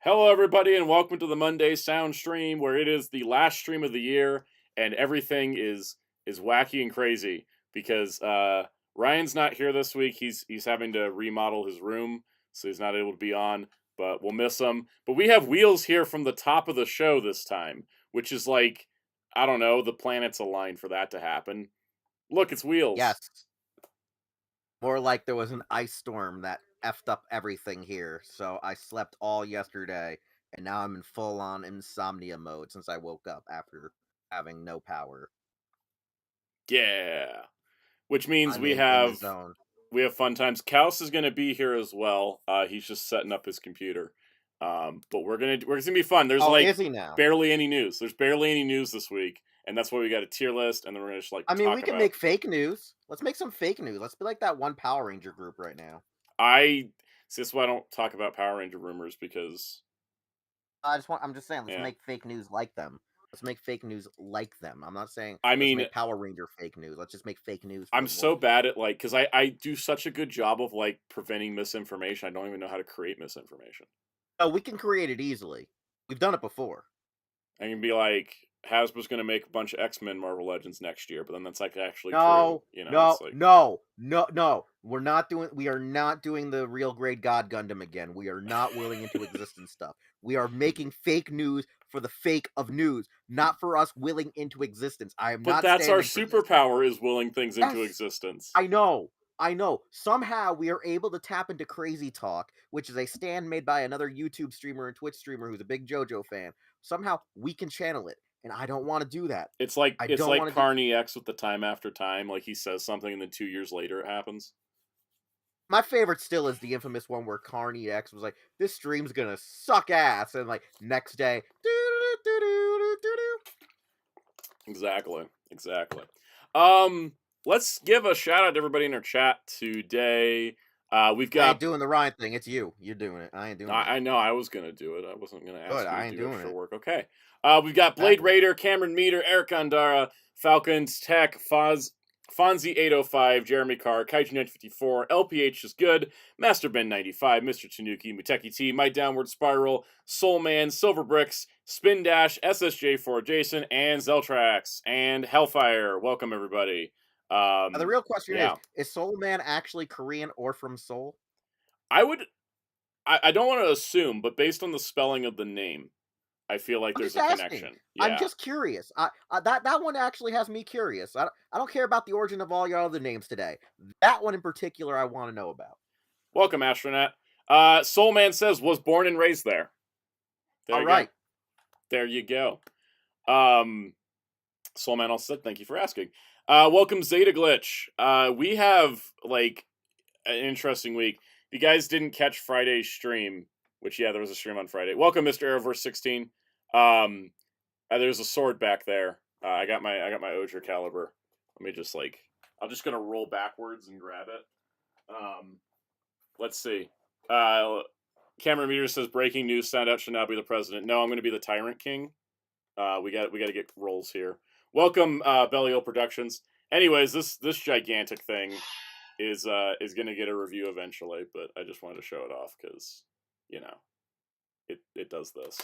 Hello, everybody, and welcome to the Monday Sound Stream, where it is the last stream of the year, and everything is wacky and crazy because Ryan's not here this week. He's having to remodel his room, so he's not able to be on. But we'll miss him. But we have Wheels here from the top of the show this time, which is like, I don't know, the planets aligned for that to happen. Look, it's Wheels. Yes. More like there was an ice storm that effed up everything here, so I slept all yesterday, and now I'm in full-on insomnia mode since I woke up after having no power. Yeah. Which means I'm we in the have zone. fun times. Kaus is going to be here as well. He's just setting up his computer. But it's gonna be fun. There's Is he now? barely any news. There's barely any news this week, and that's why we got a tier list, and then we're gonna just I mean, talk we can about. make fake news. Let's make some fake news. Let's be like that one Power Ranger group right now. This is why I don't talk about Power Ranger rumors because I'm just saying, let's make fake news like them. Let's make fake news like them. I'm not saying let's make Power Ranger fake news. Let's just make fake news. I'm so bad at because I do such a good job of preventing misinformation. I don't even know how to create misinformation. Oh, we can create it easily. We've done it before. I can be like, Hasbro's going to make a bunch of X-Men Marvel Legends next year, but then that's actually no, true. no. We are not doing the real grade God Gundam again. We are not willing into existence stuff. We are making fake news for the fake of news, not for us willing into existence. But that's our superpower, is willing things into existence. I know. Somehow we are able to tap into Crazy Talk, which is a stand made by another YouTube streamer and Twitch streamer who's a big JoJo fan. Somehow we can channel it, and I don't want to do that. It's like Carney X with the Time After Time. Like, he says something, and then 2 years later it happens. My favorite still is the infamous one where Carney X was like, "This stream's gonna suck ass," and like next day, Exactly. Let's give a shout out to everybody in our chat today. We've got. I ain't doing the Ryan thing. It's you. You're doing it. I ain't doing it. I know. I was gonna do it. I wasn't gonna ask you to do it for work. Okay. We've got Blade Raider, Cameron Meter, Eric Andara, Falcons Tech, Fonzie805, Jeremy Carr, Kaiju954, LPH is good, Master Ben 95, Mr. Tanuki, Muteki T, My Downward Spiral, Soulman, Silver Bricks, Spin Dash, SSJ4 Jason, and Zeltrax, and Hellfire. Welcome, everybody. Now the real question is Soulman actually Korean or from Seoul? I don't want to assume, but based on the spelling of the name, I feel like there's a connection. Yeah. I'm just curious. That one actually has me curious. I don't care about the origin of all your other names today. That one in particular, I want to know about. Welcome, Astronaut. Soulman says, was born and raised there. All right. There you go. Soulman also said, thank you for asking. Welcome, Zeta Glitch. We have, an interesting week. If you guys didn't catch Friday's stream, which, there was a stream on Friday. Welcome, Mr. Arrowverse16. There's a sword back there. I got my Odra caliber. Let me just I'm just gonna roll backwards and grab it. Let's see. Cameron Meter says, breaking news, Soundout should now be the president. No, I'm gonna be the Tyrant King. We got to get rolls here. Welcome, Bellio Productions. Anyways, this gigantic thing is gonna get a review eventually, but I just wanted to show it off because it does this.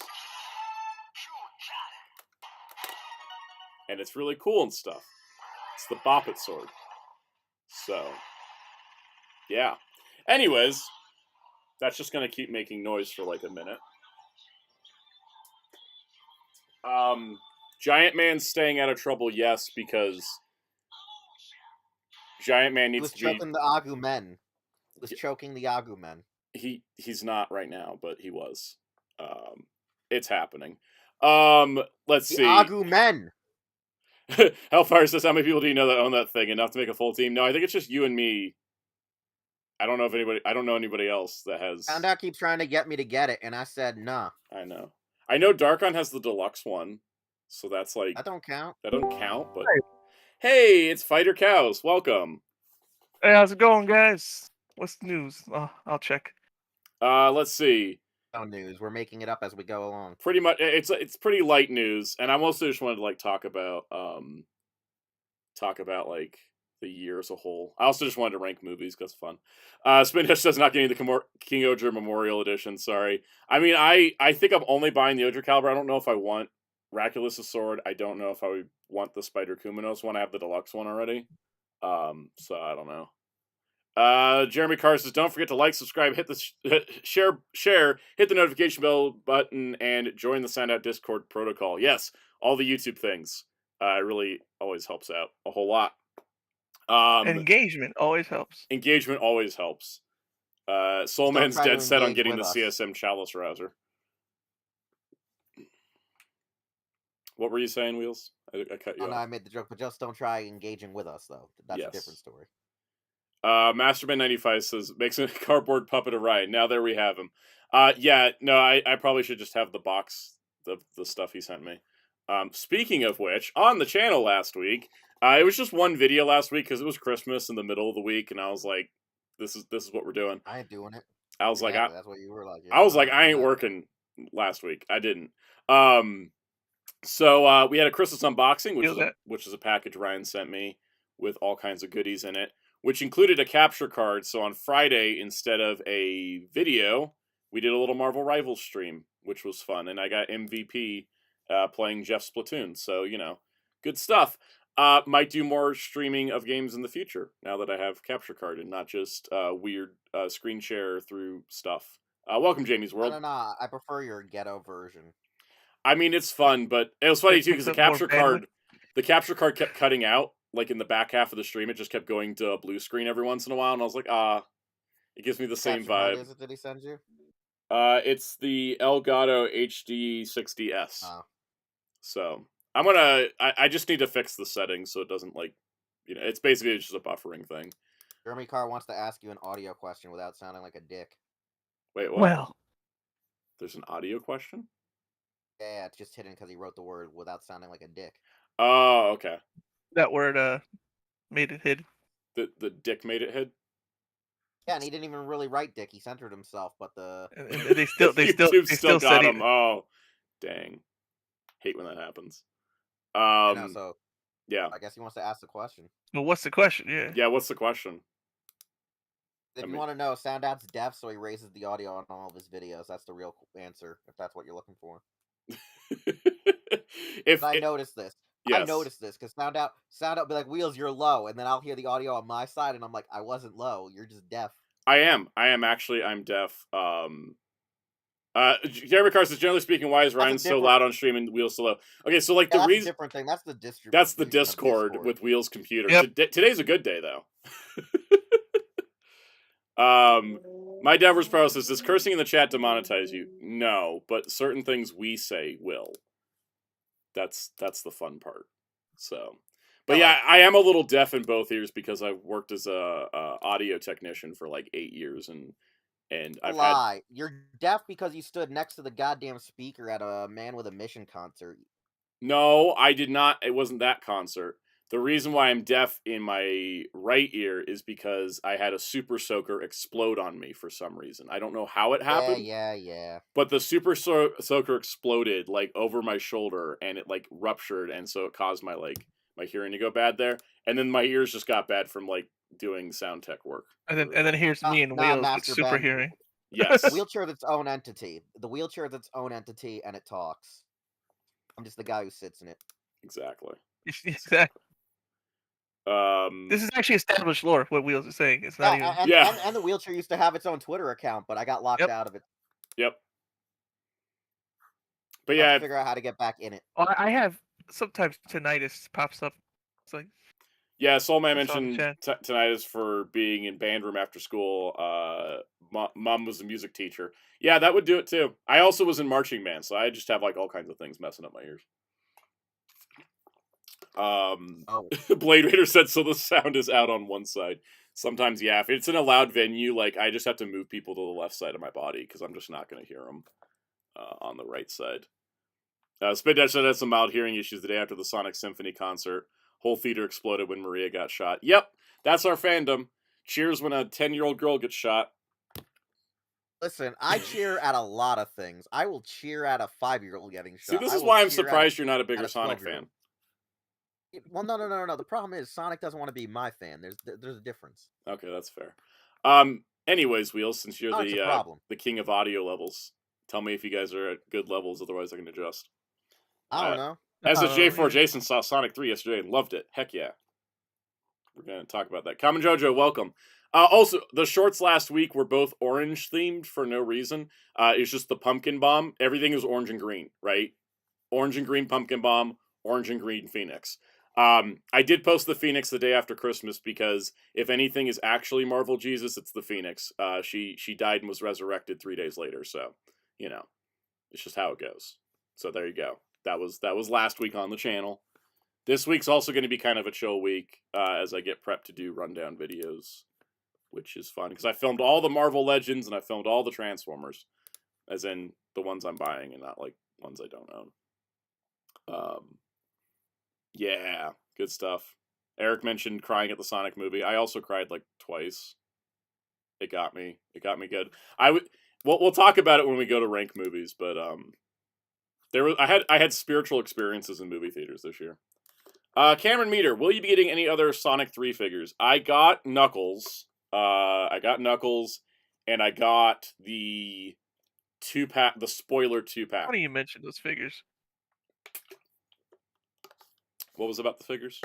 And it's really cool and stuff. It's the Bop It sword. So, yeah. Anyways, that's just going to keep making noise for a minute. Giant Man's staying out of trouble, yes, because Giant Man needs to be... choking the Agumen. Was choking the Agumen. He's not right now, but he was. It's happening. Let's see. Agumen! Hellfire says, how many people do you know that own that thing? Enough to make a full team? No, I think it's just you and me. I don't know anybody else that has... Soundout keeps trying to get me to get it, and I said, nah. I know. I know Darkon has the deluxe one, so that's That don't count. That don't count, but... Hey, it's Fighter Cows. Welcome. Hey, how's it going, guys? What's the news? I'll check. Let's see. No news. We're making it up as we go along. Pretty much, it's pretty light news, and I mostly just wanted to talk about the year as a whole. I also just wanted to rank movies because it's fun. Spin Dash says not getting the King Odra Memorial Edition. Sorry. I mean, I think I'm only buying the Odra Caliber. I don't know if I want Raculus's sword. I don't know if I want the Spider Kuminos one. I have the deluxe one already. So I don't know. Jeremy Carr says, don't forget to like, subscribe, hit the share, hit the notification bell button, and join the Soundout Discord protocol. Yes, all the YouTube things. It really always helps out a whole lot. Engagement always helps. Engagement always helps. Soulman's try to dead set on engage getting the with us. CSM Chalice Rouser. What were you saying, Wheels? I cut you Oh, no, off. I made the joke, but just don't try engaging with us, though. That's Yes. a different story. Masterman95 says, makes a cardboard puppet of Ryan. Now there we have him. Yeah, no, I probably should just have the box, the stuff he sent me. Speaking of which, on the channel last week, it was just one video last week because it was Christmas in the middle of the week, and I was like, this is what we're doing. I ain't doing it. I was like, That's what you were like. Yeah, I was like, I ain't know. working last week. I didn't. So we had a Christmas unboxing, which is a package Ryan sent me with all kinds of goodies in it, which included a capture card. So on Friday, instead of a video, we did a little Marvel Rivals stream, which was fun, and I got MVP playing Jeff Splatoon. So good stuff. Might do more streaming of games in the future now that I have capture card and not just weird screen share through stuff. Welcome, Jamie's World. No. I prefer your ghetto version. I mean, it's fun, but it was funny too because the capture card kept cutting out, like in the back half of the stream. It just kept going to a blue screen every once in a while, and I was like, it gives me the same vibe. What is it that he sends you? It's the Elgato HD 60S. Oh. So I'm gonna. I just need to fix the settings so it doesn't it's basically just a buffering thing. Jeremy Carr wants to ask you an audio question without sounding like a dick. Wait, what? Well, there's an audio question? Yeah, it's just hidden because he wrote the word without sounding like a dick. Oh, okay. That word made it hid. The dick made it hid? Yeah, and he didn't even really write dick. He censored himself, but And they still YouTube got said him. Oh, dang. Hate when that happens. I know, so yeah. I guess he wants to ask the question. Well, what's the question? Yeah. Yeah, what's the question? If you want to know, Soundout's deaf, so he raises the audio on all of his videos. That's the real answer, if that's what you're looking for. I noticed this. Yes. I noticed this because Soundout be like, Wheels, you're low, and then I'll hear the audio on my side, and I'm like, I wasn't low. You're just deaf. I am actually. I'm deaf. Jeremy Carr says, generally speaking, why is Ryan so loud on stream and Wheels so low? Okay, so like the reason, different thing. That's the distribution. That's the Discord with Wheels' computer. Yep. Today's a good day though. My Devers Pro says, does cursing in the chat demonetize you? No, but certain things we say will. That's the fun part. So, but yeah, I am a little deaf in both ears because I've worked as a audio technician for like 8 years, and I've You're deaf because you stood next to the goddamn speaker at a Man with a Mission concert. No, I did not. It wasn't that concert. The reason why I'm deaf in my right ear is because I had a super soaker explode on me for some reason. I don't know how it happened. Yeah. But the super soaker exploded like over my shoulder, and it like ruptured, and so it caused my hearing to go bad there. And then my ears just got bad from like doing sound tech work. And then here's me and Wheels with super hearing. Yes. The wheelchair is its own entity. The wheelchair is its own entity, and it talks. I'm just the guy who sits in it. Exactly. Exactly. This is actually established lore. What Wheels is saying. It's not even. And the wheelchair used to have its own Twitter account, but I got locked out of it. Yep. But yeah, figure out how to get back in it. Oh, I have sometimes tinnitus pops up. It's like. Yeah, Soulman mentioned tinnitus for being in band room after school. Mom was a music teacher. Yeah, that would do it too. I also was in marching band, so I just have like all kinds of things messing up my ears. Blade Raider said, so the sound is out on one side. Sometimes, yeah, if it's in a loud venue, like I just have to move people to the left side of my body because I'm just not going to hear them on the right side. Spit Dash said had some mild hearing issues the day after the Sonic Symphony concert. Whole theater exploded when Maria got shot. Yep, that's our fandom. Cheers when a 10-year-old girl gets shot. Listen, I cheer at a lot of things. I will cheer at a 5-year-old getting shot. See, this is why I'm surprised you're not a bigger Sonic fan. Well, no. The problem is Sonic doesn't want to be my fan. There's a difference. Okay, that's fair. Anyways, Wheels, since you're Sonic's a problem. the king of audio levels, tell me if you guys are at good levels. Otherwise, I can adjust. I don't know. SSJ4 Jason saw Sonic 3 yesterday and loved it. Heck yeah. We're going to talk about that. Common Jojo, welcome. Also, the shorts last week were both orange themed for no reason. It's just the pumpkin bomb. Everything is orange and green, right? Orange and green pumpkin bomb, orange and green Phoenix. I did post the Phoenix the day after Christmas because if anything is actually Marvel Jesus, it's the Phoenix. She died and was resurrected 3 days later, so you know, it's just how it goes. So there you go. That was last week on the channel. This week's also going to be kind of a chill week as I get prepped to do rundown videos, which is fun because I filmed all the Marvel Legends and I filmed all the Transformers, as in the ones I'm buying and not like ones I don't own. Yeah, good stuff. Eric mentioned crying at the Sonic movie. I also cried like twice. It got me good. We'll talk about it when we go to rank movies, but I had spiritual experiences in movie theaters this year. Cameron Meter, will you be getting any other Sonic 3 figures? I got Knuckles. And I got the 2-pack, the spoiler 2-pack. Why do you mention those figures? What was about the figures?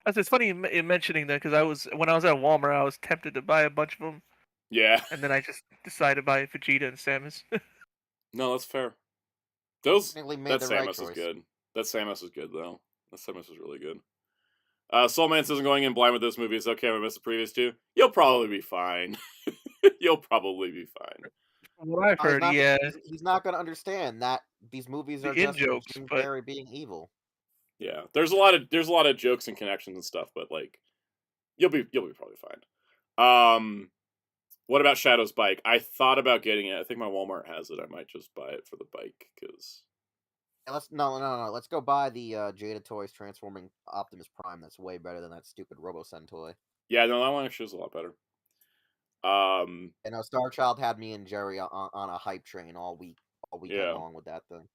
It's funny in mentioning that because when I was at Walmart, I was tempted to buy a bunch of them. Yeah. And then I just decided to buy Vegeta and Samus. No, that's fair. That Made the Samus right is choice. good. That Samus is good though. That Samus is really good. Soulman says I'm going in blind with this movie. It's okay if I miss the previous two. You'll probably be fine. You'll probably be fine. From what I've heard, he's not going to understand that these movies are just jokes, Jim but Carrey being evil. Yeah, there's a lot of jokes and connections and stuff, but like, you'll be probably fine. What about Shadow's bike? I thought about getting it. I think my Walmart has it. I might just buy it for the bike because. No. Let's go buy the Jada Toys transforming Optimus Prime. That's way better than that stupid RoboSen toy. Yeah, no, that one actually is a lot better. And Star Child had me and Jerry on a hype train all weekend long with that thing.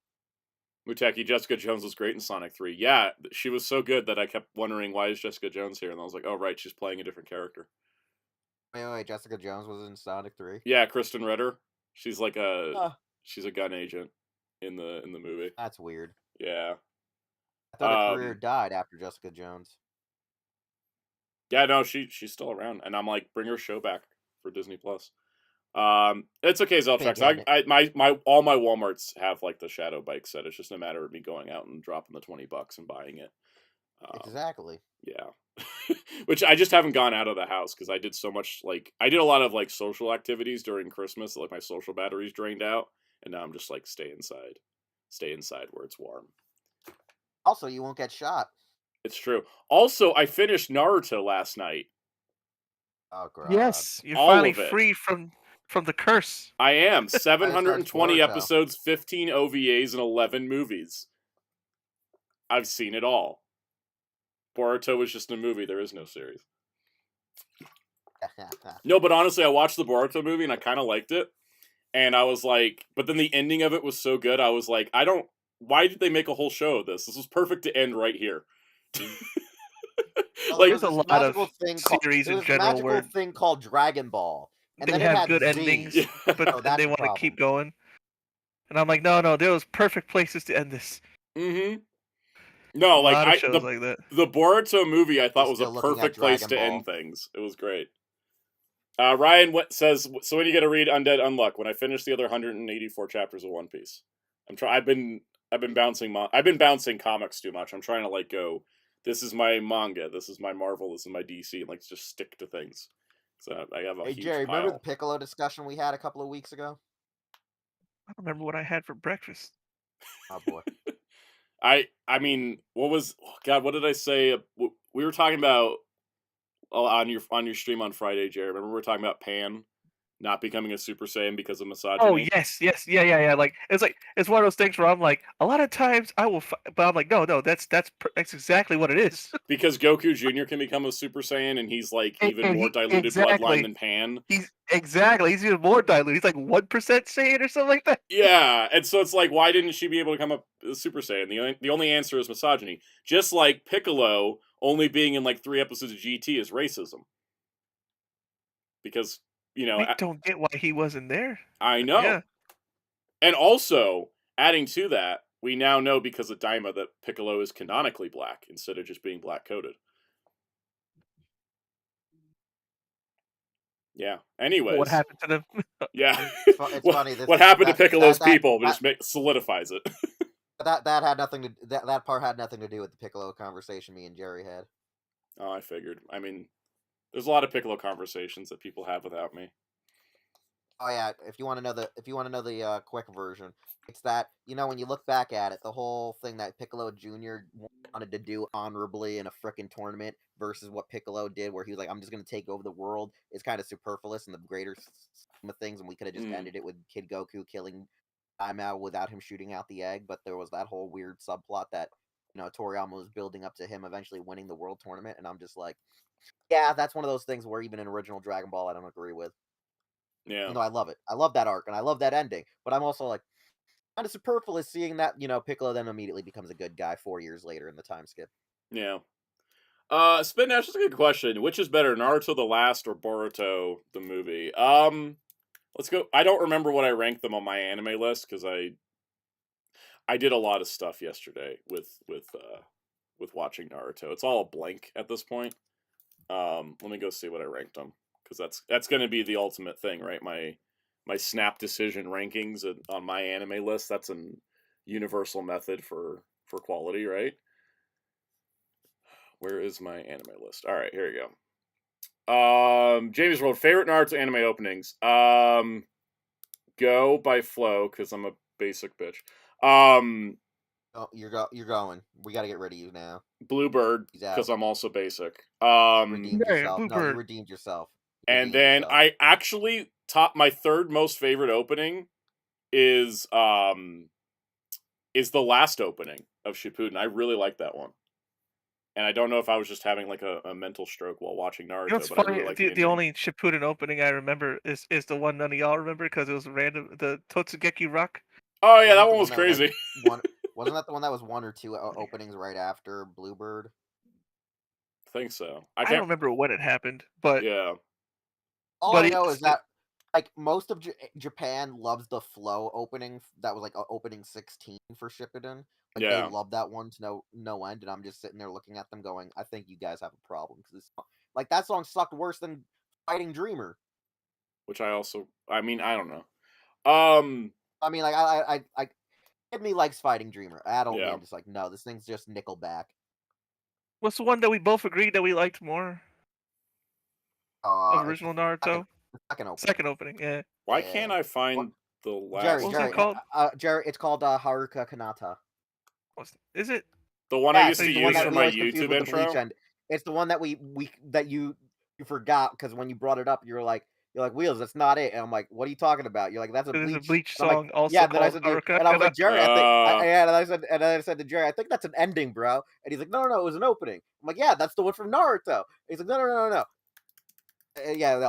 Muteki, Jessica Jones was great in Sonic 3. Yeah, she was so good that I kept wondering, why is Jessica Jones here? And I was like, oh, right, she's playing a different character. Wait, Jessica Jones was in Sonic 3? Yeah, Kristen Ritter. She's like she's a gun agent in the movie. That's weird. Yeah. I thought her career died after Jessica Jones. Yeah, no, she's still around. And I'm like, bring her show back for Disney Plus. It's okay, Zeltrax. All my Walmarts have like the Shadow bike set. It's just a matter of me going out and dropping the $20 and buying it. Exactly. Yeah. Which I just haven't gone out of the house because I did so much, like, I did a lot of like social activities during Christmas, like my social batteries drained out, and now I'm just like stay inside where it's warm. Also, you won't get shot. It's true. Also, I finished Naruto last night. Oh god. Yes, you're finally free from the curse. I am. 720 episodes, 15 OVAs, and 11 movies. I've seen it all. Boruto was just a movie. There is no series. No, but honestly, I watched the Boruto movie and I kind of liked it. And I was like, but then the ending of it was so good. I was like, why did they make a whole show of this? This was perfect to end right here. Like, there's a lot of series in general where thing called Dragon Ball. And they have good endings, but they want to keep going. And I'm like, no, there was perfect places to end this. Mm-hmm. No, like the Boruto movie, I thought was a perfect place to end things. It was great. Ryan says, so when are you gonna read Undead Unluck? When I finish the other 184 chapters of One Piece. I've been bouncing comics too much. I'm trying to like go, this is my manga, this is my Marvel, this is my DC, and like just stick to things. So I have a huge Jerry, pile. remember the Piccolo discussion we had a couple of weeks ago? I don't remember what I had for breakfast. Oh boy. I mean, what did I say? We were talking about on your stream on Friday, Jerry. Remember we were talking about Pan not becoming a Super Saiyan because of Oh misogyny. yes, yeah. Like it's one of those things where I'm like, a lot of times I will, but I'm like, no, that's exactly what it is. Because Goku Jr. can become a Super Saiyan, and he's like even And more he diluted bloodline exactly than Pan. he's even more diluted. He's like 1% Saiyan or something like that. Yeah, and so it's like, why didn't she be able to come up a Super Saiyan? The only answer is misogyny. Just like Piccolo only being in like 3 episodes of GT is racism. Because, I don't get why he wasn't there. I know. Yeah. And also, adding to that, we now know because of Daima that Piccolo is canonically black instead of just being black coded. Yeah. Anyways, what happened to them? Yeah. It's funny. What happened to Piccolo's people? But just solidifies it. that had nothing to that part had nothing to do with the Piccolo conversation me and Jerry had. Oh, I figured. I mean, there's a lot of Piccolo conversations that people have without me. Oh yeah, if you want to know the quick version, it's that when you look back at it, the whole thing that Piccolo Jr. wanted to do honorably in a frickin' tournament versus what Piccolo did, where he was like, "I'm just gonna take over the world," is kind of superfluous in the greater scheme of things, and we could have just ended it with Kid Goku killing Daimao without him shooting out the egg. But there was that whole weird subplot that Toriyama was building up to him eventually winning the world tournament, and I'm just like, yeah, that's one of those things where even in original Dragon Ball, I don't agree with. Yeah. Even though I love it. I love that arc and I love that ending. But I'm also like kind of superfluous seeing that, Piccolo then immediately becomes a good guy 4 years later in the time skip. Yeah. Spin Dash, that's a good question. Which is better, Naruto the Last or Boruto the movie? Let's go. I don't remember what I ranked them on my anime list because I did a lot of stuff yesterday with watching Naruto. It's all a blank at this point. Let me go see what I ranked them because that's going to be the ultimate thing, right? My snap decision rankings on my anime list. That's an universal method for quality, right? Where is my anime list? All right, here we go. James World, favorite Naruto anime openings. Go by Flow because I'm a basic bitch. Oh, you're going. We got to get rid of you now. Bluebird because I'm also basic. Redeemed yourself. Bluebird. No, you redeemed yourself. And then I actually my third most favorite opening is the last opening of Shippuden. I really like that one. And I don't know if I was just having like a mental stroke while watching Naruto. It's but funny. I really like the only Shippuden opening I remember is the one none of y'all remember because it was random. The Totsugeki Rock. Oh yeah, that one was crazy. Wasn't that the one that was 1 or 2 openings right after Bluebird? I think so. I don't remember when it happened, but yeah. All I know is that like most of Japan loves the Flow opening. That was like opening 16 for Shippuden. Like they love that one to no end, and I'm just sitting there looking at them going, I think you guys have a problem because like that song sucked worse than Fighting Dreamer. Which I mean, I don't know. I mean, like I kid me likes Fighting Dreamer. Adult me, I'm just like, no, this thing's just Nickelback. What's the one that we both agreed that we liked more? Of original Naruto? Second opening, yeah. Why can't I find the last? Jerry, what's it called? Jerry, it's called Haruka Kanata. Is it? The one I used to use for my YouTube intro? It's the one that you forgot because when you brought it up, you're like Wheels, that's not it. And I'm like, what are you talking about? You're like, that's a Bleach song like, also called Haruka. And I was like, Jerry, and I said to Jerry, I think that's an ending, bro. And he's like, no, it was an opening. I'm like, yeah, that's the one from Naruto. And he's like, no.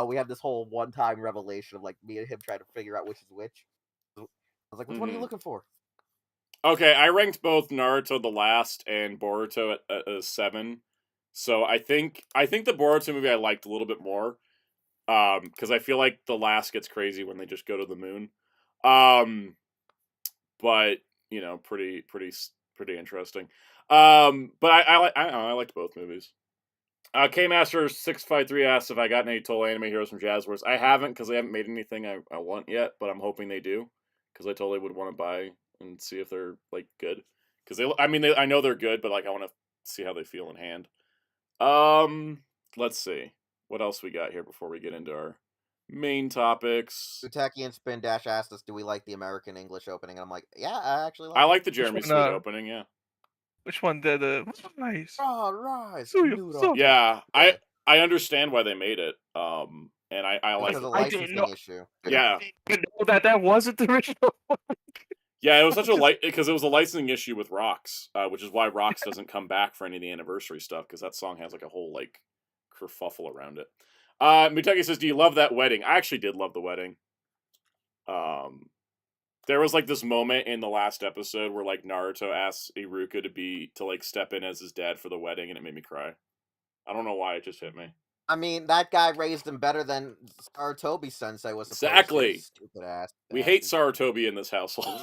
We had this whole one-time revelation of like me and him trying to figure out which is which. I was like, which one are you looking for? Okay, I ranked both Naruto the Last and Boruto at 7. So I think the Boruto movie I liked a little bit more. Because I feel like the Last gets crazy when they just go to the moon. But pretty interesting. But I liked both movies. K-Master 653 asks if I got any total anime heroes from Jazz Wars. I haven't because they haven't made anything I want yet, but I'm hoping they do because I totally would want to buy and see if they're like good. Because I know they're good, but like I want to see how they feel in hand. Let's see what else we got here before we get into our main topics. Utaki and Spin Dash asked us, "Do we like the American English opening?" And I'm like, "Yeah, I actually like." I like the Jeremy Sweet opening. Yeah. Which one? The Rise. Rise. Yeah, I understand why they made it. and I like Because it. of I didn't know. licensing issue. Yeah, I didn't know that wasn't the original. yeah, it was such a Just- because it was a licensing issue with Rocks, which is why Rocks doesn't come back for any of the anniversary stuff because that song has like a whole like kerfuffle around it. Muteki says, "Do you love that wedding?" I actually did love the wedding. There was like this moment in the last episode where like Naruto asks Iruka to like step in as his dad for the wedding, and it made me cry. I don't know why, it just hit me. I mean, that guy raised him better than Sarutobi Sensei was supposed Exactly. to. Stupid ass. We hate bastard. Sarutobi in this household.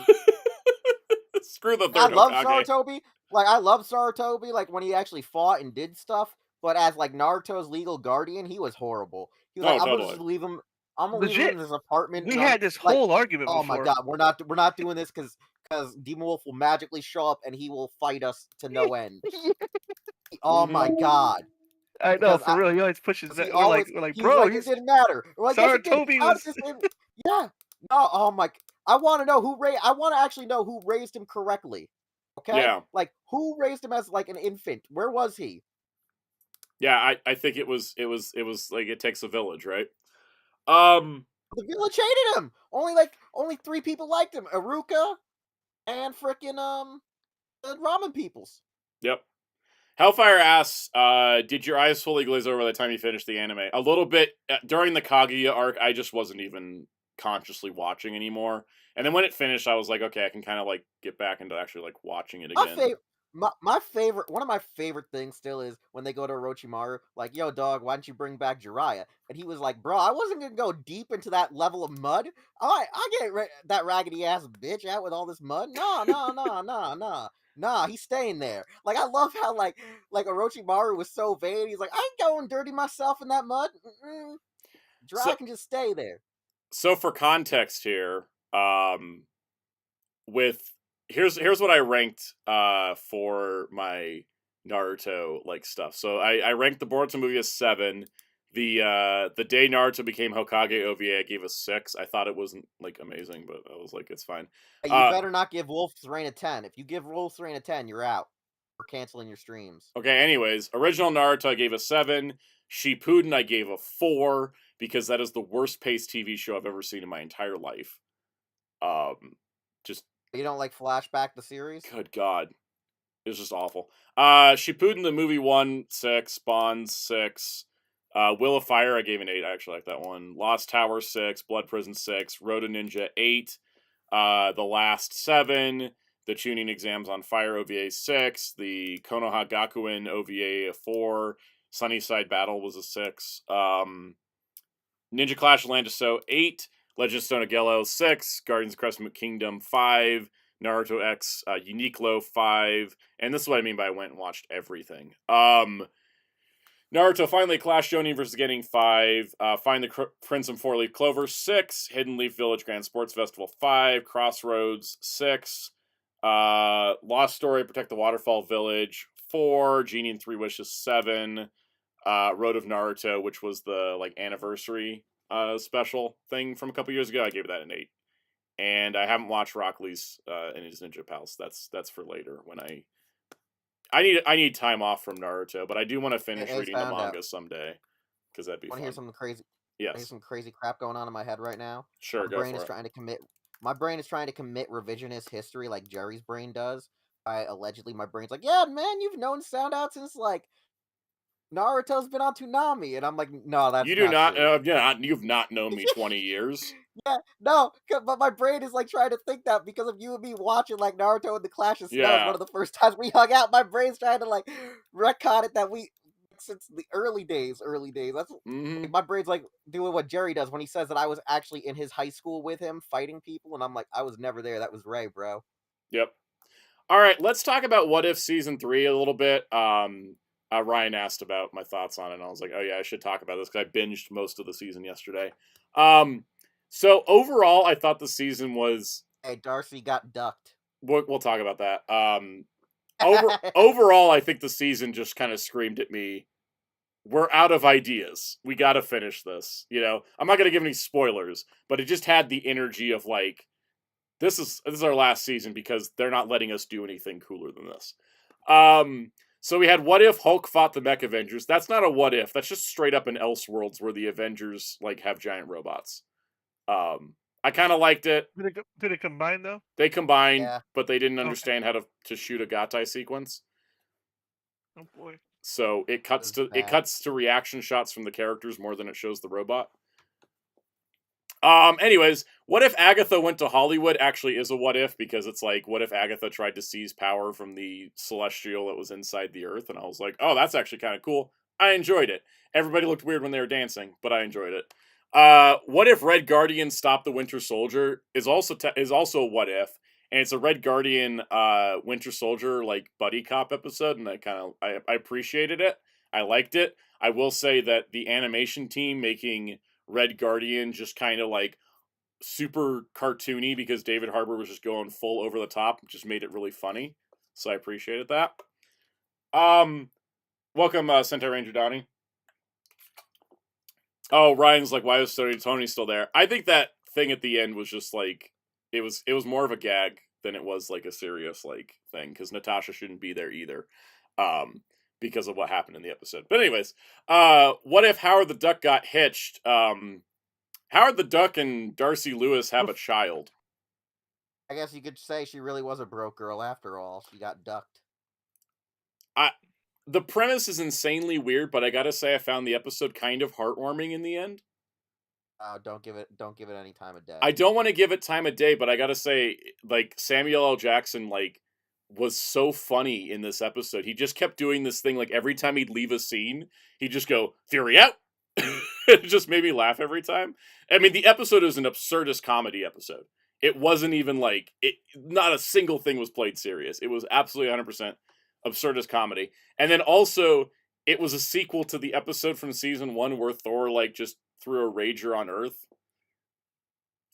Screw the I third love Hokage. Sarutobi. Like, I love Sarutobi, like, when he actually fought and did stuff. But as, like, Naruto's legal guardian, he was horrible. He was Oh, like, I'm gonna totally. just leave him. I'm gonna leave him Legit. in his apartment. We and I'm had this like, whole argument oh before. my god, we're not doing this because Demon Wolf will magically show up and he will fight us to no end. Oh my god. I know, Because for real. He always pushes 'cause that. he We're like, always, he's bro, like, it didn't matter. We're like, yes, it did. Sarutobi How was. did this thing- Yeah. No, oh my. I want to know who I want to actually know who raised him correctly. Okay? Yeah. Like, who raised him as, like, an infant? Where was he? Yeah, I think it was like it takes a village, right? The village hated him. Only 3 people liked him. Iruka and frickin' the ramen peoples. Yep. Hellfire asks, did your eyes fully glaze over by the time you finished the anime? A little bit. During the Kaguya arc, I just wasn't even consciously watching anymore. And then when it finished, I was like, okay, I can kind of like get back into actually like watching it again. My favorite, one of my favorite things still is when they go to Orochimaru, like, yo, dog, why don't you bring back Jiraiya? And he was like, bro, I wasn't gonna go deep into that level of mud. I get that raggedy ass bitch out with all this mud. Nah, he's staying there. Like, I love how like Orochimaru was so vain. He's like, I ain't going dirty myself in that mud. Jiraiya can just stay there. So for context here, with here's what I ranked for my Naruto like stuff. So I ranked the Boruto movie as 7. The day Naruto became Hokage OVA I gave a 6. I thought it wasn't like amazing, but I was like, it's fine. Hey, you better not give Wolf's Reign a 10. If you give Wolf's Reign a 10, you're out. We're canceling your streams. Okay, anyways, original Naruto I gave a 7. Shippuden I gave a 4 because that is the worst paced TV show I've ever seen in my entire life. Just You don't like Flashback the series? good God. It was just awful. Shippuden the movie 1, 6. Bonds 6. Will of Fire I gave an 8. I actually like that one. Lost Tower 6. Blood Prison 6. Road to Ninja 8. The Last 7. The Chunin Exams on Fire OVA 6. The Konoha Gakuen OVA 4. Sunnyside Battle was a 6. Ninja Clash Landiso 8. Legend of Stone of Gello 6. Guardians of Crescent Kingdom 5. Naruto X Uniqlo 5. And this is what I mean by I went and watched everything. Naruto Finally Clash Jonin vs. Getting 5. Find the Prince and 4-Leaf Clover 6. Hidden Leaf Village Grand Sports Festival 5. Crossroads 6. Lost Story Protect the Waterfall Village 4. Genie and 3 Wishes 7. Road of Naruto, which was the like anniversary special thing from a couple years ago, I gave that an 8. And I haven't watched Rock Lee's and his Ninja Pals. That's for later when I need time off from Naruto, but I do want to finish reading the manga someday because that'd be fun. Want to hear something crazy? Yes. Hear some crazy crap going on in my head right now. Sure, My go brain for is it. trying to commit. My brain is trying to commit revisionist history like Jerry's brain does. Allegedly, my brain's like, yeah, man, you've known Soundout since like Naruto's been on Toonami, and I'm like, no, that's you do not. True. You've not known me 20 years. Yeah, no, but my brain is like trying to think that because of you and me watching like Naruto and the Clash of Snows, one of the first times we hung out. My brain's trying to like retcon it that we since the early days. That's like, my brain's like doing what Jerry does when he says that I was actually in his high school with him fighting people, and I'm like, I was never there. That was Ray, bro. Yep. All right, let's talk about What If Season 3 a little bit. Ryan asked about my thoughts on it, and I was like, oh yeah, I should talk about this because I binged most of the season yesterday. So overall, I thought the season was... Hey, Darcy got ducked. We'll talk about that. Overall, I think the season just kind of screamed at me, we're out of ideas. We got to finish this. You know, I'm not going to give any spoilers, but it just had the energy of like, this is our last season because they're not letting us do anything cooler than this. So we had what if Hulk fought the Mech Avengers. That's not a what if. That's just straight up an Elseworlds where the Avengers like have giant robots. I kind of liked it. Did it combine though? They combined, Yeah. but they didn't Okay. understand how to shoot a Gatai sequence. Oh boy. So it cuts to reaction shots from the characters more than it shows the robot. Anyways, what if Agatha went to Hollywood actually is a what if, because it's like, what if Agatha tried to seize power from the celestial that was inside the earth? And I was like, oh, that's actually kind of cool. I enjoyed it. Everybody looked weird when they were dancing, but I enjoyed it. What if Red Guardian stopped the Winter Soldier is also a what if, and it's a Red Guardian Winter Soldier like buddy cop episode, and I appreciated it. I liked it. I will say that the animation team making Red Guardian just kind of like super cartoony because David Harbour was just going full over the top, just made it really funny. So I appreciated that. Welcome, Sentai Ranger Donnie. Oh, Ryan's like, why is Tony still there? I think that thing at the end was just like, it was more of a gag than it was like a serious like thing, because Natasha shouldn't be there either. Because of what happened in the episode. But anyways, what if Howard the Duck got hitched? Howard the Duck and Darcy Lewis have a child. I guess you could say she really was a broke girl after all. She got ducked. The premise is insanely weird, but I gotta say I found the episode kind of heartwarming in the end. Don't give it any time of day. I don't want to give it time of day, but I gotta say, like, Samuel L. Jackson, like, was so funny in this episode. He just kept doing this thing, like, every time he'd leave a scene, he'd just go, Fury out! It just made me laugh every time. I mean, the episode is an absurdist comedy episode. It wasn't even, like, not a single thing was played serious. It was absolutely 100% absurdist comedy. And then also, it was a sequel to the episode from season 1 where Thor, like, just threw a rager on Earth.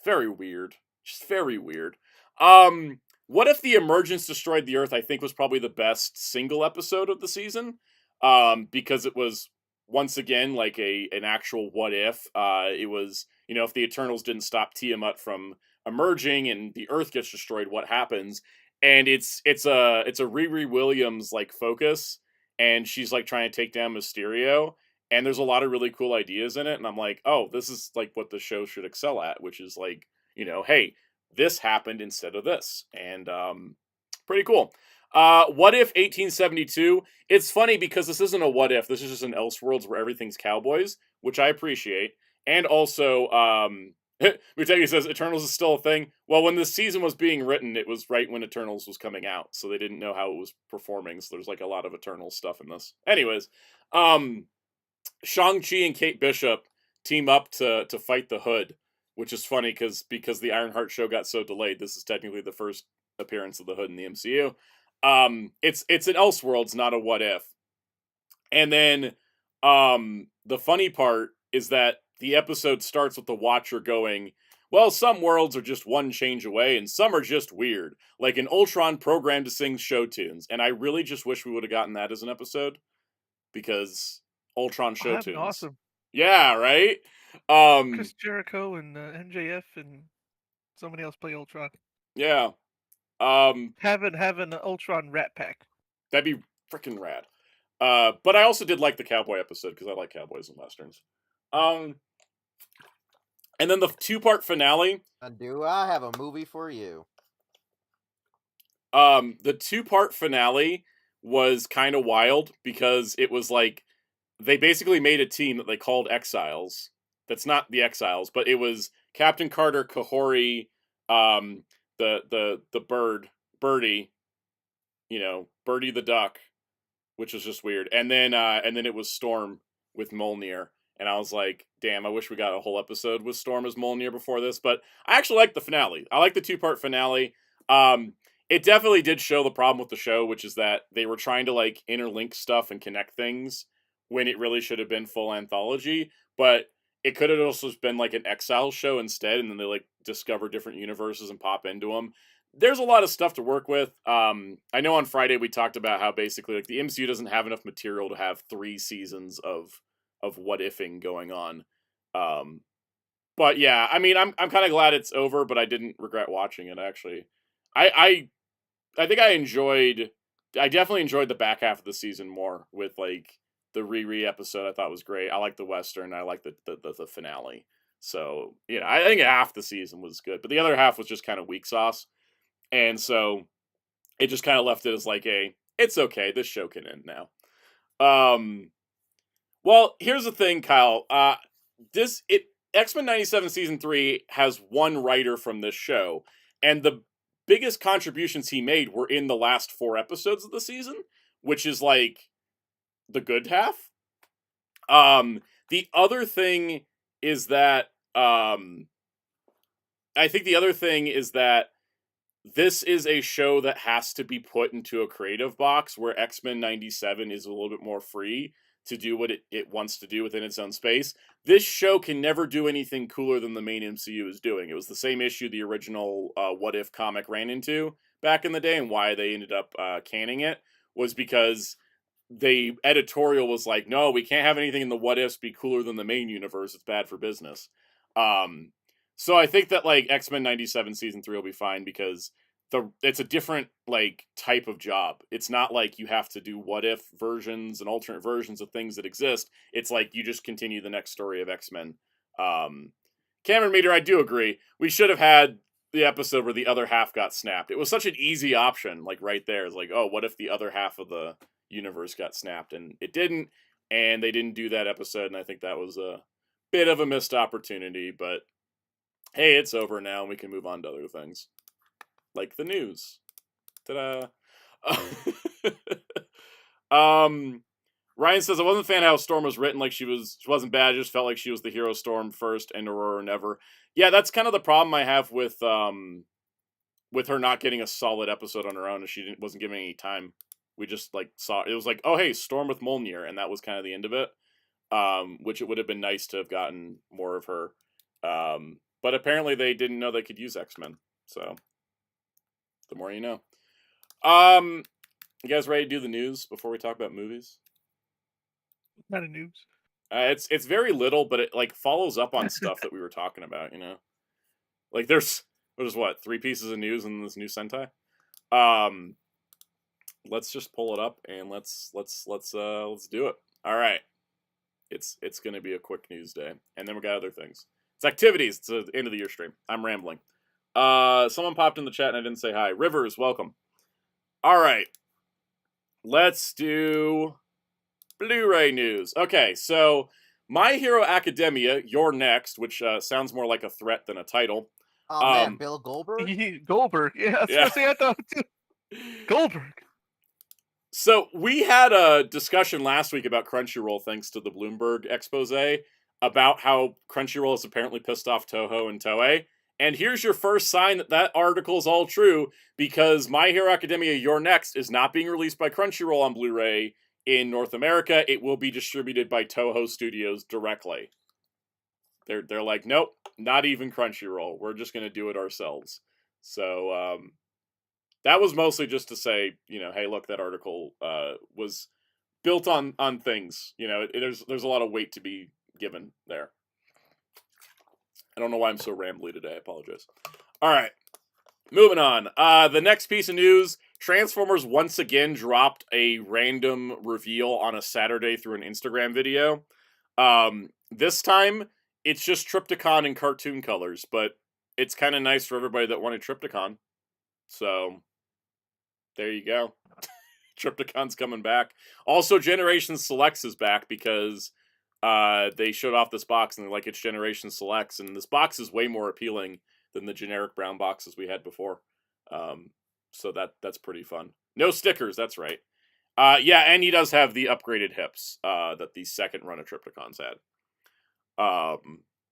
Very weird. Just very weird. What if the Emergence destroyed the Earth? I think was probably the best single episode of the season. Because it was, once again, like an actual what if. It was, if the Eternals didn't stop Tiamat from emerging and the Earth gets destroyed, what happens? And it's a Riri Williams like focus, and she's like trying to take down Mysterio, and there's a lot of really cool ideas in it, and I'm like, oh, this is like what the show should excel at, which is like, hey, this happened instead of this, and pretty cool. What if 1872? It's funny because this isn't a what if, this is just an Elseworlds where everything's cowboys, which I appreciate, and also Mutegi says Eternals is still a thing. Well, when this season was being written, it was right when Eternals was coming out, so they didn't know how it was performing, so there's like a lot of Eternals stuff in this. Anyways, Shang-Chi and Kate Bishop team up to fight the Hood, which is funny because the Ironheart show got so delayed. This is technically the first appearance of the Hood in the MCU. It's an Elseworlds, not a what if. And then the funny part is that the episode starts with the Watcher going, well, some worlds are just one change away, and some are just weird. Like an Ultron programmed to sing show tunes. And I really just wish we would have gotten that as an episode. Because Ultron show tunes. Awesome. Yeah, right? Chris Jericho and MJF and somebody else play Ultron. Yeah. Having an Ultron Rat Pack. That'd be freaking rad. But I also did like the cowboy episode because I like cowboys and westerns. And then the 2-part finale. And do I have a movie for you? The 2-part finale was kind of wild because it was like they basically made a team that they called Exiles. That's not the Exiles, but it was Captain Carter, Kahori, the bird, Birdie, Birdie the duck, which is just weird. And then it was Storm with Mjolnir. And I was like, damn, I wish we got a whole episode with Storm as Mjolnir before this. But I actually like the finale. I like the 2-part finale. It definitely did show the problem with the show, which is that they were trying to like interlink stuff and connect things when it really should have been full anthology. But it could have also been like an Exile show instead, and then they like discover different universes and pop into them. There's a lot of stuff to work with. I know on Friday we talked about how basically like the MCU doesn't have enough material to have 3 seasons of what ifing going on. But yeah, I mean, I'm kind of glad it's over, but I didn't regret watching it actually. I think I enjoyed I definitely enjoyed the back half of the season more with like the Riri episode. I thought was great. I like the Western. I like the finale. So I think half the season was good, but the other half was just kind of weak sauce, and so it just kind of left it as like it's okay. This show can end now. Well, here's the thing, Kyle. X-Men 97 season 3 has one writer from this show, and the biggest contributions he made were in the last 4 episodes of the season, which is like the good half. The other thing is that I think the other thing is that this is a show that has to be put into a creative box where X-Men 97 is a little bit more free to do what it wants to do within its own space. This show can never do anything cooler than the main MCU is doing. It was the same issue the original What If comic ran into back in the day, and why they ended up canning it was because the editorial was like, no, we can't have anything in the What Ifs be cooler than the main universe. It's bad for business. So I think that like X-Men 97 season 3 will be fine because it's a different like type of job. It's not like you have to do what if versions and alternate versions of things that exist. It's like you just continue the next story of X-Men. Cameron Meter, I do agree. We should have had the episode where the other half got snapped. It was such an easy option, like right there. It's like, oh, what if the other half of the universe got snapped? And it didn't, and they didn't do that episode, and I think that was a bit of a missed opportunity, but hey, it's over now, and we can move on to other things. Like the news. Ta-da! Ryan says, I wasn't a fan of how Storm was written. Like she wasn't bad. I just felt like she was the hero Storm first and Aurora never. Yeah, that's kind of the problem I have with her not getting a solid episode on her own, and she wasn't given any time. We just like saw it was like, oh hey, Storm with Mjolnir, and that was kind of the end of it. Which it would have been nice to have gotten more of her. But apparently they didn't know they could use X-Men. So the more you know. You guys ready to do the news before we talk about movies? Not a news. It's very little, but it like follows up on stuff that we were talking about. Like there's what 3 pieces of news in this new Sentai. Let's just pull it up and let's do it. All right, it's gonna be a quick news day, and then we got other things. It's activities. It's the end of the year stream. I'm rambling. Someone popped in the chat and I didn't say hi. Rivers, welcome. All right. Let's do Blu-ray news. Okay, so My Hero Academia, You're Next, which sounds more like a threat than a title. Oh man, Bill Goldberg? Goldberg, yeah. I thought too. Goldberg. So we had a discussion last week about Crunchyroll thanks to the Bloomberg expose about how Crunchyroll is apparently pissed off Toho and Toei. And here's your first sign that article is all true, because My Hero Academia You're Next is not being released by Crunchyroll on Blu-ray in North America. It will be distributed by Toho Studios directly. They're like, nope, not even Crunchyroll. We're just going to do it ourselves. So that was mostly just to say, hey, look, that article was built on things. There's a lot of weight to be given there. I don't know why I'm so rambly today. I apologize. All right. Moving on. The next piece of news, Transformers once again dropped a random reveal on a Saturday through an Instagram video. This time, it's just Trypticon in cartoon colors, but it's kind of nice for everybody that wanted Trypticon. So, there you go. Trypticon's coming back. Also, Generation Selects is back because they showed off this box and they're like, it's Generation Selects, and this box is way more appealing than the generic brown boxes we had before. So that's pretty fun. No stickers, that's right. Yeah, and he does have the upgraded hips that the second run of Trypticons had.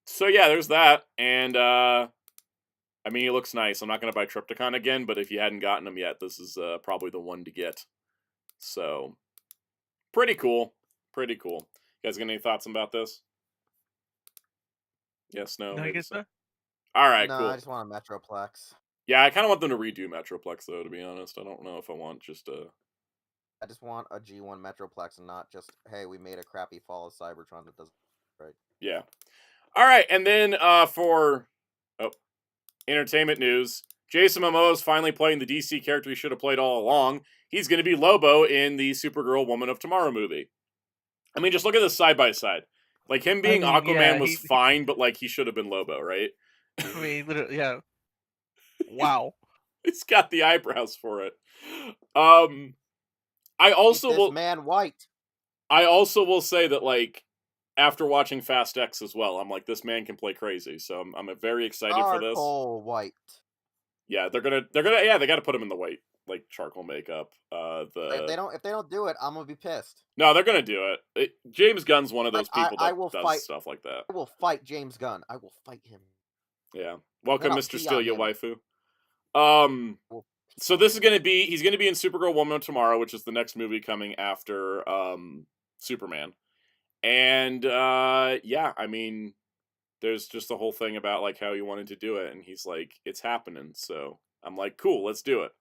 So yeah, there's that, and I mean, he looks nice. I'm not going to buy Trypticon again, but if you hadn't gotten him yet, this is probably the one to get. So, pretty cool. Pretty cool. You guys got any thoughts about this? Yes, no? I guess so. All right, no, cool. I just want a Metroplex. Yeah, I kind of want them to redo Metroplex, though, to be honest. I don't know if I want just a... I just want a G1 Metroplex and not just, hey, we made a crappy Fall of Cybertron that doesn't... Right. Yeah. All right, and then for entertainment news, Jason Momoa is finally playing the DC character he should have played all along. He's going to be Lobo in the Supergirl Woman of Tomorrow movie. I mean, just look at this side by side. Like, him being Aquaman was fine, but, like, he should have been Lobo, right? I mean, literally, yeah. Wow. He's got the eyebrows for it. I also will... man white. I also will say that, like, after watching Fast X as well, I'm like, this man can play crazy, so I'm very excited for this. Charcoal white. Yeah, they got to put him in the white, like, charcoal makeup. If they don't do it, I'm gonna be pissed. No, they're gonna do it. James Gunn's one of those people that does stuff like that. I will fight James Gunn. I will fight him. Yeah, welcome, Mr. Steal Your Waifu. So he's gonna be in Supergirl Woman of Tomorrow, which is the next movie coming after Superman. And yeah, I mean, there's just the whole thing about like how he wanted to do it, and he's like, it's happening. So I'm like, cool, let's do it.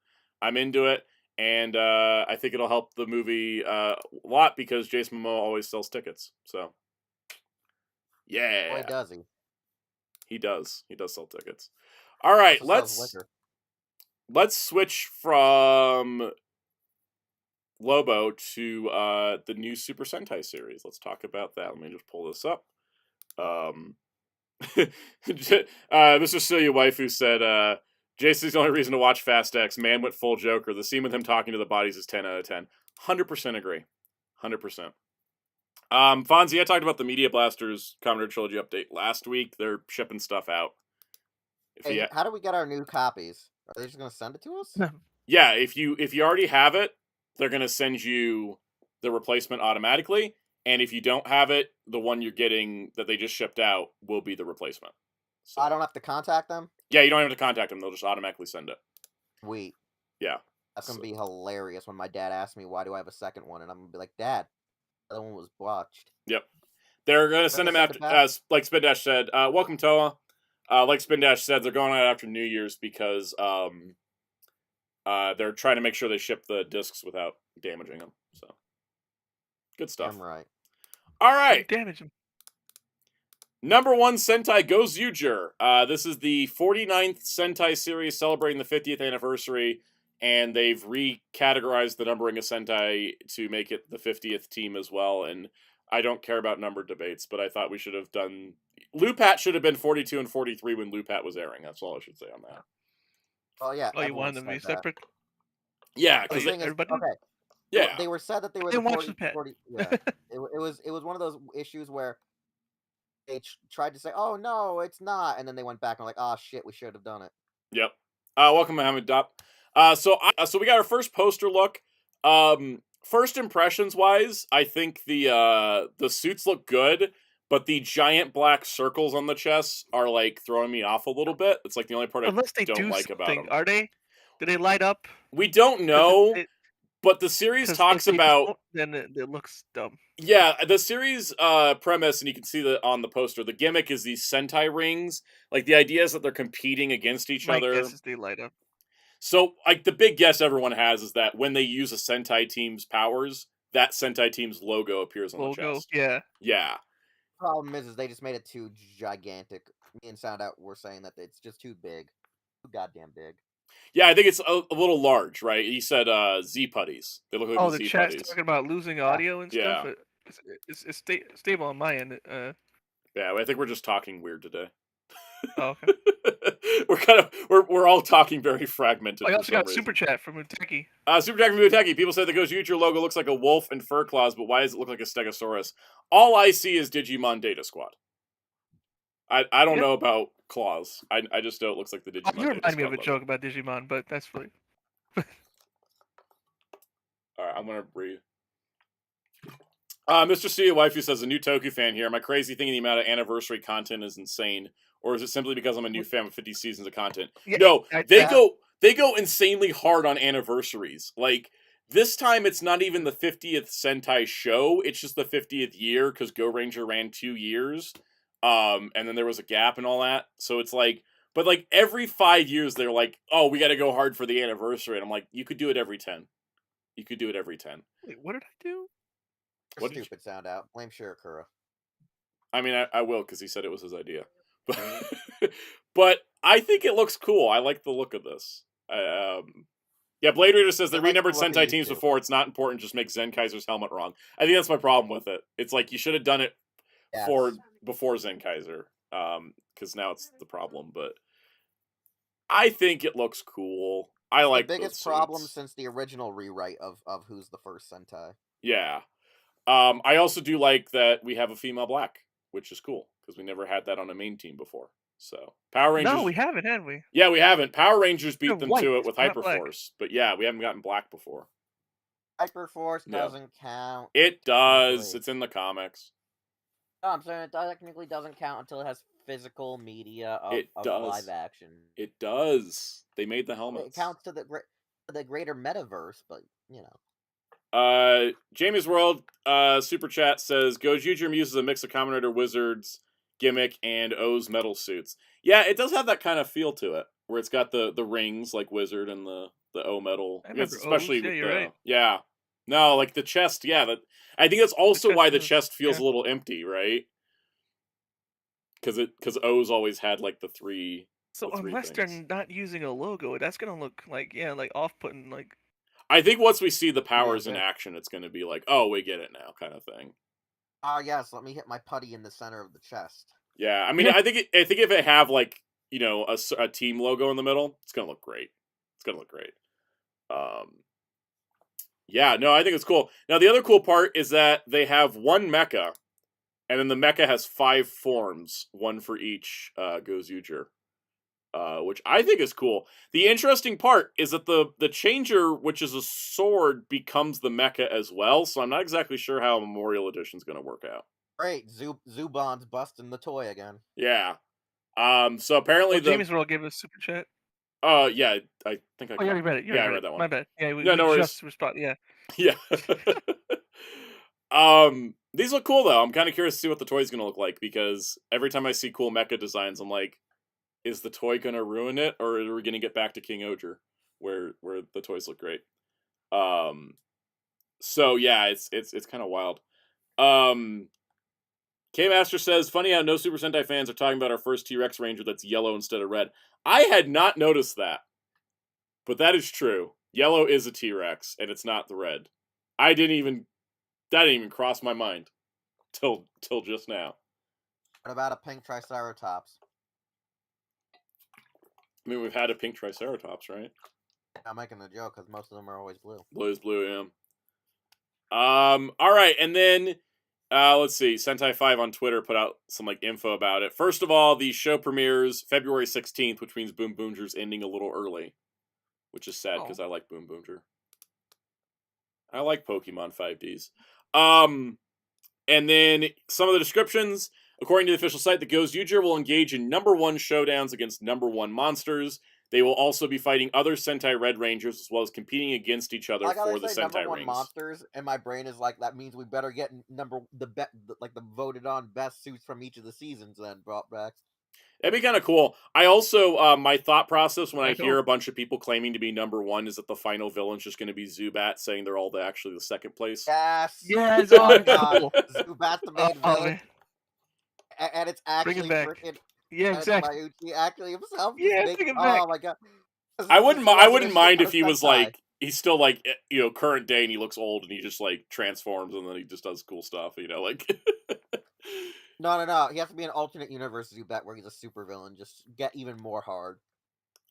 I'm into it, and I think it'll help the movie a lot because Jason Momoa always sells tickets. So yeah, Boy, does he? He does. He does sell tickets. All right, let's switch from Lobo to the new Super Sentai series. Let's talk about that. Let me just pull this up. Mr. Celia Waifu said, Jason's the only reason to watch Fast X. Man went full Joker. The scene with him talking to the bodies is 10 out of 10. 100% agree. 100%. Fonzie, I talked about the Media Blasters Commodore Trilogy update last week. They're shipping stuff out. Hey, how do we get our new copies? Are they just going to send it to us? Yeah, if you already have it, they're going to send you the replacement automatically. And if you don't have it, the one you're getting that they just shipped out will be the replacement. So I don't have to contact them? Yeah, you don't have to contact them. They'll just automatically send it. Sweet. Yeah. That's going to be hilarious when my dad asks me, why do I have a second one? And I'm going to be like, Dad, the other one was botched. Yep. They're going to send them after, like Spin Dash said, welcome, Toa. Like Spin Dash said, they're going out after New Year's because they're trying to make sure they ship the discs without damaging them. So, good stuff. I'm right. All right. Damage them. Number 1 Sentai Gozyuger. This is the 49th Sentai series celebrating the 50th anniversary, and they've recategorized the numbering of Sentai to make it the 50th team as well. And I don't care about number debates, but I thought we should have done... Lupat should have been 42 and 43 when Lupat was airing. That's all I should say on that. Oh, yeah. Oh, you wanted them to be separate? Yeah, because everybody... Okay. Yeah. They were said that they were the 40... Yeah. it was one of those issues where they tried to say, oh, no, it's not. And then they went back and were like, oh, shit, we should have done it. Yep. Welcome, Mohammed Dop. So we got our first poster look. First impressions wise, I think the suits look good, but the giant black circles on the chests are like throwing me off a little bit. It's like the only part I don't like about them. Are they? Do they light up? We don't know, but the series talks about. Then it looks dumb. Yeah, the series premise, and you can see that on the poster. The gimmick is these Sentai rings. Like the idea is that they're competing against each other. My guess is they light up. So, like, the big guess everyone has is that when they use a Sentai team's powers, that Sentai team's logo appears on the chest. Yeah. Yeah. Problem is they just made it too gigantic. Me and Soundout were saying that it's just too big. Too goddamn big. Yeah, I think it's a little large, right? He said Z putties. They look like the Z chat's putties. talking about losing audio and stuff. Yeah. It's stable on my end. Yeah, I think we're just talking weird today. Oh, okay. we're all talking very fragmented. I also got a super chat from Uteki. Super chat from Uteki. People say the Gozyuger logo looks like a wolf and fur claws, but why does it look like a Stegosaurus? All I see is Digimon Data Squad. I don't know about claws. I just know it looks like the Digimon. You remind me of a joke about Digimon, but that's funny. All right, I'm gonna read. Mr. Sia Waifu says, a new Toku fan here. Am I crazy thinking the amount of anniversary content is insane? Or is it simply because I'm a new fan with 50 seasons of content? Yeah, no, they go insanely hard on anniversaries. Like, this time it's not even the 50th Sentai show, it's just the 50th year, because Go Ranger ran 2 years. And then there was a gap and all that. So it's like, but like every 5 years they're like, oh, we gotta go hard for the anniversary. And I'm like, you could do it every 10. You could do it every 10. Wait, what did I do? What stupid sound out. Blame Shirakura. I mean, I will, because he said it was his idea. But I think it looks cool. I like the look of this. Yeah, Blade Reader says they I like the renumbered look of Sentai these teams two. before. It's not important. Just make Zenkaiser's helmet wrong. I think that's my problem with it. It's like you should have done it Yes. before Zenkaiser, because now it's the problem. But I think it looks cool. I like the biggest those problem suits. since the original rewrite of Who's the First Sentai. Yeah. I also do like that we have a female black, which is cool because we never had that on a main team before. So Power Rangers. No, we haven't, have we? Yeah, we haven't. Power Rangers beat They're them white, to it with not black. Hyperforce, but yeah, we haven't gotten black before. Hyperforce Yeah. doesn't count. It does. technically. It's in the comics. No, I'm saying it technically doesn't count until it has physical media of, It of does. live action. It does. They made the It helmets. counts to the greater metaverse, but you know. Jamie's World super chat says Gozyuger uses a mix of Kamen Rider Wizard's gimmick and O's metal suits. Yeah, it does have that kind of feel to it, where it's got the rings like Wizard and the O metal. I remember Especially O's, yeah, with you're the right. yeah. No, like the chest. Yeah, that I think that's also why the is- chest feels yeah. a little empty, right? Because O's always had like the three. So the three unless things. they're not using a logo, that's gonna look like like off-putting. Like I think once we see the powers in good. action, it's going to be like, oh, we get it now, kind of thing. Yes, let me hit my putty in the center of the chest. Yeah, I mean, Yeah. I think if they have like a team logo in the middle, it's gonna look great. It's gonna look great. Yeah, no, I think it's cool. Now the other cool part is that they have one mecha, and then the mecha has 5 forms, one for each Gozyuger, which I think is cool. The interesting part is that the changer, which is a sword, becomes the mecha as well. So I'm not exactly sure how Memorial Edition is gonna work out. Great, Zubon's busting the toy again. Yeah. So apparently James World gave us super chat. Yeah, I think I. Oh, you already read it. I read that one. My bad. Yeah, we no worries. just responded. Yeah. Yeah. These look cool though. I'm kind of curious to see what the toy's gonna look like because every time I see cool mecha designs, I'm like, is the toy gonna ruin it, or are we gonna get back to King Oger, where the toys look great? So yeah, it's kind of wild. K-Master says, funny how no Super Sentai fans are talking about our first T-Rex Ranger that's yellow instead of red. I had not noticed that. But that is true. Yellow is a T-Rex, and it's not the red. That didn't even cross my mind. Till just now. What about a pink Triceratops? I mean, we've had a pink Triceratops, right? I'm making a joke, because most of them are always blue. Blue is blue, yeah. Alright, and then let's see. Sentai 5 on Twitter put out some info about it. First of all, the show premieres February 16th, which means Boom Boomger's ending a little early, which is sad because I like Boom Boomger. I like Pokemon 5Ds. And then some of the descriptions. According to the official site, the Gozyuger will engage in #1 showdowns against #1 monsters. They will also be fighting other Sentai Red Rangers as well as competing against each other for the Sentai #1 rings. monsters, and my brain is like, that means we better get the voted on best suits from each of the seasons then brought back. That'd be kind of cool. I also, my thought process when I hear a bunch of people claiming to be #1 is that the final villain's just going to be Zubat, saying they're all actually the second place. Yes. Yeah, oh my god, Zubat's the main villain, and it's actually freaking. Yeah, exactly. Mayuchi actually himself. Yeah, oh my god. I wouldn't mind if he was he's still current day and he looks old and he just transforms and then he just does cool stuff, No. He has to be an alternate universe Zubat where he's a super villain. Just get even more hard.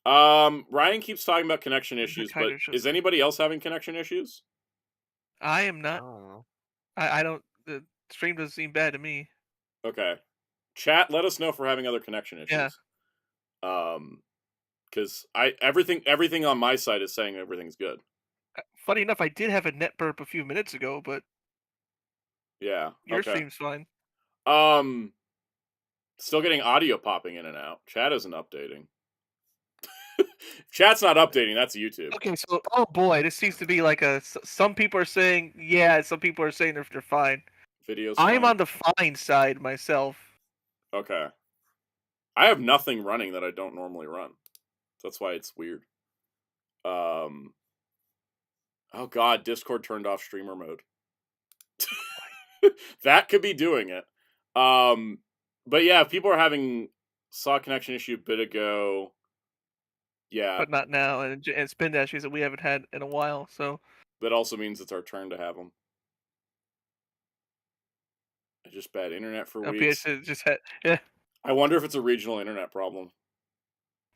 Ryan keeps talking about connection issues, but is anybody else having connection issues? I am not. I don't. The stream doesn't seem bad to me. Okay. Chat, let us know if we're having other connection issues. Yeah. Because everything on my side is saying everything's good. Funny enough, I did have a net burp a few minutes ago, but yeah, your stream's fine. Still getting audio popping in and out. Chat isn't updating. Chat's not updating. That's YouTube. Okay, so oh boy, this seems to be like some people are saying yeah, some people are saying they're fine. Videos. I'm on the fine side myself. Okay. I have nothing running that I don't normally run. That's why it's weird. Oh god, Discord turned off streamer mode. That could be doing it. But yeah, if people are having saw a connection issue a bit ago. Yeah. But not now. And Spin Dash is that we haven't had in a while, so. That also means it's our turn to have them. Just bad internet for weeks. PS just had, yeah. I wonder if it's a regional internet problem.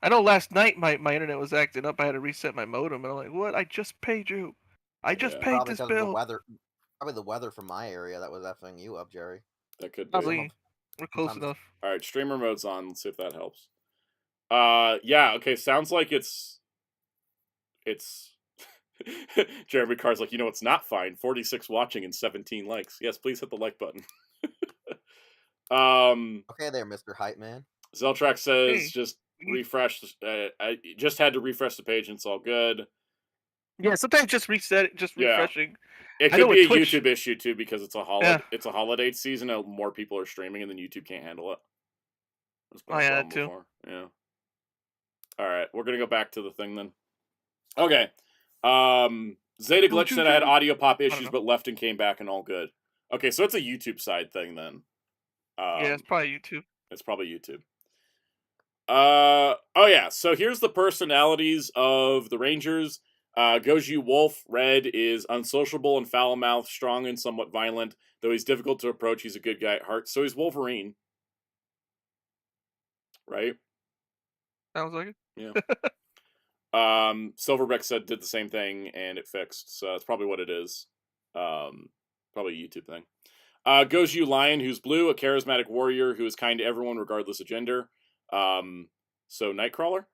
I know last night my internet was acting up. I had to reset my modem, and I'm like, what? I just paid you. I just paid Probably this because bill. of the weather. Probably the weather from my area that was effing you up, Jerry. That could be. Probably. We're close enough. All right, streamer mode's on. Let's see if that helps. Yeah, okay, sounds like it's Jeremy Carr's like, it's not fine. 46 watching and 17 likes. Yes, please hit the like button. Okay there, Mr. Hype Man. Zeltrack says just refresh. I just had to refresh the page and it's all good. Yeah, sometimes just reset it, just refreshing. It could be a YouTube issue too because it's a holiday season. More people are streaming and then YouTube can't handle it. That's been a problem before. Yeah. All right, we're gonna go back to the thing then. Okay. Zeta Glitch said I had audio pop issues, but left and came back and all good. Okay, so it's a YouTube side thing then. Yeah, it's probably YouTube. It's probably YouTube. Oh yeah, so here's the personalities of the Rangers. Goju Wolf, Red, is unsociable and foul-mouthed, strong and somewhat violent. Though he's difficult to approach, he's a good guy at heart. So he's Wolverine. Right? Sounds like it. Yeah. Silverbeck said did the same thing and it fixed, so that's probably what it is. Probably a YouTube thing. Goju Lion, who's blue, a charismatic warrior who is kind to everyone regardless of gender. So Nightcrawler?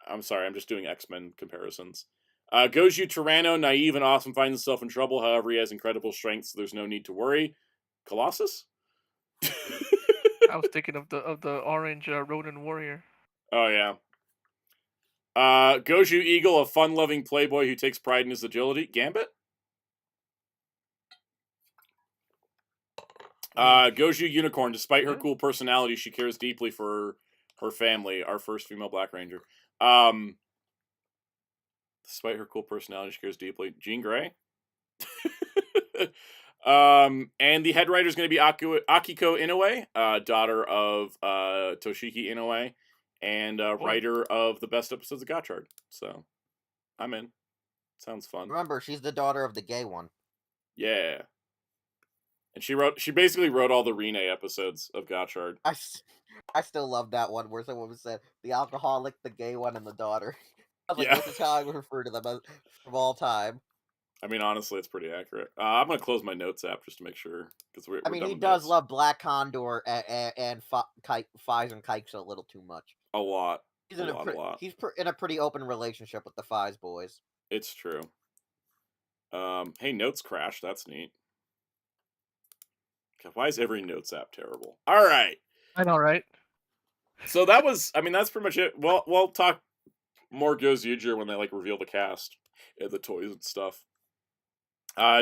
I'm sorry, I'm just doing X-Men comparisons. Goju Tyranno, naive and awesome, finds himself in trouble. However, he has incredible strength, so there's no need to worry. Colossus? I was thinking of the orange Ronin warrior. Oh yeah. Goju Eagle, a fun-loving playboy who takes pride in his agility. Gambit? Goju Unicorn, despite her cool personality, she cares deeply for her family. Our first female Black Ranger. Despite her cool personality, she cares deeply. Jean Grey? And the head writer is going to be Akiko Inoue, daughter of Toshiki Inoue, and writer of the best episodes of Gotchard. So, I'm in. Sounds fun. Remember, she's the daughter of the gay one. Yeah. And she basically wrote all the Rine episodes of Gotchard. I still love that one where someone said the alcoholic, the gay one, and the daughter. I was like, Yeah. this is how I would refer to them from all time. I mean, honestly, it's pretty accurate. I'm going to close my notes app just to make sure. We're he does love Black Condor and Fies and Kikes a little too much. A lot. He's in a pretty open relationship with the Fies boys. It's true. Hey, notes crashed. That's neat. God, why is every notes app terrible? All right. I know, right? So that's pretty much it. Well, we'll talk more Gozyuger when they reveal the cast and the toys and stuff.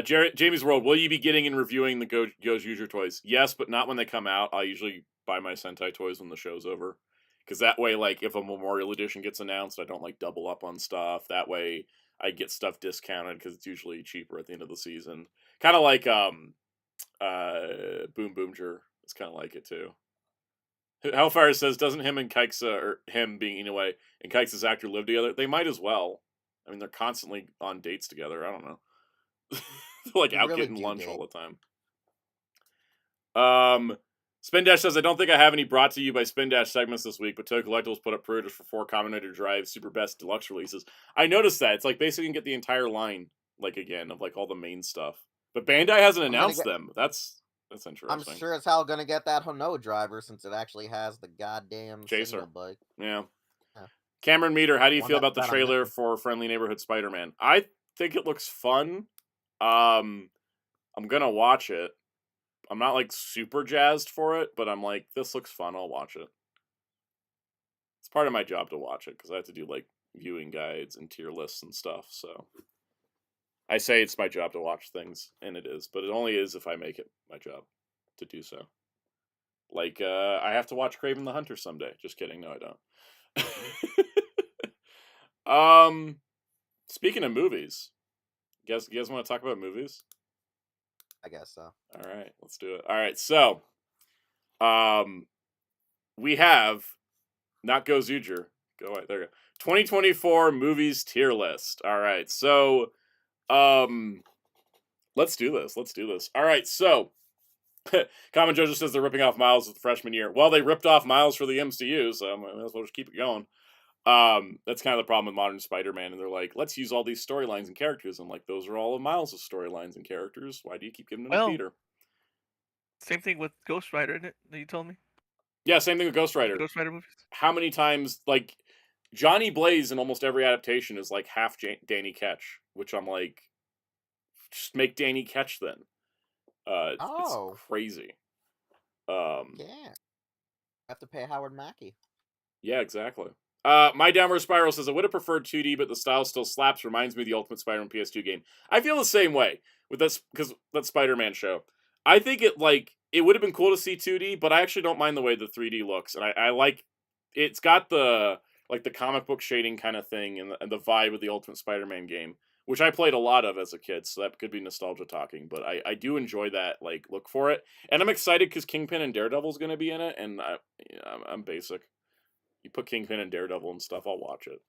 Jamie's World, will you be getting and reviewing the Gozyuger toys? Yes, but not when they come out. I usually buy my Sentai toys when the show's over. Because that way, if a Memorial Edition gets announced, I don't, double up on stuff. That way, I get stuff discounted because it's usually cheaper at the end of the season. Kind of like, Boom Boomger. It's kind of like it, too. Hellfire says, doesn't him and Kikes, or him being Inoue, and Kikes' actor live together? They might as well. I mean, they're constantly on dates together. I don't know. They're out getting lunch all the time. Spin Dash says, I don't think I have any brought to you by Spin Dash segments this week, but Toku Collectibles put up pre-orders for 4 Combinator Drive Super Best Deluxe releases. I noticed that. It's basically you can get the entire line, again, of all the main stuff. But Bandai hasn't announced them. That's interesting. I'm sure as hell gonna get that Hono driver since it actually has the goddamn Chaser bike. Yeah. Cameron Meter, how do you feel about the trailer for Friendly Neighborhood Spider-Man? I think it looks fun. I'm gonna watch it. I'm not super jazzed for it, but I'm this looks fun. I'll watch it. It's part of my job to watch it because I have to do viewing guides and tier lists and stuff. So I say it's my job to watch things, and it is, but it only is if I make it my job to do so. I have to watch Kraven the Hunter someday. Just kidding. No, I don't. Speaking of movies, you guys want to talk about movies? I guess so. All right, let's do it. All right, so, we have not Gozyuger. Go away. There you go. 2024 movies tier list. All right. So, let's do this. All right. So, Common Jojo says they're ripping off Miles with the freshman year. Well, they ripped off Miles for the MCU, so I might as well just keep it going. That's kind of the problem with modern Spider-Man, and they're like, let's use all these storylines and characters. I'm like, those are all of Miles' storylines and characters. Why do you keep giving them to Peter? Same thing with Ghost Rider, isn't it? That you told me. Yeah, same thing with Ghost Rider. Ghost Rider movies. How many times, like, Johnny Blaze in almost every adaptation is like half Danny Ketch, which I'm like, just make Danny Ketch then. It's crazy. Yeah. Have to pay Howard Mackey. Yeah, exactly. My Downward Spiral says, I would have preferred 2D, but the style still slaps. Reminds me of the Ultimate Spider-Man PS2 game. I feel the same way with this, because that Spider-Man show. I think it would have been cool to see 2D, but I actually don't mind the way the 3D looks. And I like, it's got the comic book shading kind of thing and the vibe of the Ultimate Spider-Man game, which I played a lot of as a kid, so that could be nostalgia talking, but I do enjoy that, like, look for it. And I'm excited because Kingpin and Daredevil's going to be in it, and I'm basic. You put Kingpin and Daredevil and stuff, I'll watch it.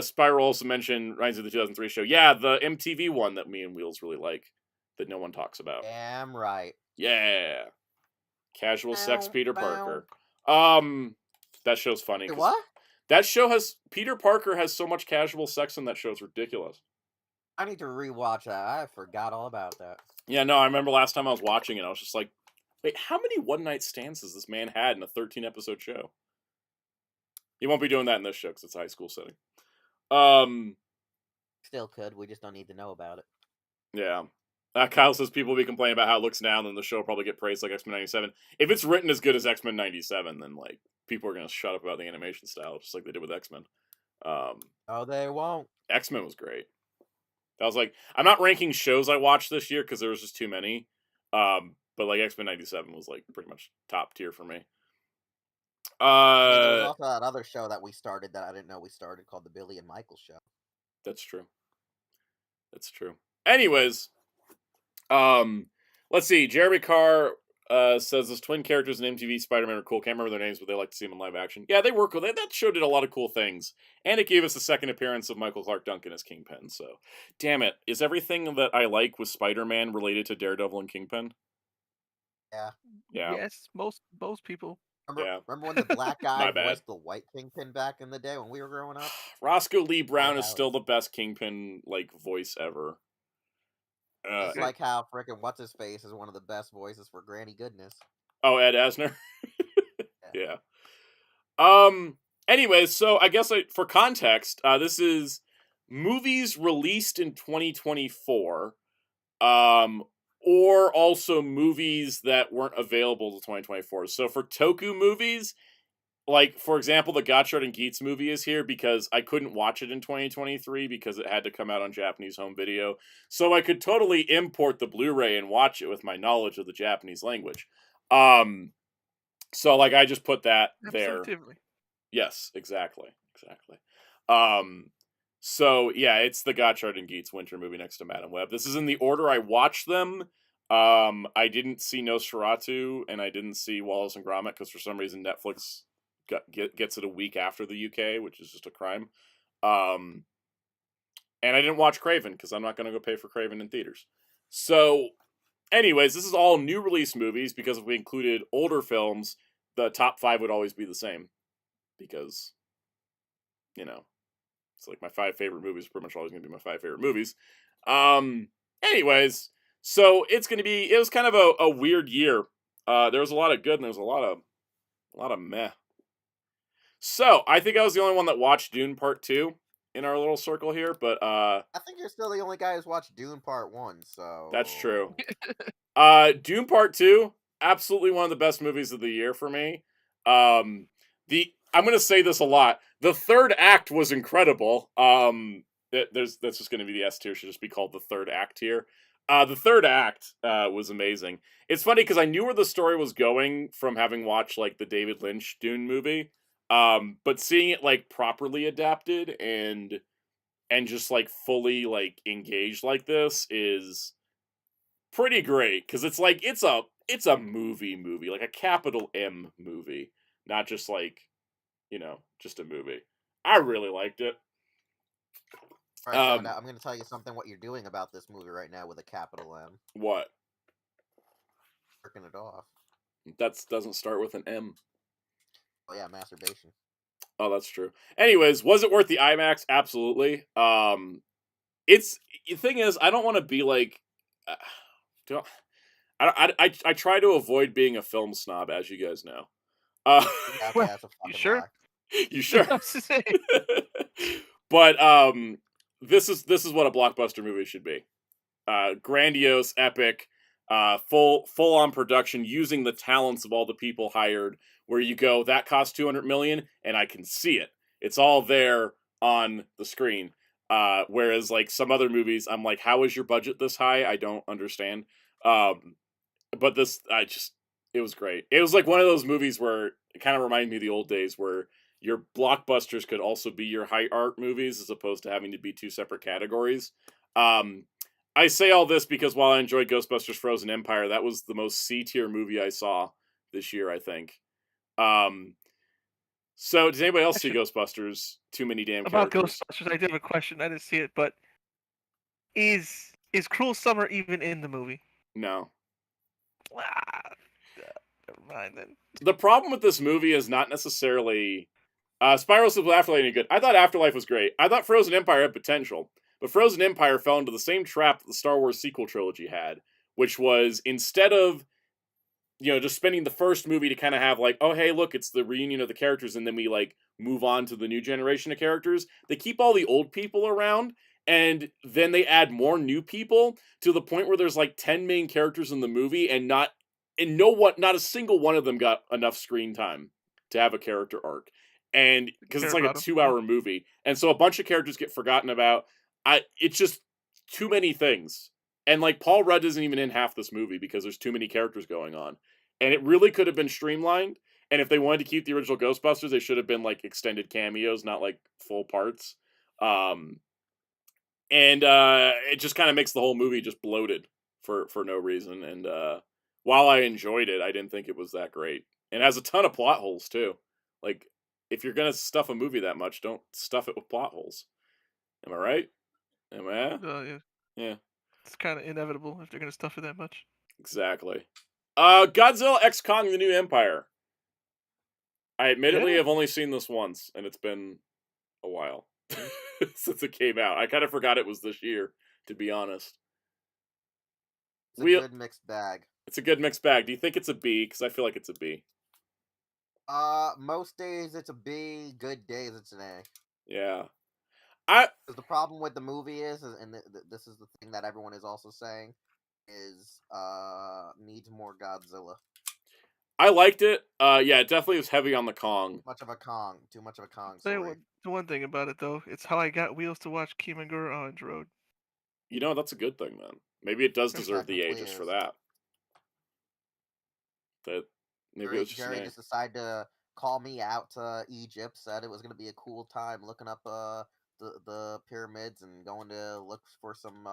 Spiral also mentioned Rise of the 2003 show. Yeah, the MTV one that me and Wheels really like, that no one talks about. Damn right. Yeah. Casual sex Peter Parker. That show's funny. Wait, what? That show has, Peter Parker has so much casual sex in that show, it's ridiculous. I need to rewatch that. I forgot all about that. Yeah, no, I remember last time I was watching it, I was just like, wait, how many one-night stands has this man had in a 13-episode show? He won't be doing that in this show, because it's a high school setting. Still could, we just don't need to know about it. Yeah. Kyle says people will be complaining about how it looks now, and then the show will probably get praised like X-Men 97. If it's written as good as X-Men 97, then, like, people are going to shut up about the animation style, just like they did with X-Men. Oh, they won't. X-Men was great. I was like, I'm not ranking shows I watched this year, because there was just too many. But, like, X-Men 97 was, like, pretty much top tier for me. There was also that other show that we started that I didn't know we started called The Billy and Michael Show. That's true. Anyways, let's see. Jeremy Carr says those twin characters in MTV Spider-Man are cool. Can't remember their names, but they like to see them in live action. Yeah, they were cool. That show did a lot of cool things. And it gave us a second appearance of Michael Clark Duncan as Kingpin. So, damn it. Is everything that I like with Spider-Man related to Daredevil and Kingpin? Yeah. Yes, most people. Remember when the black guy was the white Kingpin back in the day when we were growing up? Roscoe Lee Brown is still the best Kingpin voice ever. It's like how frickin' what's his face is one of the best voices for Granny Goodness. Oh, Ed Asner. Yeah. Anyways, so I guess for context, this is movies released in 2024, or also movies that weren't available to 2024. So for Toku movies, like, for example, the Gotchard and Geets movie is here because I couldn't watch it in 2023 because it had to come out on Japanese home video. So I could totally import the Blu-ray and watch it with my knowledge of the Japanese language. So, like, I just put that there. Yes, exactly. So, yeah, it's the Gotchard and Geets winter movie next to Madam Web. This is in the order I watched them. I didn't see Nosferatu, and I didn't see Wallace and Gromit, because for some reason Netflix gets it a week after the UK, which is just a crime. And I didn't watch Craven, because I'm not going to go pay for Craven in theaters. So, anyways, this is all new release movies, because if we included older films, the top 5 would always be the same. Because, it's like my 5 favorite movies are pretty much always going to be my 5 favorite movies. Anyways, so it was kind of a weird year. There was a lot of good and there was a lot of meh. So, I think I was the only one that watched Dune Part 2 in our little circle here, but I think you're still the only guy who's watched Dune Part 1, so... That's true. Dune Part 2, absolutely one of the best movies of the year for me. I'm going to say this a lot. The third act was incredible. That's just going to be the S tier. Should just be called the third act here. The third act was amazing. It's funny because I knew where the story was going from having watched the David Lynch Dune movie. But seeing it properly adapted and just fully engaged like this is pretty great, because it's it's a movie, like a capital M movie, not just like, just a movie. I really liked it. All right, Sound Out, I'm going to tell you something what you're doing about this movie right now with a capital M. What? Working it off. That doesn't start with an M. Oh yeah, masturbation. Oh, that's true. Anyways, was it worth the IMAX? Absolutely. It's the thing is, I don't want to be like, I try to avoid being a film snob, as you guys know. Okay, that's a You fucking sure? lie. You sure? I was to say. But this is what a blockbuster movie should be. Grandiose, epic, full on production using the talents of all the people hired. Where you go, that cost $200 million, and I can see it. It's all there on the screen. Whereas like some other movies, I'm like, how is your budget this high? I don't understand. But this, it was great. It was like one of those movies where it kind of reminded me of the old days where your blockbusters could also be your high art movies as opposed to having to be two separate categories. I say all this because while I enjoyed Ghostbusters Frozen Empire, that was the most C-tier movie I saw this year, I think. So does anybody else see Ghostbusters? Too many damn characters. About Ghostbusters, I did have a question. I didn't see it, but is Cruel Summer even in the movie? No. Never mind then. The problem with this movie is not necessarily Spiral Super Afterlife any good. I thought Afterlife was great. I thought Frozen Empire had potential. But Frozen Empire fell into the same trap that the Star Wars sequel trilogy had, which was instead of just spending the first movie to kind of have like, oh hey, look, it's the reunion of the characters, and then we like move on to the new generation of characters. They keep all the old people around, and then they add more new people to the point where there's like 10 main characters in the movie, and not a single one of them got enough screen time to have a character arc. And because it's like a 2-hour movie, and so a bunch of characters get forgotten about. It's just too many things. And like Paul Rudd isn't even in half this movie because there's too many characters going on. And it really could have been streamlined. And if they wanted to keep the original Ghostbusters, they should have been like extended cameos, not like full parts. And it just kind of makes the whole movie just bloated for no reason. And while I enjoyed it, I didn't think it was that great. And it has a ton of plot holes too. Like if you're gonna stuff a movie that much, don't stuff it with plot holes. Am I right? Am I? Yeah. Yeah. It's kind of inevitable if they're gonna stuff it that much. Exactly. Godzilla X Kong: The New Empire. I admittedly have only seen this once, and it's been a while since it came out. I kind of forgot it was this year, to be honest. It's a good mixed bag. It's a good mixed bag. Do you think it's a B? Because I feel like it's a B. Most days it's a B. Good days it's an A. Yeah. The problem with the movie is and this is the thing that everyone is also saying, is needs more Godzilla. I liked it. Yeah, it definitely was heavy on the Kong. Too much of a Kong story. The one thing about it though, it's how I got wheels to watch Kimagure Orange Road. That's a good thing then. Maybe it does deserve the A just for that. Maybe it was just Jerry just decided to call me out to Egypt, said it was going to be a cool time looking up the pyramids and going to look for some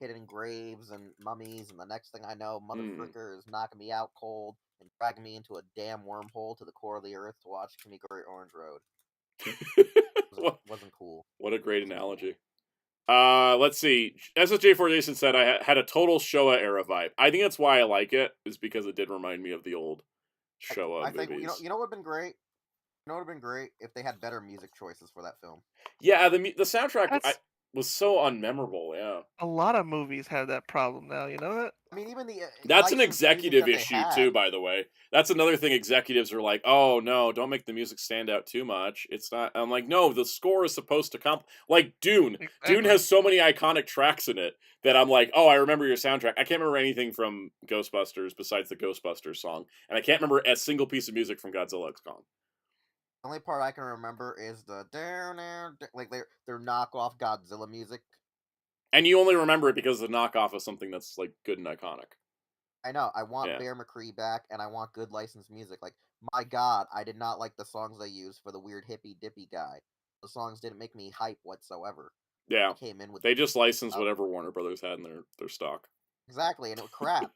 hidden graves and mummies, and the next thing I know, motherfucker is knocking me out cold and dragging me into a damn wormhole to the core of the earth to watch Kimagure Orange Road. Wasn't cool. What a great analogy. Let's see. SSJ4 Jason said I had a total Showa era vibe. I think that's why I like it, is because it did remind me of the old Showa movies. Think you know what would have been great? You know what would have been great if they had better music choices for that film. Yeah, the soundtrack was so unmemorable. Yeah, a lot of movies have that problem now. You know that? I mean, even the that's an executive issue too. By the way, that's another thing. Executives are like, "Oh no, don't make the music stand out too much." It's not. I'm like, no, the score is supposed to like Dune. Exactly. Dune has so many iconic tracks in it that I'm like, oh, I remember your soundtrack. I can't remember anything from Ghostbusters besides the Ghostbusters song, and I can't remember a single piece of music from Godzilla X Kong. The only part I can remember is the like their knockoff Godzilla music. And you only remember it because the knockoff is something that's like good and iconic. I know. I want Bear McCree back, and I want good licensed music. Like, my God, I did not like the songs they used for the weird hippy dippy guy. The songs didn't make me hype whatsoever. Yeah, they just licensed whatever Warner Brothers had in their stock. Exactly, and it was crap.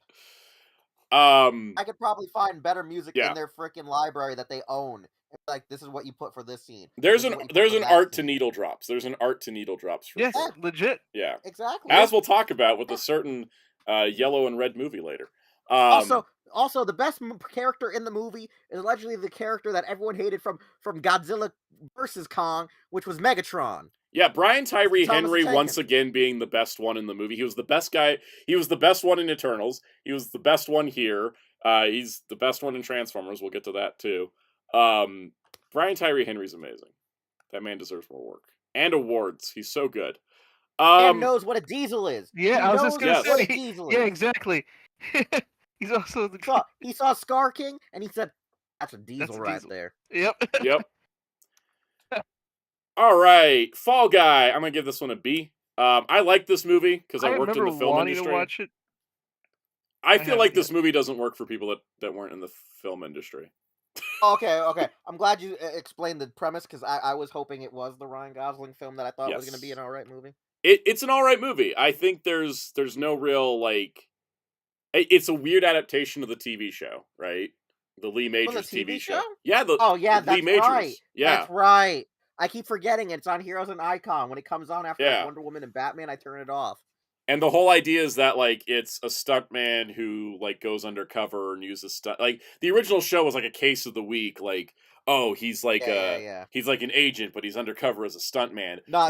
I could probably find better music Yeah. in their freaking library that they own. It's like, this is what you put for this scene. There's This is an what you put there's for an that art to scene. needle drops. There's an art to needle drops for Yes, sure. legit. Yeah. Exactly. As we'll talk about with a certain yellow and red movie later. Also, the best character in the movie is allegedly the character that everyone hated from Godzilla vs. Kong, which was Megatron. Yeah, Brian Tyree Thomas Henry the Tank once Engine. again being the best one in the movie. He was the best guy. He was the best one in Eternals. He was the best one here. He's the best one in Transformers. We'll get to that too. Brian Tyree Henry's amazing. That man deserves more work and awards. He's so good. And knows what a diesel is. Yeah, he I was knows just gonna Yes. what say. a diesel Yeah, is. exactly. He's also the. He saw Scar King, and he said, "That's a diesel That's a right diesel. there." Yep. Yep. All right, Fall Guy. I'm gonna give this one a B. I like this movie because I worked in remember the film wanting industry. to watch it. I feel like haven't this movie doesn't work for people that weren't in the film industry. Okay. I'm glad you explained the premise, because I was hoping it was the Ryan Gosling film that I thought was going to be Yes. an alright movie. It's an alright movie. I think there's no real like. It's a weird adaptation of the TV show, right? The Lee Majors TV show. Yeah, Oh yeah, Lee that's Majors. right. Yeah, That's right. I keep forgetting it's on Heroes and Icon. When it comes on after like, Yeah. Wonder Woman and Batman, I turn it off. and the whole idea is that like it's a stuntman who like goes undercover and uses stunt. Like the original show was like a case of the week. Like, oh, he's like Yeah. he's like an agent, but he's undercover as a stuntman. No,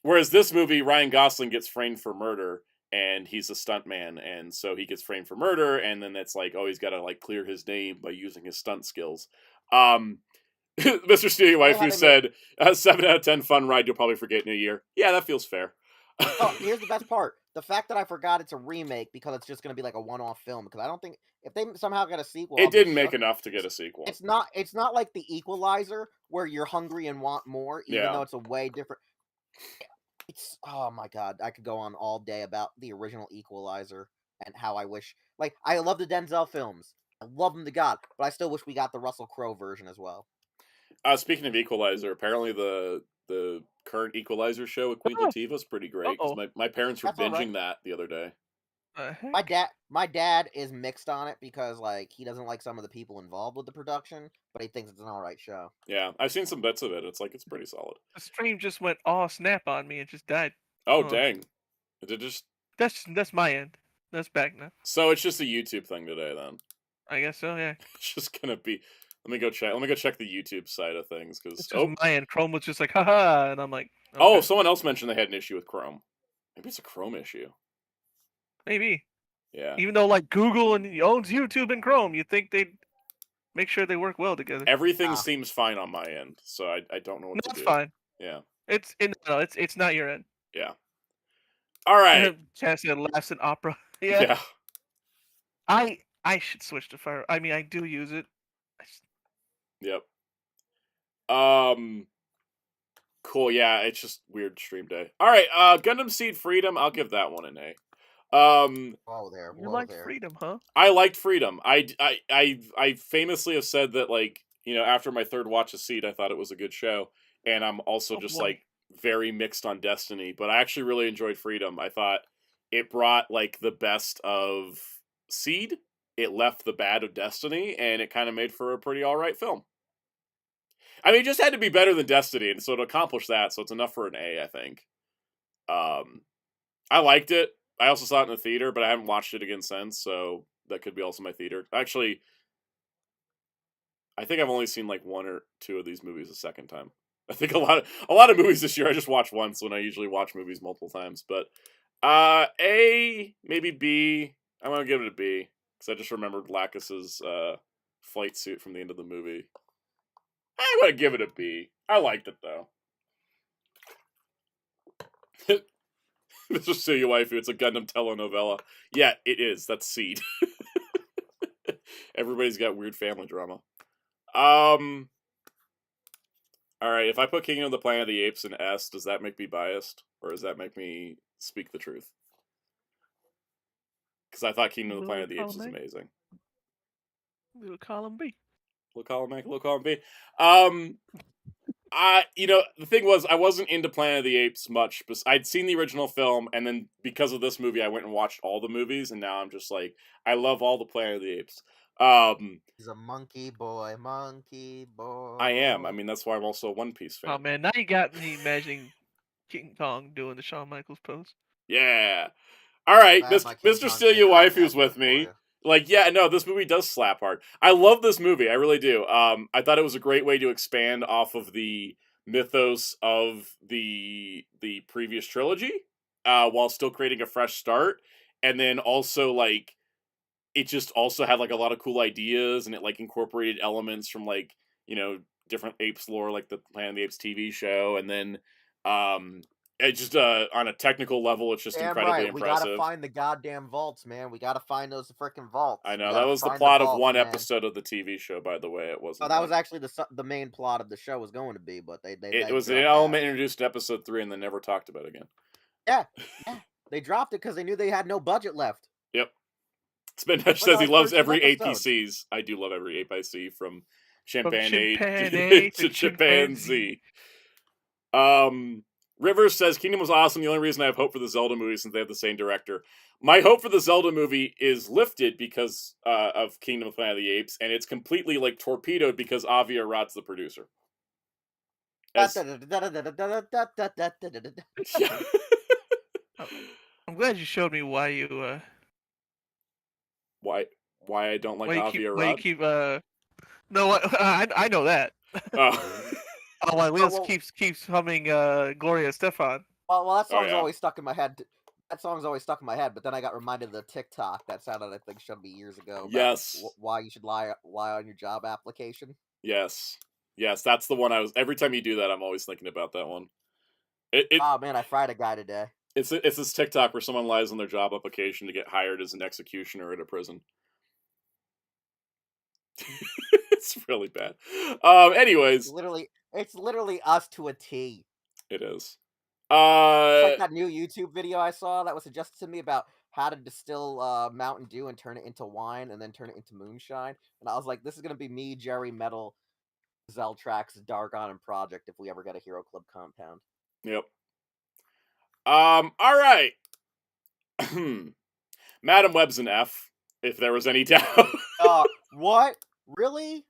Whereas this movie, Ryan Gosling gets framed for murder, and he's a stuntman, and so he gets framed for murder, and then it's like, oh, he's got to like clear his name by using his stunt skills. Mr. Steely Wife, who said 7 out of 10 fun ride, you'll probably forget in a year. Yeah, that feels fair. Oh, here's the best part: the fact that I forgot it's a remake because it's just going to be like a one-off film. Because I don't think if they somehow get a sequel, It didn't make enough to get a sequel. It's not like the Equalizer where you're hungry and want more, even though it's a way different. It's oh my god, I could go on all day about the original Equalizer and how I wish. Like, I love the Denzel films, I love them to god, but I still wish we got the Russell Crowe version as well. Speaking of Equalizer, apparently the current Equalizer show with Queen Latifah is pretty great. 'Cause my parents were That's all right. binging that the other day. My dad is mixed on it because like he doesn't like some of the people involved with the production, but he thinks it's an alright show. Yeah, I've seen some bits of it. It's like it's pretty solid. The stream just went all snap on me and just died. Oh dang! Did it just? That's my end. That's back now. So it's just a YouTube thing today, then. I guess so. Yeah. It's just gonna be. Let me go check the YouTube side of things because my end. Chrome was just like, haha, and I'm like, okay. Oh, someone else mentioned they had an issue with Chrome. Maybe it's a Chrome issue. Maybe. Yeah. Even though like Google and owns YouTube and Chrome, you'd think they'd make sure they work well together. Everything seems fine on my end, so I don't know what to do. That's fine. Yeah. It's not your end. Yeah. All right. Chassis laughs in opera. Yeah. I should switch to Fire. I mean, I do use it. Yep. Cool. Yeah, it's just weird stream day. All right. Gundam Seed Freedom. I'll give that one an A. You like Freedom, huh? I liked Freedom. I famously have said that, like, you know, after my third watch of Seed, I thought it was a good show, and I'm also like very mixed on Destiny. But I actually really enjoyed Freedom. I thought it brought like the best of Seed. It left the bad of Destiny, and it kind of made for a pretty alright film. I mean, it just had to be better than Destiny, and so to accomplish that, so it's enough for an A, I think. I liked it. I also saw it in the theater, but I haven't watched it again since, so that could be also my theater. Actually, I think I've only seen like one or two of these movies a second time. I think a lot of movies this year I just watch once when I usually watch movies multiple times. But A, maybe B. I'm gonna give it a B because I just remembered Lacus's flight suit from the end of the movie. I'm gonna give it a B. I liked it though. Mr. Suyu Waifu, it's a Gundam telenovela. Yeah, it is. That's Seed. Everybody's got weird family drama. Alright, if I put Kingdom of the Planet of the Apes in S, does that make me biased? Or does that make me speak the truth? Because I thought Kingdom of the Planet of the Apes was amazing. Little column B. Little column A, little column B. The thing was, I wasn't into Planet of the Apes much, but I'd seen the original film, and then because of this movie, I went and watched all the movies, and now I'm just like, I love all the Planet of the Apes. He's a monkey boy, monkey boy. I am. I mean, that's why I'm also a One Piece fan. Oh man, now you got me imagining King Kong doing the Shawn Michaels pose. Yeah. All right, I have my King Mr. Kong Steal Your figure Wife, right who's now with for me. you. Like, yeah, no, this movie does slap hard. I love this movie. I really do. I thought it was a great way to expand off of the mythos of the previous trilogy, while still creating a fresh start. And then also, like, it just also had, like, a lot of cool ideas, and it, like, incorporated elements from, like, different apes lore, like the Planet of the Apes TV show. And then, it just, on a technical level, it's just Damn incredibly right, we gotta impressive. find the goddamn vaults, man. We gotta find those freaking vaults. I We know, that gotta was the find plot of vaults, one man. episode of the TV show, by the way. It wasn't. Oh, that like- was actually the main plot of the show was going to be, but they It was an dropped element introduced in episode 3 and then never talked about again. that. Yeah, they dropped it because they knew they had no budget left. Yep. Spinach says he like loves 13 every episodes. APCs. I do love every ape I see, from Chimpanzee chimpanzee to Chimpanzee. Rivers says Kingdom was awesome. The only reason I have hope for the Zelda movie is since they have the same director. My hope for the Zelda movie is lifted because of Kingdom of Planet of the Apes, and it's completely like torpedoed because Avi Arad's the producer. As- I'm glad you showed me why you why I don't like Avi Arad? why you keep no I know that. Oh. Oh, why Leos well- keeps humming Gloria Estefan. Well, that Oh, song's yeah. always stuck in my head. That song's always stuck in my head, but then I got reminded of the TikTok that sounded, I think, showed me years ago. About Yes. Why you should lie on your job application. Yes, that's the one I was. Every time you do that, I'm always thinking about that one. Oh man, I fried a guy today. It's this TikTok where someone lies on their job application to get hired as an executioner at a prison. It's really bad. Anyways, It's literally us to a T. it is. It's like that new YouTube video I saw that was suggested to me about how to distill Mountain Dew and turn it into wine and then turn it into moonshine. And I was like, this is gonna be me, Jerry Metal, Zeltrax, Dargon, and Project if we ever get a Hero Club compound. Yep. All right. Madam Web's an F, if there was any doubt. What? Really?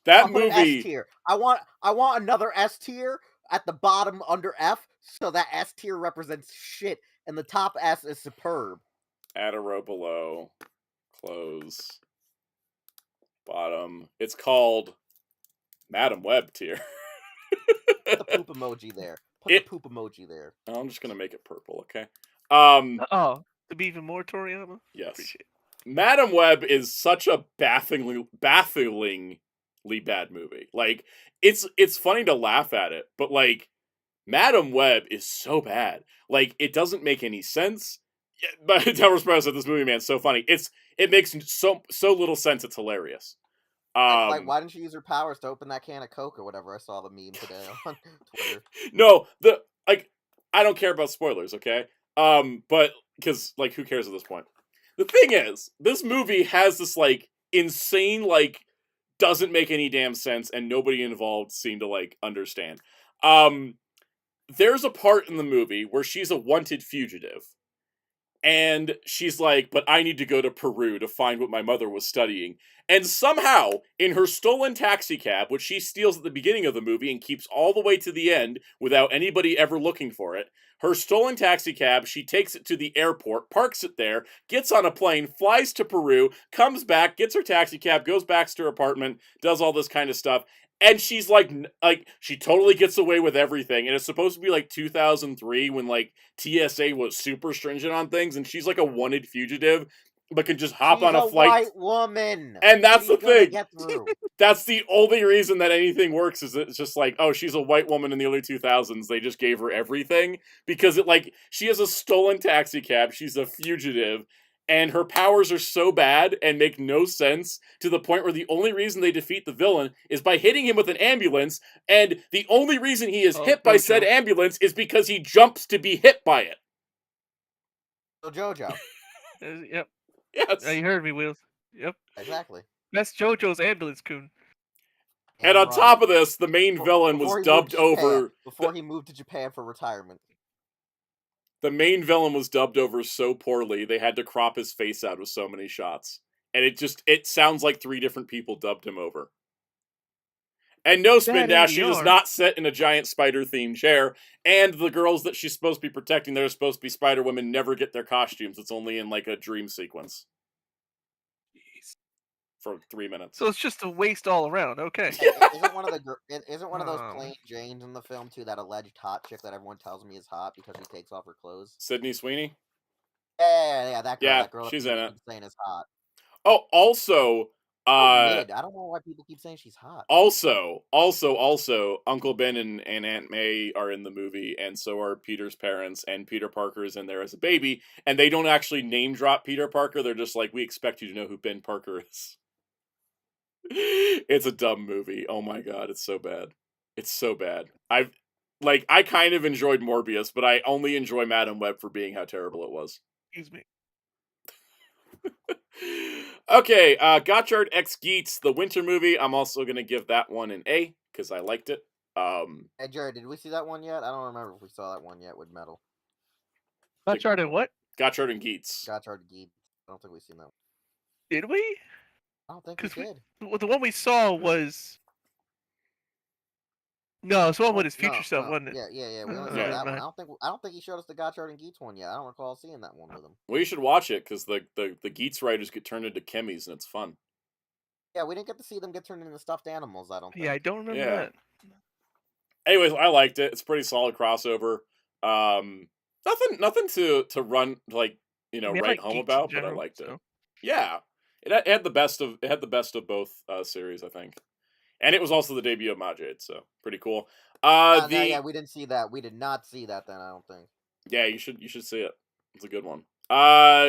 That I'll put an S movie. tier. I want another S tier at the bottom under F, so that S tier represents shit, and the top S is superb. Add a row below. Close. Bottom. It's called Madam Web tier. Put the poop emoji there. Put the poop emoji there. I'm just gonna make it purple, okay? Oh, to be even more Toriyama. Yes. Appreciate it. Madam Web is such a bafflingly bad movie. Like, it's funny to laugh at it, but like, Madam Web is so bad. Like, it doesn't make any sense. Yeah, but Delmer Sprouse said this movie, man, so funny. It makes so little sense. It's hilarious. Like, why didn't you use her powers to open that can of Coke or whatever? I saw the meme today on Twitter. No, I don't care about spoilers, okay? But because like, who cares at this point? The thing is, this movie has this like insane, like, doesn't make any damn sense, and nobody involved seemed to like understand. There's a part in the movie where she's a wanted fugitive, and she's like, but I need to go to Peru to find what my mother was studying. And somehow, in her stolen taxi cab, which she steals at the beginning of the movie and keeps all the way to the end without anybody ever looking for it, her stolen taxi cab, she takes it to the airport, parks it there, gets on a plane, flies to Peru, comes back, gets her taxi cab, goes back to her apartment, does all this kind of stuff. And she's like, she totally gets away with everything. And it's supposed to be like 2003 when like TSA was super stringent on things. And she's like a wanted fugitive, but can just hop on a flight. White woman. And that's the thing. Get through. That's the only reason that anything works, is it's just like, oh, she's a white woman in the early 2000s. They just gave her everything because she has a stolen taxi cab. She's a fugitive. And her powers are so bad and make no sense, to the point where the only reason they defeat the villain is by hitting him with an ambulance, and the only reason he is hit by said ambulance is because he jumps to be hit by it. So JoJo. Yep. Yes. You heard me, Wheels. Yep. Exactly. That's JoJo's ambulance coon. And on top of this, the main villain was dubbed over. Before he moved to Japan for retirement. The main villain was dubbed over so poorly, they had to crop his face out with so many shots. And it sounds like 3 different people dubbed him over. And no, Spin Dash, she does not sit in a giant spider-themed chair. And the girls that she's supposed to be protecting, they're supposed to be Spider-Women, never get their costumes. It's only in, like, a dream sequence. For 3 minutes. So it's just a waste all around. Okay. Isn't one of those plain Janes in the film too that alleged hot chick that everyone tells me is hot because she takes off her clothes? Sydney Sweeney? Yeah, that girl. Yeah, that girl she's in it. saying is hot. Oh, also, I don't know why people keep saying she's hot. Also, Uncle Ben and Aunt May are in the movie, and so are Peter's parents, and Peter Parker is in there as a baby, and they don't actually name drop Peter Parker. They're just like, we expect you to know who Ben Parker is. It's a dumb movie. Oh my god, it's so bad. It's so bad. I kind of enjoyed Morbius, but I only enjoy Madam Web for being how terrible it was. Excuse me. Okay, Gotchard X Geats, the winter movie. I'm also gonna give that one an A because I liked it. Hey Jared, did we see that one yet? I don't remember if we saw that one yet with Metal. Gotchard and what? Gotchard and Geats. Gotchard and Geats. I don't think we've seen that one. Did we? I don't think we did. The one we saw was. No, it's one with his future self, wasn't it? Yeah. We only saw that one. I don't think he showed us the Gotchard and Geats one yet. I don't recall seeing that one with him. Well, you should watch it because the Geats writers get turned into chemis and it's fun. Yeah, we didn't get to see them get turned into stuffed animals. I don't think. Yeah, I don't remember that. Anyways, I liked it. It's a pretty solid crossover. Nothing to run write home about, but I liked it. Yeah, it had the best of both series, I think. And it was also the debut of Majid, so pretty cool. Yeah, we didn't see that. We did not see that then, I don't think. Yeah, you should see it. It's a good one.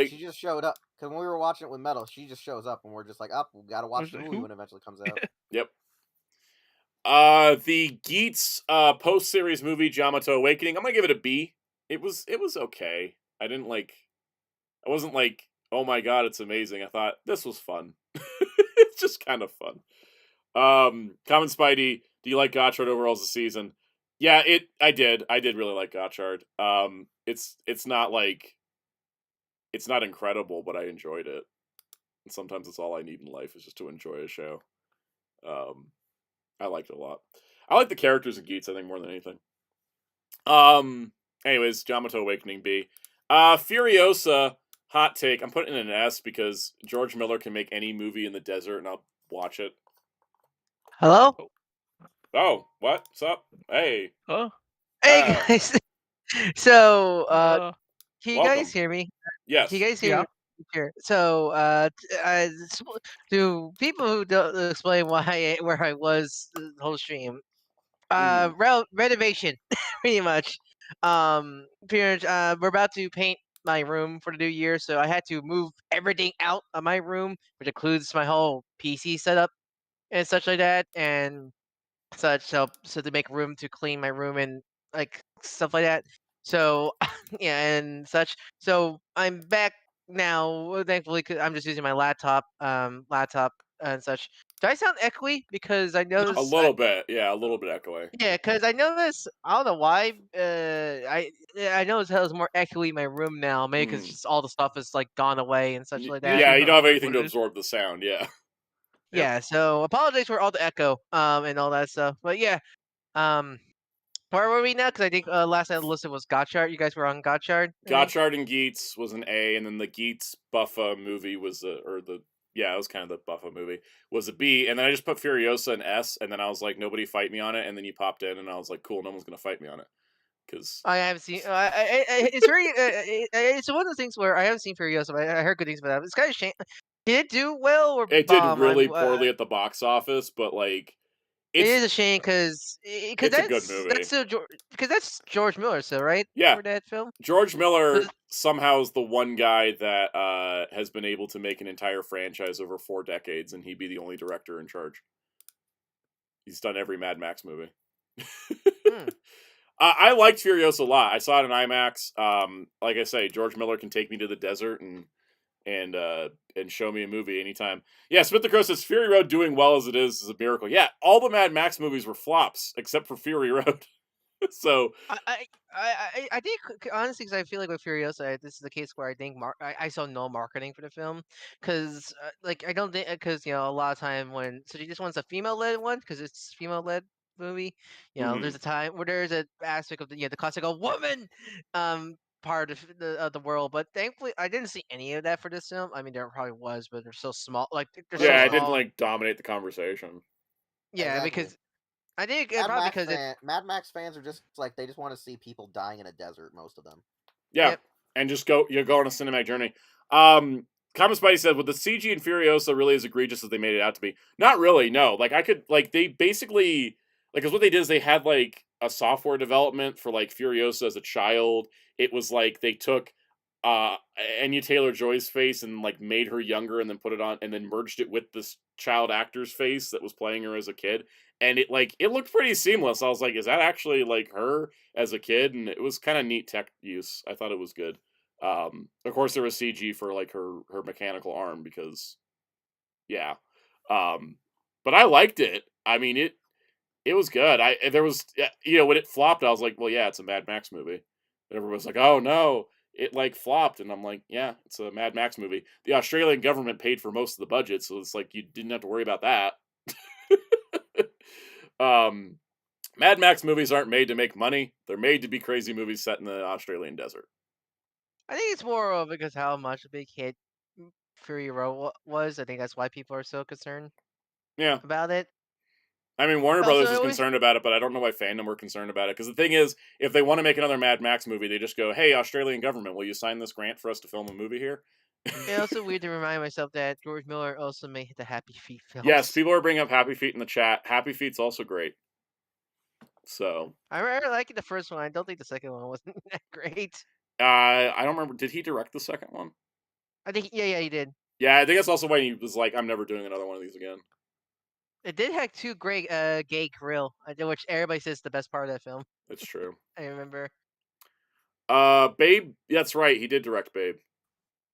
She just showed up because when we were watching it with Metal, she just shows up and we're just like, we gotta watch the movie when it eventually comes out. Yep. The Geats post series movie Yamato Awakening. I'm gonna give it a B. It was okay. I wasn't like, oh my god, it's amazing. I thought this was fun. It's just kind of fun. Common Spidey, do you like Gotchard overall as a season? Yeah, I did really like Gotchard. It's not incredible, but I enjoyed it. And sometimes it's all I need in life is just to enjoy a show. I liked it a lot. I like the characters in Geats, I think, more than anything. Anyways, Yamato Awakening B. Furiosa, hot take. I'm putting in an S because George Miller can make any movie in the desert and I'll watch it. Hello? Oh, what's up? Hey. Oh. Hey, guys. So, can you welcome. guys hear me? Yes. Can you guys hear me? Here. So, to people who don't explain where I was the whole stream, renovation, pretty much. Pretty much, we're about to paint my room for the new year, so I had to move everything out of my room, which includes my whole PC setup and such like that, and such. So to make room to clean my room and like stuff like that. So yeah, and such. So I'm back now, thankfully, 'cause I'm just using my laptop and such. Do I sound echoey? Because I noticed a little bit echoey. Yeah, because I noticed. I don't know why. I noticed how it's more echoey in my room now. Maybe because just all the stuff is like gone away and such like that. Yeah, you don't have anything to absorb the sound. Yeah. Yeah. So apologize for all the echo and all that stuff. But yeah, where were we now? Because I think last time I listed was Gotchard. You guys were on Gotchard. Right? Gotchard and Geats was an A, and then the Geats Buffa movie was it was kind of the Buffa movie, was a B, and then I just put Furiosa an S, and then I was like, nobody fight me on it, and then you popped in, and I was like, cool, no one's gonna fight me on it, because I haven't seen. It's very. It's one of those things where I haven't seen Furiosa, but I heard good things about it. It's kind of shame. Did it do well or it did really poorly at the box office, but like. It is a shame because it's a good movie. Because that's George Miller, so right? Yeah, for that film. George Miller somehow is the one guy that has been able to make an entire franchise over 4 decades, and he'd be the only director in charge. He's done every Mad Max movie. I liked Furiosa a lot. I saw it in IMAX. Like I say, George Miller can take me to the desert, and and show me a movie anytime. Yeah, Smith the Crow says Fury Road doing well as it is a miracle. Yeah, all the Mad Max movies were flops except for Fury Road. So I think honestly, because I feel like with Furiosa, this is the case where I think I saw no marketing for the film, because like I don't think, because a lot of time when so she just wants a female led one because it's female led movie. There's a time where there's an aspect of the classical woman part of the world, but thankfully I didn't see any of that for this film. I mean, there probably was, but they're so small. Like they're so yeah, it small. didn't like dominate the conversation. Yeah, Exactly. because I think Mad probably Max because Mad Max fans are just like they just want to see people dying in a desert. Most of them. Yeah, Yep. and just go on a cinematic journey. Common Spidey said, "With the CG in Furiosa really as egregious as they made it out to be? Not really. No. Like I could they basically because what they did is they had like a software development for like Furiosa as a child. It was like they took Anya Taylor-Joy's face and like made her younger and then put it on and then merged it with this child actor's face that was playing her as a kid, and it looked pretty seamless. I was like, is that actually like her as a kid? And it was kind of neat tech use. I thought it was good. Of course there was CG for like her mechanical arm because yeah. But I liked it. I mean it was good. There was when it flopped I was like, well yeah, it's a Mad Max movie. And everyone was like, oh no, it like flopped, and I'm like, yeah, it's a Mad Max movie. The Australian government paid for most of the budget, so it's like you didn't have to worry about that. Mad Max movies aren't made to make money. They're made to be crazy movies set in the Australian desert. I think it's more of because how much a big hit Fury Road was. I think that's why people are so concerned Yeah. about it. I mean, Warner Also, Brothers is concerned about it, but I don't know why fandom were concerned about it. Because the thing is, if they want to make another Mad Max movie, they just go, hey, Australian government, will you sign this grant for us to film a movie here? It's also weird to remind myself that George Miller also made the Happy Feet films. Yes, people are bringing up Happy Feet in the chat. Happy Feet's also great. So I remember liking the first one. I don't think the second one wasn't that great. I don't remember. Did he direct the second one? I think yeah, he did. Yeah, I think that's also why he was like, I'm never doing another one of these again. It did have two great gay grill, which everybody says is the best part of that film. That's true. I remember. Babe, that's right. He did direct Babe.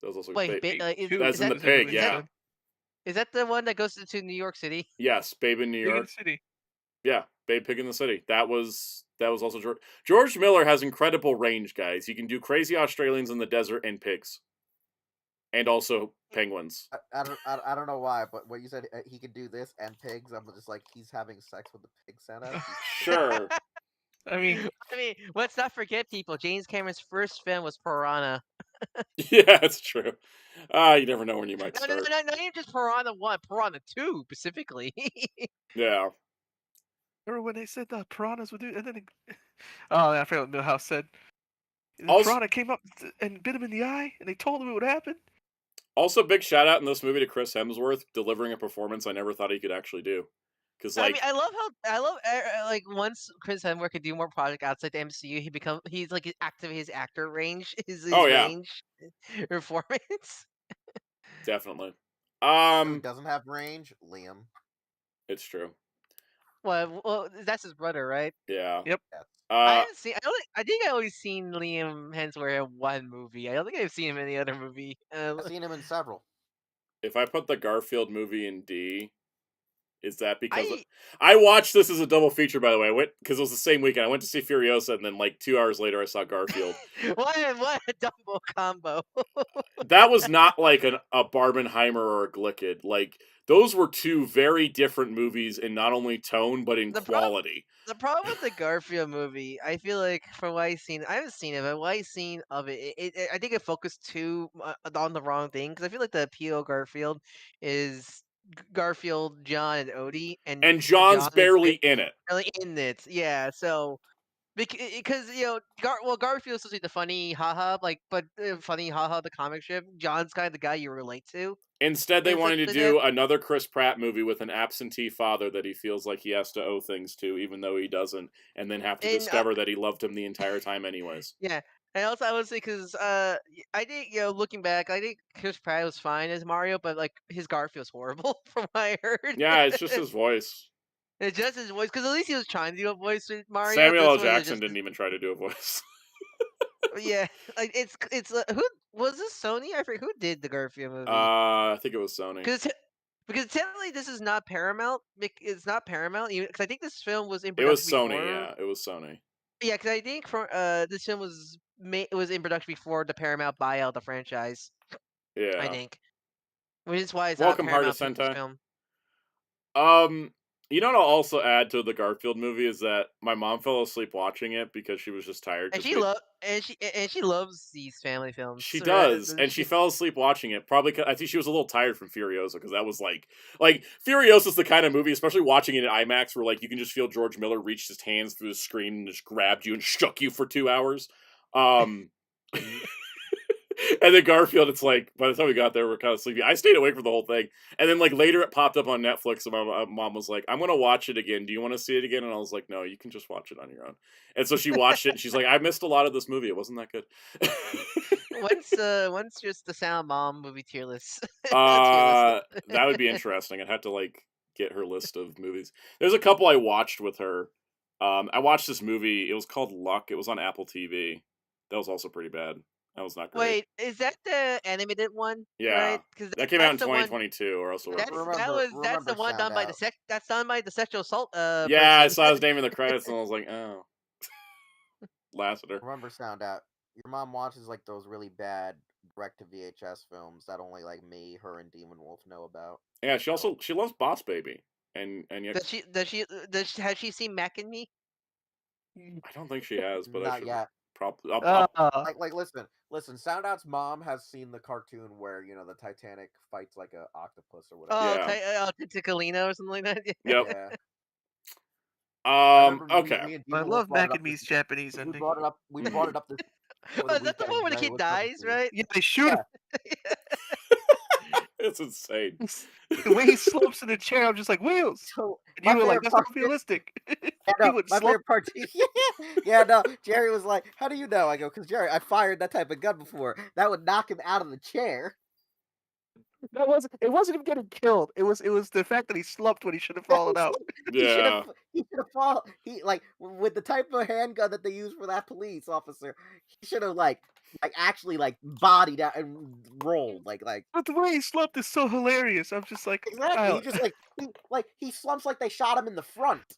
That was also Wait, Babe. is That's in the pig. Yeah. Is that the one that goes to New York City? Yes, Babe in New Big in York. the City. Yeah, Babe Pig in the City. That was also George Miller has incredible range, guys. He can do crazy Australians in the desert and pigs, and also penguins. I don't know why, but when you said he could do this and pigs, I'm just like he's having sex with the pig Santa. Sure. I mean, let's not forget, people. James Cameron's first film was Piranha. Yeah, it's true. You never know when you might start. No, not even just Piranha 1, Piranha 2 specifically. Yeah. remember when they said the piranhas would do, and then I forgot what Milhouse said. The Also- piranha came up and bit him in the eye, and they told him it would happen. Also, big shout out in this movie to Chris Hemsworth delivering a performance I never thought he could actually do. Because I mean, I love like once Chris Hemsworth could do more project outside the MCU, he's like activate his actor range, his range performance. Definitely. Who doesn't have range? Liam. It's true. Well, that's his brother, right? Yeah. Yep. I haven't seen. I think I only seen Liam Hemsworth in one movie. I don't think I've seen him in any other movie. I've seen him in several. If I put the Garfield movie in D, is that because I watched this as a double feature? By the way, I went because it was the same weekend. I went to see Furiosa, and then like 2 hours later, I saw Garfield. What a double combo! That was not like a Barbenheimer or a Glicked. Like those were two very different movies in not only tone but in quality. The problem with the Garfield movie, I feel like from what I've seen, I haven't seen it, but what I've seen of it, I think it focused too on the wrong thing. Because I feel like the appeal of Garfield is Garfield, John, and Odie, and John's barely in it. Barely in it, yeah. So because Garfield's supposed to be the funny haha, funny haha the comic strip. John's kind of the guy you relate to. Instead, they wanted to do another Chris Pratt movie with an absentee father that he feels like he has to owe things to, even though he doesn't, and then have to discover that he loved him the entire time anyways. Yeah. And also, I would say, because I think, looking back, I think Chris Pratt was fine as Mario, but, like, his Garfield's horrible, from what I heard. Yeah, it's just his voice. It's just his voice, because at least he was trying to do a voice with Mario. Samuel L. Jackson didn't even try to do a voice. Yeah, like it's who was this Sony? I forget who did the Garfield movie. I think it was Sony. Because technically this is not Paramount. It's not Paramount because I think this film was in It was production Sony. before. Yeah, it was Sony. Yeah, because I think this film was in production before the Paramount buyout of the franchise. Yeah. I think, which is why it's Welcome, not Heart of Paramount Pictures Sentai. film. You know what I'll also add to the Garfield movie is that my mom fell asleep watching it because she was just tired. And she loves these family films. She right? does, Doesn't and she fell asleep watching it. Probably, I think she was a little tired from Furiosa because that was like Furiosa's the kind of movie, especially watching it in IMAX, where like you can just feel George Miller reached his hands through the screen and just grabbed you and shook you for 2 hours. And then Garfield, it's like by the time we got there, we're kind of sleepy. I stayed awake for the whole thing, and then like later it popped up on Netflix, and my mom was like, "I'm gonna watch it again. Do you want to see it again?" And I was like, "No, you can just watch it on your own." And so she watched it, and she's like, "I missed a lot of this movie. It wasn't that good." once just the Sound Mom movie tier list. That would be interesting. I'd have to like get her list of movies. There's a couple I watched with her. I watched this movie. It was called Luck. It was on Apple TV. That was also pretty bad. That was not great. Wait, is that the animated one? Yeah, right? Because that came out in 2022, or else. That's the one done by that's done by the sexual assault. Yeah, I person. saw his name in the credits, and I was like, oh, Lassiter. Remember Soundout. Your mom watches like those really bad direct to VHS films that only like me, her, and Demon Wolf know about. Yeah, she loves Boss Baby, and yet Has she seen Mac and Me? I don't think she has, but I Not should yet. probably. Listen. Soundout's mom has seen the cartoon where the Titanic fights like a octopus or whatever. Yeah. Tentacalino or something like that. Yep. Yeah. Okay. I love Mac and Me's Japanese ending. We brought it up. This. Oh, is that the one where the kid dies, right? Yeah, they shoot him. It's insane. The way he slumps in the chair, I'm just like, Wheels. So, and you were like, that's not realistic. My favorite part. Yeah, no. Jerry was like, "How do you know?" I go, "Because Jerry, I fired that type of gun before. That would knock him out of the chair." It wasn't him getting killed. It was the fact that he slumped when he should have fallen out. Yeah. He should have fallen. He like with the type of handgun that they use for that police officer. He should have actually bodied out and rolled like. But the way he slumped is so hilarious. I'm just like, exactly. He just he slumps like they shot him in the front,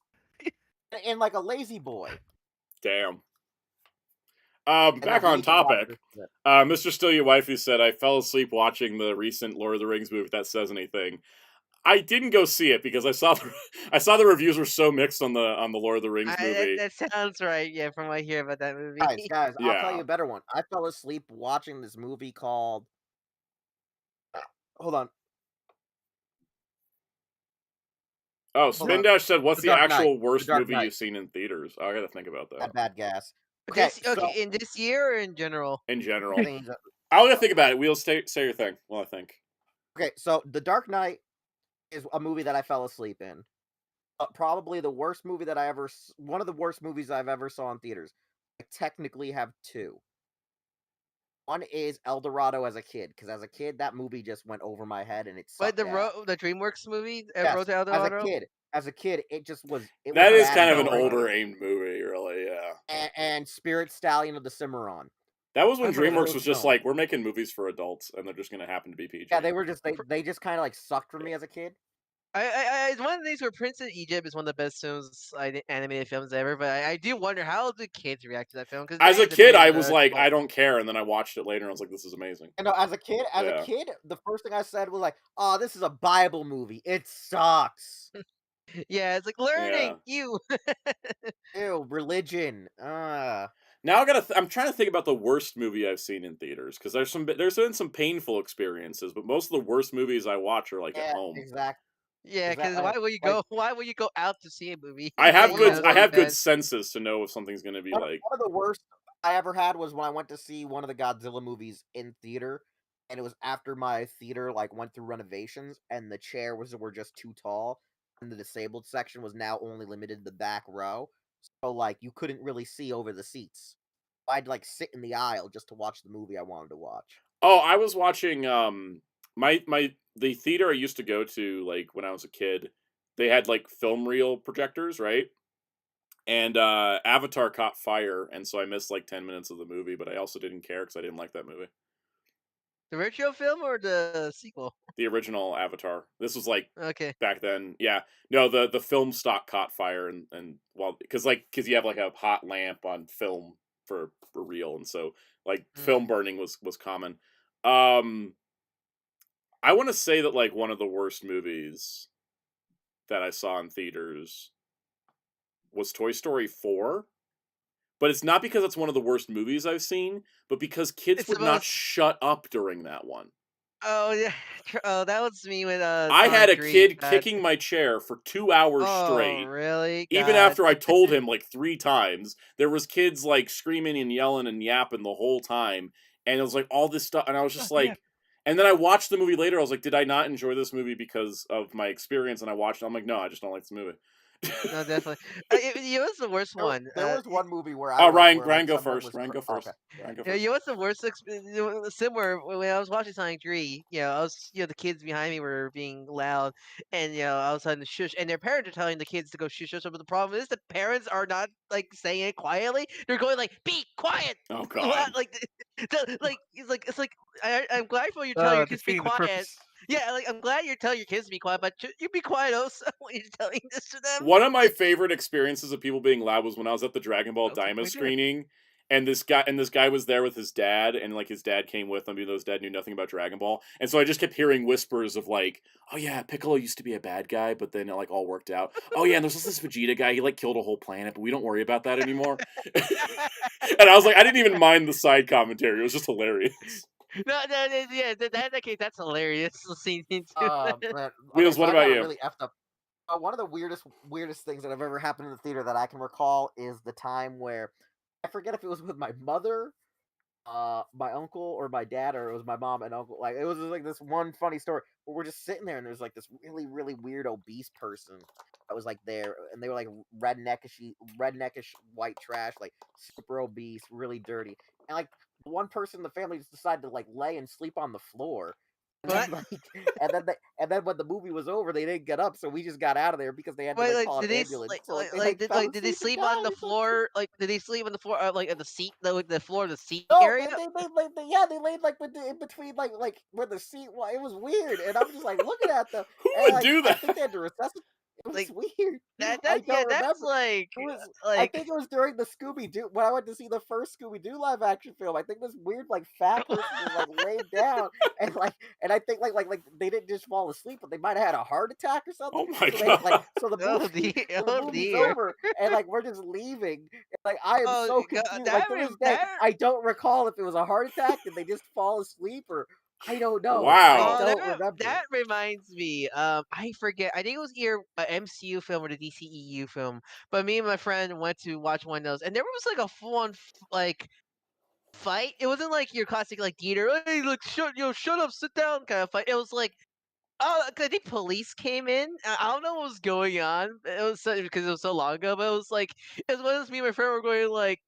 and like a lazy boy. Damn. Back on topic. Mr. Still Your Wifey said, I fell asleep watching the recent Lord of the Rings movie, if that says anything. I didn't go see it because I saw the reviews were so mixed on the Lord of the Rings movie. That sounds right, yeah, from what I hear about that movie. Guys, I'll tell you a better one. I fell asleep watching this movie called hold on. Oh, Spin Dash said, what's the actual worst movie Knight. you've seen in theaters? Oh, I gotta think about that. Bad gas. Okay, in this year or in general? In general. I'll gotta think about it. We'll say your thing while I think. Okay, so The Dark Knight is a movie that I fell asleep in. Probably the worst movie that one of the worst movies I've ever saw in theaters. I technically have two. One is El Dorado as a kid, because as a kid, that movie just went over my head and it sucked. But the DreamWorks movie, Road to El Dorado? As a kid, it just was. That is kind of an older aimed movie, really, yeah. And Spirit Stallion of the Cimarron. That was when DreamWorks was just like, we're making movies for adults, and they're just going to happen to be PG. Yeah, they just kind of sucked for me as a kid. It's one of the things where Prince of Egypt is one of the best animated films ever, but I do wonder how the kids react to that film. Cause as a kid, I was like, I don't care, and then I watched it later, and I was like, this is amazing. You know, as a kid, the first thing I said was like, oh, this is a Bible movie. It sucks. Yeah, it's like learning. Ew, religion. Now I'm trying to think about the worst movie I've seen in theaters, because there's been some painful experiences, but most of the worst movies I watch are at home. Exactly. Yeah, because why will you go? Why will you go out to see a movie? I have good senses to know if something's going to be like. One of the worst I ever had was when I went to see one of the Godzilla movies in theater, and it was after my theater went through renovations, and the chairs were just too tall, and the disabled section was now only limited to the back row, so you couldn't really see over the seats. I'd sit in the aisle just to watch the movie I wanted to watch. Oh, I was watching the theater I used to go to when I was a kid. They had film reel projectors, right? And Avatar caught fire, and so I missed like 10 minutes of the movie, but I also didn't care because I didn't like that movie. The original film or the sequel? The original Avatar. This was like Okay. back then. Yeah. No, the film stock caught fire, and well, because you have like a hot lamp on film for real, and so like film burning was common. I want to say that like one of the worst movies that I saw in theaters was Toy Story 4. But it's not because it's one of the worst movies I've seen, but because kids It's would the not most. shut up during that one. Oh yeah. Oh, that was me with I had Sonic a 3. kid kicking my chair for 2 hours Oh straight. really? Even God. after I told him like 3 times, there was kids like screaming and yelling and yapping the whole time, and it was like all this stuff, and I was just like, and then I watched the movie later. I was like, did I not enjoy this movie because of my experience? And I watched it. I'm like, no, I just don't like this movie. No, definitely. You know what's the worst one? There was one movie where I Oh, like, Ryan, where, Ryan, like, go someone first. was Ryan, go first. okay. Ryan, go Yeah, first. you know what's the worst? Similar when I was watching Sonic 3, I was, the kids behind me were being loud, and I was telling the shush, and their parents are telling the kids to go shush. But the problem is the parents are not like saying it quietly. They're going like, "Be quiet!" Oh God. It's like I'm glad for you telling your kids to be defeating the quiet. purpose. Yeah, like I'm glad you're telling your kids to be quiet, but you be quiet also when you're telling this to them. One of my favorite experiences of people being loud was when I was at the Dragon Ball That's what Daima we did. screening, and this guy was there with his dad, and like his dad came with him, even though his dad knew nothing about Dragon Ball, and so I just kept hearing whispers of like, oh yeah, Piccolo used to be a bad guy, but then it like all worked out. Oh yeah, and there's also this Vegeta guy, he like killed a whole planet, but we don't worry about that anymore. And I was like, I didn't even mind the side commentary; it was just hilarious. No, yeah, that case, that's hilarious. Listening to Man, Wheels, so what I about got a you? really effed up. One of the weirdest things that have ever happened in the theater that I can recall is the time where I forget if it was with my mother, my uncle, or my dad, or it was my mom and uncle. Like it was just like this one funny story where we're just sitting there and there's like this really weird obese person that was like there, and they were like redneckish white trash, like super obese, really dirty, and like one person in the family just decided to like lay and sleep on the floor. And then, What? and then when the movie was over, they didn't get up, so we just got out of there because they had to Wait, like like call an did they ambulance. So they fell did they asleep and sleep on the died. floor? Like did they sleep on the floor? Like at the seat, the floor of the seat No, area? they laid like in between like where the seat was. It was weird, and I'm just like looking at them, Who and would like do I that? think they had to resuscitate. It was Like weird. that I yeah, don't that's remember. like It was. I like think it was during the Scooby Doo when I went to see the first Scooby Doo live action film. I think this weird like fat person just like laid down and I think like they didn't just fall asleep, but they might have had a heart attack or something. Oh my So they like God. so the oh movie dear, so the oh movie's dear. over and like we're just leaving. Like I am Oh so God, confused. Like to this day, I don't recall if it was a heart attack. Did they just fall asleep or I don't know. I Wow. Oh, don't remember. that reminds me. I forget. I think it was either a MCU film or the DCEU film. But me and my friend went to watch one of those, and there was like a full-on like fight. It wasn't like your classic like theater. Hey, look, shut up, sit down kind of fight. It was like, oh, I think police came in. I don't know what was going on. It was because it was so long ago, but it was like it was one of those me and my friend were going like,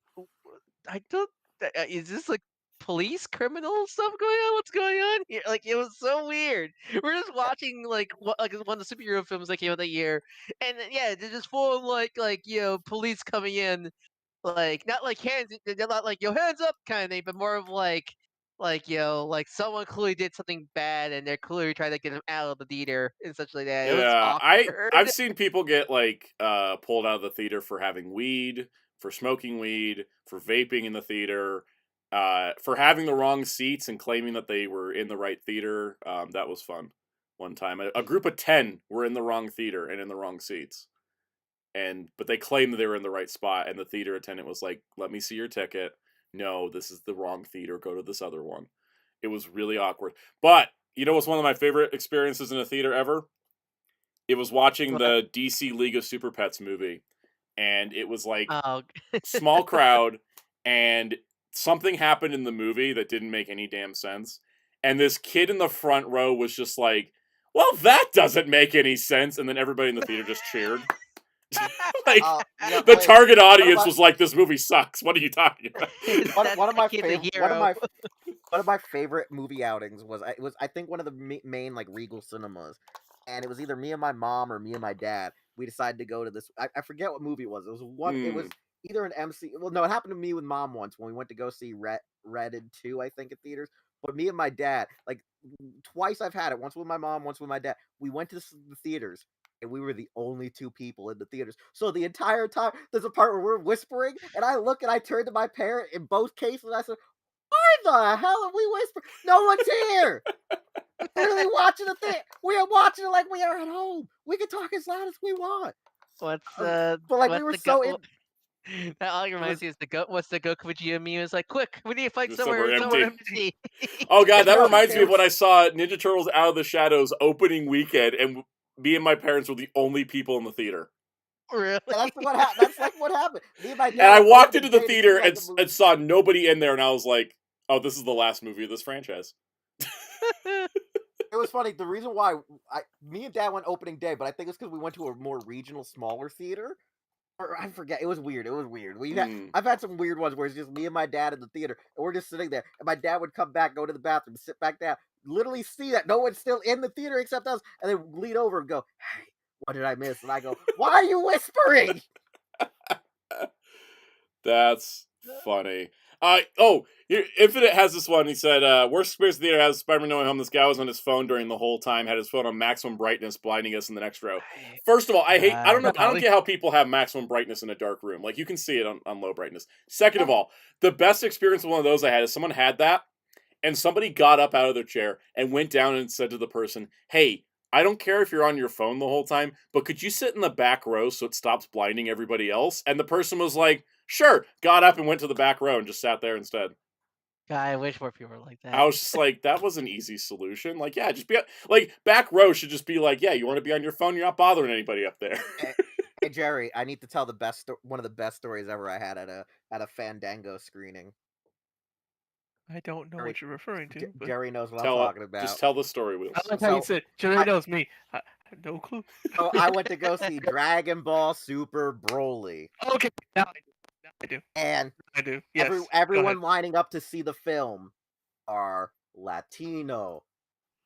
I don't. Is this like police criminal stuff going on? What's going on here? Like it was so weird. We're just watching like one of the superhero films that came out that year, and yeah, they're just full of like police coming in, like not like hands, they're not like hands up kind of thing, but more of like like someone clearly did something bad and they're clearly trying to get them out of the theater and such like that. It was Yeah, awkward. I've seen people get like pulled out of the theater for having weed, for smoking weed, for vaping in the theater, for having the wrong seats and claiming that they were in the right theater. That was fun. One time, a group of 10 were in the wrong theater and in the wrong seats, but they claimed that they were in the right spot, and the theater attendant was like, "Let me see your ticket. No, this is the wrong theater. Go to this other one." It was really awkward. But you know what's one of my favorite experiences in a theater ever? It was watching the DC League of Super Pets movie, and it was like Oh, small crowd, and something happened in the movie that didn't make any damn sense. And this kid in the front row was just like, "Well, that doesn't make any sense," and then everybody in the theater just cheered. Like Yeah, the wait, target one of audience my was like, "This movie sucks. What are you talking about?" one of my kid's a favorite hero. one of my favorite movie outings was I think one of the main like Regal cinemas. and it was either me and my mom or me and my dad. We decided to go to this. I forget what movie it was. It was one. It was either an MC. Well, no, it happened to me with mom once when we went to go see Red 2, I think, at theaters. But me and my dad, like twice I've had it. Once with my mom, once with my dad. We went to the theaters, and we were the only two people in the theaters. So the entire time, there's a part where we're whispering, and I look and I turn to my parent in both cases, and I said, "Why the hell are we whispering? No one's here. Literally watching the thing. We are watching it like we are at home. We can talk as loud as we want." What's But like we what's were the so go? in. That all reminds me is the go. What's the Goku Vegeta meme? It's like, quick, we need to fight Just somewhere empty. Oh god, that No, reminds me of it when was- I saw Ninja Turtles Out of the Shadows opening weekend, and me and my parents were the only people in the theater. Really? That's what happened. That's like what happened. Me and my dad. And I went walked opening into the day to see, theater like, and, the movie. and saw nobody in there, and I was like, "Oh, this is the last movie of this franchise." It was funny. The reason why me and dad went opening day, but I think it's because we went to a more regional, smaller theater. Or I forget. It was weird. It was weird. I've had some weird ones where it's just me and my dad in the theater, and we're just sitting there, and my dad would come back, go to the bathroom, sit back down, literally see that no one's still in the theater except us, and then lean over and go, "Hey, what did I miss?" And I go, "Why are you whispering?" That's funny. Infinite has this one. He said, worst experience theater has Spider-Man No Way Home. This guy was on his phone during the whole time, had his phone on maximum brightness, blinding us in the next row. First of all, I don't get how people have maximum brightness in a dark room. Like, you can see it on low brightness. Second of all, the best experience of one of those I had is someone had that, and somebody got up out of their chair and went down and said to the person, "Hey, I don't care if you're on your phone the whole time, but could you sit in the back row so it stops blinding everybody else?" And the person was like, "Sure," got up and went to the back row and just sat there instead. God, I wish more people were like that. I was just like, that was an easy solution. Like, yeah, just be like, back row should just be like, yeah, you want to be on your phone, you're not bothering anybody up there. Hey Jerry, I need to tell one of the best stories ever I had at a Fandango screening. I don't know what you're referring to. But Jerry knows what I'm talking about. Just tell the story, Wheels. I like how you said Jerry knows me. I have no clue. So I went to go see Dragon Ball Super Broly. Okay, now I do. And I do. Yes. everyone lining up to see the film are Latino,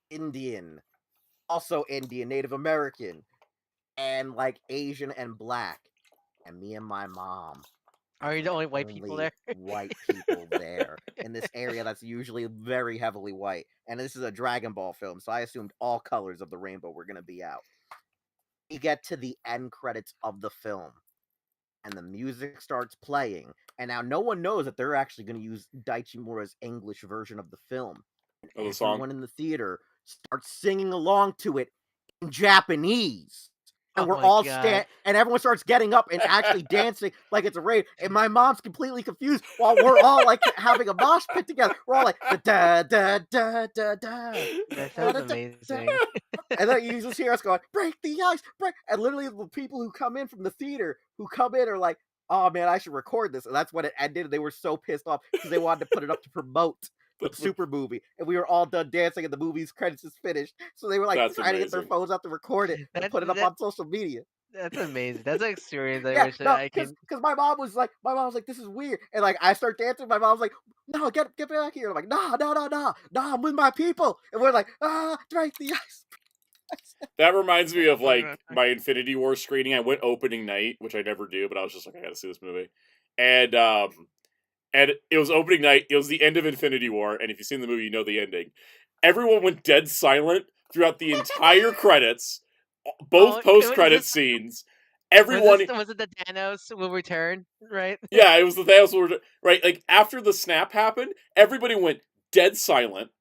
Indian, also Indian, Native American, and like Asian and Black. And me and my mom. Are you the only white people there? White people there in this area that's usually very heavily white. And this is a Dragon Ball film, so I assumed all colors of the rainbow were going to be out. We get to the end credits of the film, and the music starts playing. And now no one knows that they're actually going to use Daichi Mura's English version of the film. And the song? everyone in the theater starts singing along to it in Japanese. And we're all and everyone starts getting up and actually dancing like it's a rave. And my mom's completely confused while we're all like having a mosh pit together. We're all like da da da da da. That sounds amazing. And then you just hear us going, "Break the ice, break!" And literally the people who come in from the theater are like, "Oh man, I should record this." And that's when it ended. And they were so pissed off because they wanted to put it up to promote the Super movie, and we were all done dancing, and the movie's credits is finished. So they were like trying to get their phones out to record it and put it up on social media. That's amazing. That's an experience I wish I could. Because my mom was like, "This is weird," and like I start dancing. My mom's like, "No, get back here!" I'm like, "No, I'm with my people," and we're like, "Break the ice." That reminds me of like my Infinity War screening. I went opening night, which I never do, but I was just like, I gotta see this movie, and it was opening night. It was the end of Infinity War, and if you've seen the movie, you know the ending. Everyone went dead silent throughout the entire credits, both post-credit scenes. Everyone was it the Thanos will return, right? Yeah, it was the Thanos will return. Right, like after the snap happened, everybody went dead silent.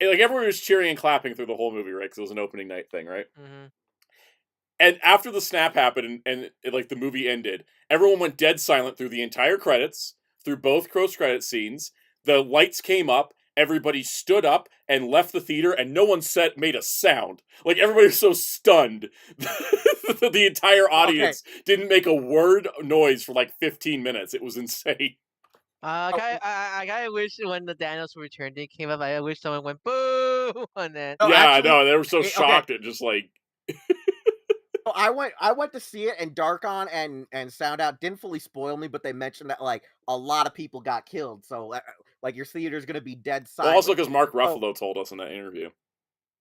And, like everyone was cheering and clapping through the whole movie, right? Because it was an opening night thing, right? Mm-hmm. And after the snap happened and like the movie ended, everyone went dead silent through the entire credits, through both post-credit scenes. The lights came up. Everybody stood up and left the theater, and no one made a sound. Like everybody was so stunned, the entire audience didn't make a word noise for like 15 minutes. It was insane. I wish when the Thanos return thing came up, I wish someone went boo on that. No, they were so shocked at just like. I went to see it, and Darkon and Soundout didn't fully spoil me, but they mentioned that like a lot of people got killed, so like your theater's gonna be dead silent. Well, also because Mark Ruffalo told us in that interview.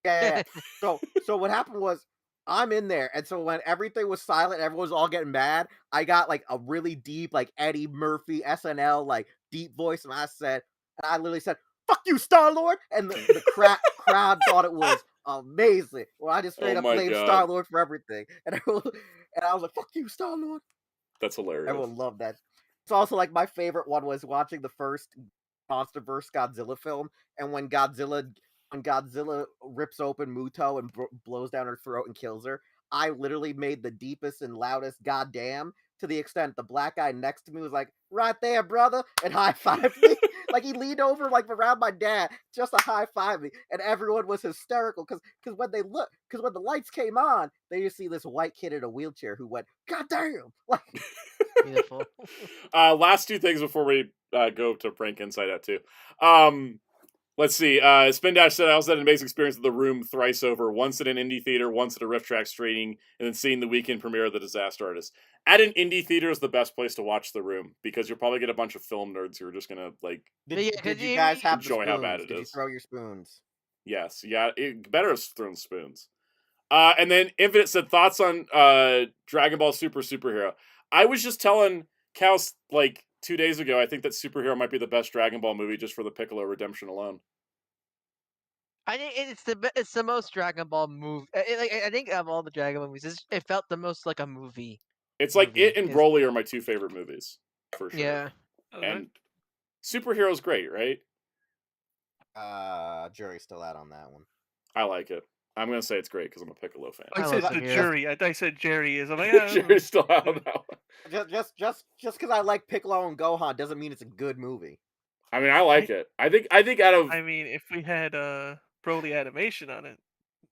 Yeah. So what happened was I'm in there, and so when everything was silent, everyone was all getting mad. I got like a really deep, like Eddie Murphy SNL, like deep voice, and I literally said, "Fuck you, Star Lord," and the crowd thought it was amazing. Well, I just straight Oh up my blamed God. Star Lord for everything, and I was like, "Fuck you, Star Lord." That's hilarious. Everyone loved that. It's also like my favorite one was watching the first MonsterVerse Godzilla film, and when Godzilla rips open Muto and blows down her throat and kills her, I literally made the deepest and loudest goddamn, to the extent the black guy next to me was like, "Right there, brother," and high fived me. Like he leaned over like around my dad just to high five me, and everyone was hysterical because when the lights came on, they just see this white kid in a wheelchair who went, "God damn!" Like Beautiful. Last two things before we go to prank Inside Out 2. Let's see. Spin Dash said I also had an amazing experience with The Room thrice over. Once at an indie theater, once at a Rift Track screening, and then seeing the weekend premiere of The Disaster Artist. At an indie theater is the best place to watch The Room because you'll probably get a bunch of film nerds who are just gonna like Did you guys have the enjoy how bad spoons? it Did you is. throw your spoons? Yes, yeah, better have thrown spoons. And then Infinite said thoughts on Dragon Ball Super Superhero. I was just telling Kaus like 2 days ago. I think that Superhero might be the best Dragon Ball movie just for the Piccolo redemption alone. I think it's the most Dragon Ball movie. I think of all the Dragon Ball movies, it felt the most like a movie. It's like it and Broly are my two favorite movies for sure. Yeah. And Superhero's great, right? Jury's still out on that one. I like it. I'm gonna say it's great because I'm a Piccolo fan. I said the jury. I said Jerry is. I'm like, Jury's still out on that one. Just because I like Piccolo and Gohan doesn't mean it's a good movie. I mean, I like it. I think out of. I mean, if we had Broly animation on it,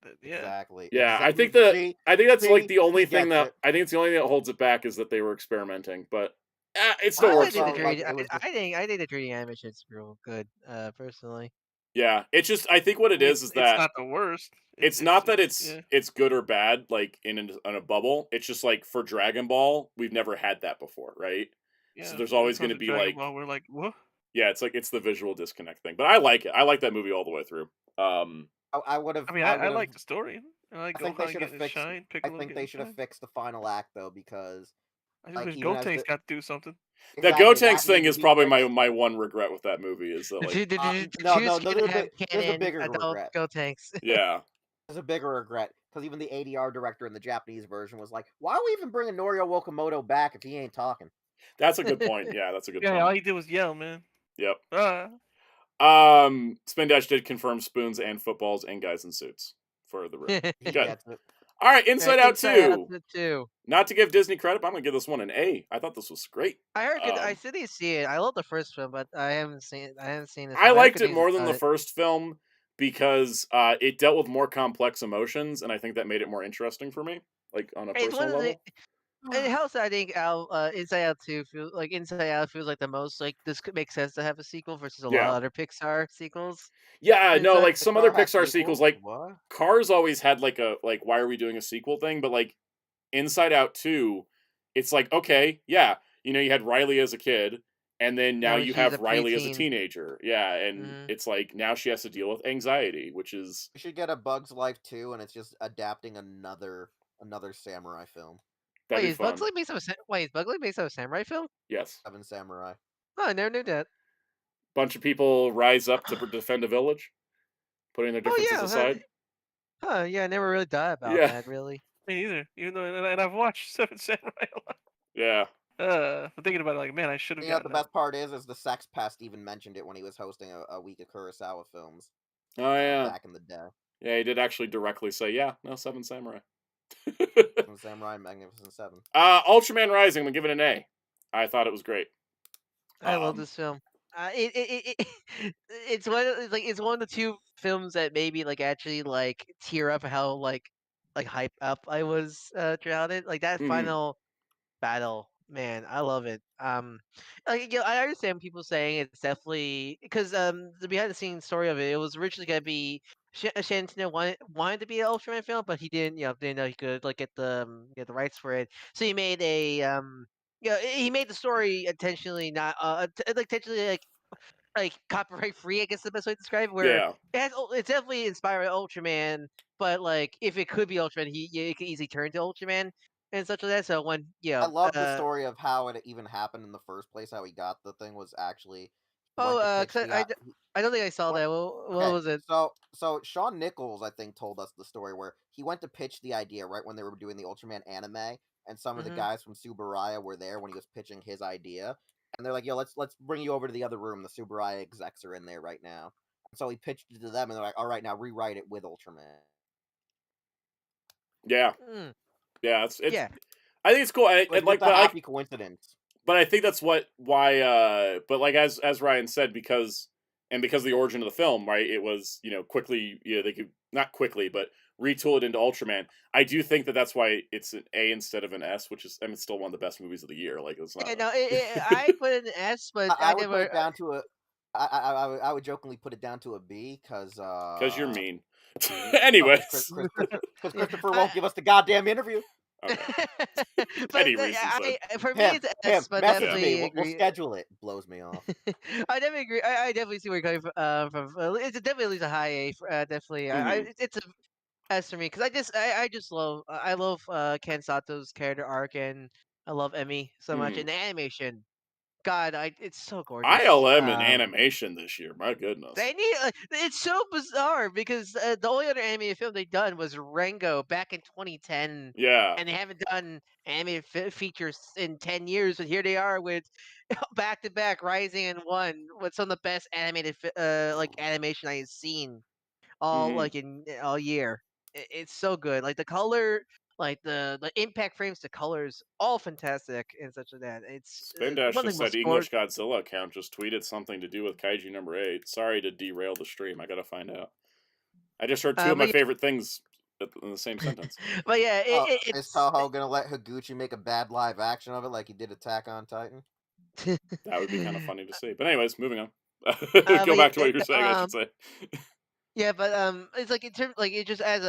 then, yeah. Exactly. Yeah, I think that's like the only thing that I think it's the only thing that holds it back is that they were experimenting, but it still works. I think the 3D animation is real good, personally. Yeah, it's just I think what it is that it's not the worst. It's not that it's good or bad, like in a bubble. It's just like for Dragon Ball, we've never had that before, right? Yeah, so there's always going to be Dragon like, Ball, we're like, what? Yeah, it's like it's the visual disconnect thing, but I like it. I like that movie all the way through. I would have. I mean, I like the story. I think they should have fixed. I think they should have fixed the final act though, because like Gotenks got to do something. Exactly, the Gotenks thing is probably my one regret with that movie is that like no, there's a bigger regret. Gotenks. Yeah, there's a bigger regret because even the ADR director in the Japanese version was like, "Why are we even bringing Norio Wakamoto back if he ain't talking?" That's a good point. Yeah, that's a good point. Yeah, all he did was yell, man. Yep. Spin Dash did confirm spoons and footballs and guys in suits for the room. Good. All right, Inside Out 2. Not to give Disney credit, but I'm gonna give this one an A. I thought this was great. I heard. I still didn't see it. I love the first film, but I haven't seen this. I liked it more than the first film because it dealt with more complex emotions, and I think that made it more interesting for me, like on a personal level. It helps. I think Inside Out 2 feels like Inside Out feels like the most like this could make sense to have a sequel versus a lot of other Pixar sequels. Yeah, no, like some other Pixar sequels, like Cars always had like a why are we doing a sequel thing, but like Inside Out 2, it's like okay, yeah, you had Riley as a kid, and then now you have Riley as a teenager, yeah, and it's like now she has to deal with anxiety, which is we should get a Bug's Life 2, and it's just adapting another samurai film. That'd Wait, is Bugs Life based on a samurai film? Yes. 7 Samurai. Oh, I never knew that. Bunch of people rise up to defend a village, putting their differences aside. Yeah, I never really thought about that, really. Me either. Even though, and I've watched 7 Samurai a lot. Yeah. I'm thinking about it like, man, I should have. Yeah, the best part is the Sex Pest even mentioned it when he was hosting a week of Kurosawa films. Oh yeah. Back in the day. Yeah, he did actually directly say, "Yeah, no, 7 Samurai." 7 Samurai, Magnificent 7. Ultraman Rising, I'm gonna give it an A. I thought it was great. I love this film. It's one of the two films that made me like actually like tear up how like hype up I was throughout it. Like that final battle, man, I love it. I understand people saying it's definitely because the behind the scenes story of it, it was originally gonna be Shantino wanted to be an Ultraman film, but he didn't know he could like get the rights for it, so he made a he made the story intentionally not intentionally like like copyright free, I guess the best way to describe it, where Yeah. it's definitely inspired by Ultraman, but like if it could be Ultraman, it could easily turn to Ultraman and such like that. So when I love the story of how it even happened in the first place. How he got the thing was actually he went to pitch 'cause the I don't think I saw what? that. What Okay, was it? so Shawn Nichols, I think, told us the story where he went to pitch the idea right when they were doing the Ultraman anime, and some of the Mm-hmm. guys from Subaraya were there when he was pitching his idea, and they're like, "Yo, let's bring you over to the other room. The Subaraya execs are in there right now." And so he pitched it to them, and they're like, "All right, now rewrite it with Ultraman." Yeah. Mm, Yeah. It's. yeah. I think it's cool. It was And just like, a happy coincidence. but I think that's why. But like as Ryan said, because of the origin of the film, right? It was quickly. They could not quickly, but retool it into Ultraman. I do think that that's why it's an A instead of an S, which is it's still one of the best movies of the year. Like it's not. Yeah, no, I put it an S, but I I would put never. it down to a. I would jokingly put it down to a B because You're mean. because Anyways. Christopher won't give us the goddamn interview. Okay. But Petty reasons. for me Him, it's S, but message definitely me. We'll agree. schedule it. Blows me off. I definitely agree. I definitely see where you're coming from. It's definitely at least a high A. Definitely, Mhm. it's a S for me because I just love I love Ken Sato's character arc, and I love Emmy so much, Mhm. and the animation. God, it's so gorgeous. ILM in animation this year. My goodness. They need. It's so bizarre because the only other animated film they've done was Rango back in 2010, Yeah. and they haven't done animated features in 10 years. But here they are with back to back Rising and One with some of the best animated like animation I have seen all Mhm. like in all year. It's so good. Like the color, like the impact frames, the colors, all fantastic and such like that. It's Spindash one of just the said most English Godzilla account just tweeted something to do with Kaiju number 8. Sorry to derail the stream. I gotta find out. I just heard two of my but favorite things in the same sentence. but yeah, Is it's Toho gonna let Higuchi make a bad live action of it like he did Attack on Titan? That would be kind of funny to see. But anyways, moving on. but Go yeah, back to what you were saying, I should say. yeah, but it's like in terms like it just as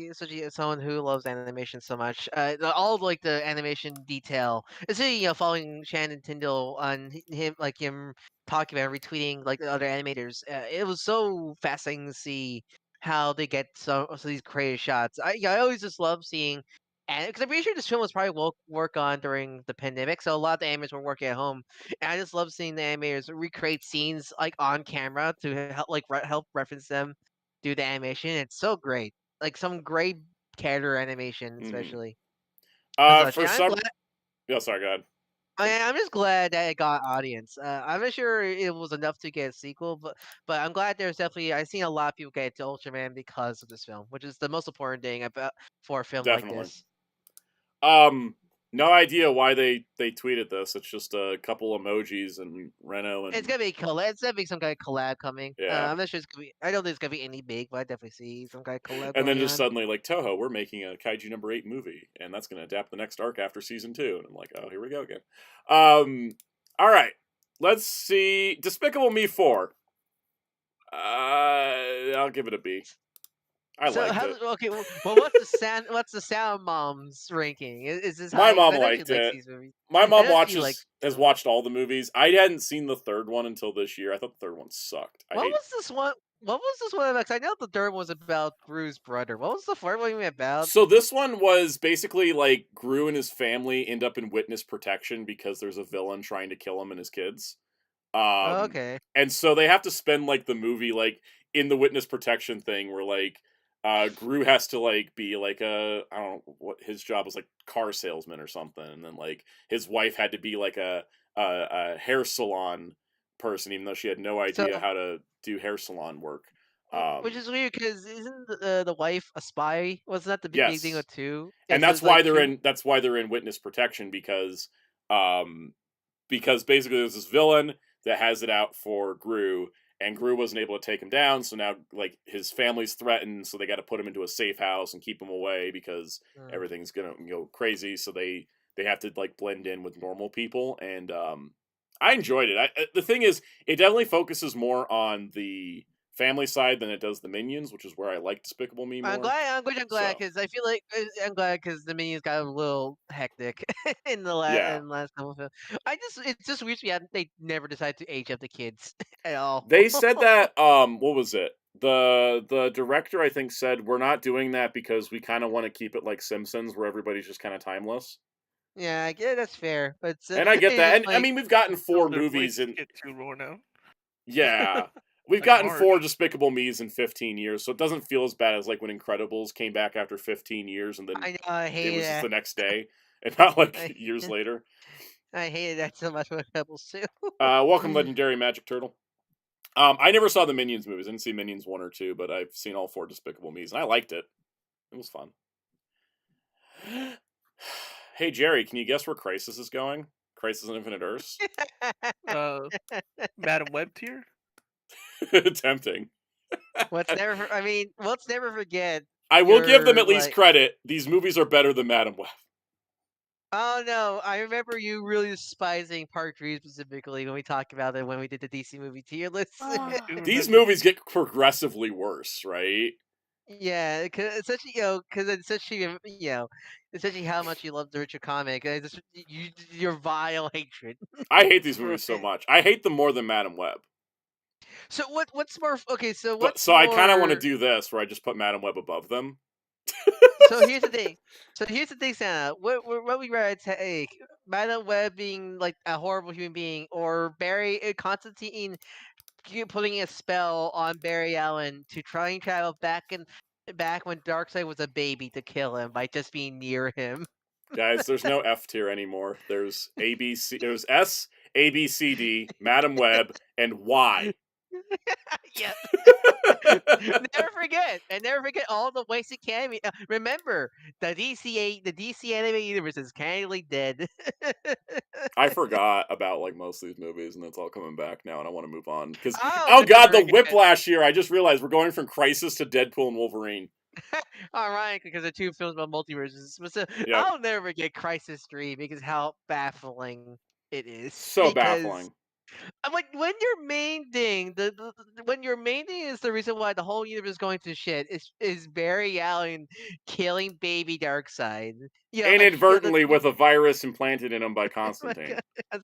especially as someone who loves animation so much, all of, like the animation detail, especially following Shannon Tyndall on him talking about retweeting like the other animators, it was so fascinating to see how they get so these creative shots. I always just love seeing. And because I'm pretty sure this film was probably work on during the pandemic, so a lot of the animators were working at home, and I just love seeing the animators recreate scenes like on camera to help help reference them do the animation. It's so great. Like some great character animation, Mhm. especially. As such. For And some. Yeah, sorry, go ahead. I'm just glad that it got audience. I'm not sure it was enough to get a sequel, but I'm glad there's definitely I've seen a lot of people get to Ultraman because of this film, which is the most important thing about for a film like Definitely. this. No idea why they tweeted this. It's just a couple emojis and Reno It's and gonna be collab. It's gonna be some kind of collab coming. yeah. I'm not sure it's gonna be. I don't think it's gonna be any big, but I definitely see some kind of collab And then going just on. suddenly like Toho, we're making a Kaiju number 8 movie, and that's going to adapt the next arc after season 2. And I'm like, oh, here we go again. All right, let's see. Despicable Me 4. I'll give it a B. I So liked it. okay, well, what's the sound mom's ranking? Is this My high? 'Cause mom I know she liked likes it. these movies. My I mom know she likes has them. watched all the movies. I hadn't seen the third one until this year. I thought the third one sucked. I What hate. was this one? What was this one about? 'Cause I know the third one was about Gru's brother. What was the fourth one even about? So this one was basically like Gru and his family end up in witness protection because there's a villain trying to kill him and his kids. Oh, Um, okay. and so they have to spend like the movie like in the witness protection thing where like Gru has to like be like I don't know what his job was, like car salesman or something, and then like his wife had to be like a hair salon person, even though she had no idea So, how to do hair salon work. which is weird because isn't the wife a spy? Wasn't that the big thing Yes, with two? Yeah, and so that's it's why like they're two. in witness protection um because basically there's this villain that has it out for Gru, and Gru wasn't able to take him down, so now like his family's threatened, so they got to put him into a safe house and keep him away because Hmm. everything's gonna go crazy. So they have to like blend in with normal people, and I enjoyed it. The thing is, it definitely focuses more on the family side than it does the Minions, which is where I like Despicable Me more. I'm glad So. because I feel like I'm glad because the Minions got a little hectic in the Yeah. last couple of films. It's just weird to me that they never decided to age up the kids at all. They said that what was it? The director I think said we're not doing that because we kind of want to keep it like Simpsons where everybody's just kind of timeless. Yeah, yeah, that's fair. But And I get it's that. just And I like, mean we've gotten 4 Their movies voices in get too raw now. yeah. We've Like gotten Marge. 4 Despicable Me's in 15 years, so it doesn't feel as bad as like when Incredibles came back after 15 years and then I know I it hate was just the that. next day and not like I, years later. I hated that so much with Rebels too. Welcome Legendary Magic Turtle. I never saw the Minions movies. I didn't see Minions 1 or 2, but I've seen all 4 Despicable Me's, and I liked it. It was fun. Hey, Jerry, can you guess where Crisis is going? Crisis on Infinite Earths? Madam Web tier? Tempting. Let's never forget. I will give them your, at least like- credit. These movies are better than Madam Web. Oh no, I remember you really despising Part 3 specifically when we talked about it when we did the DC movie tier list. These movies get progressively worse, right? Yeah, because essentially, essentially how much you love the Richard comic, your vile hatred. I hate these movies for so it. much. I hate them more than Madam Web. So what's more okay? So But, what's so I kind of want to more- do this, where I just put Madam Web above them. So here's the thing. Santa. What we rather take? Madam Web being like a horrible human being, or Constantine putting a spell on Barry Allen to try and travel back when Darkseid was a baby to kill him by just being near him. Guys, there's no F tier anymore. There's ABC. There's S, A, B, C, D, Madam Web, and Y. Yeah. Never forget all the wasted cameo. Remember, the DC anime universe is candidly dead. I forgot about like most of these movies, and it's all coming back now, and I want to move on because Oh, god, the never forget. whiplash here! I just realized we're going from Crisis to Deadpool and Wolverine. Ironic because the two films about multiverses. But so, Yep. I'll never forget Crisis 3 because how baffling it is. So because baffling. when your main thing, when your main thing is the reason why the whole universe is going to shit is Barry Allen killing baby Darkseid. Inadvertently with a virus implanted in him by Constantine.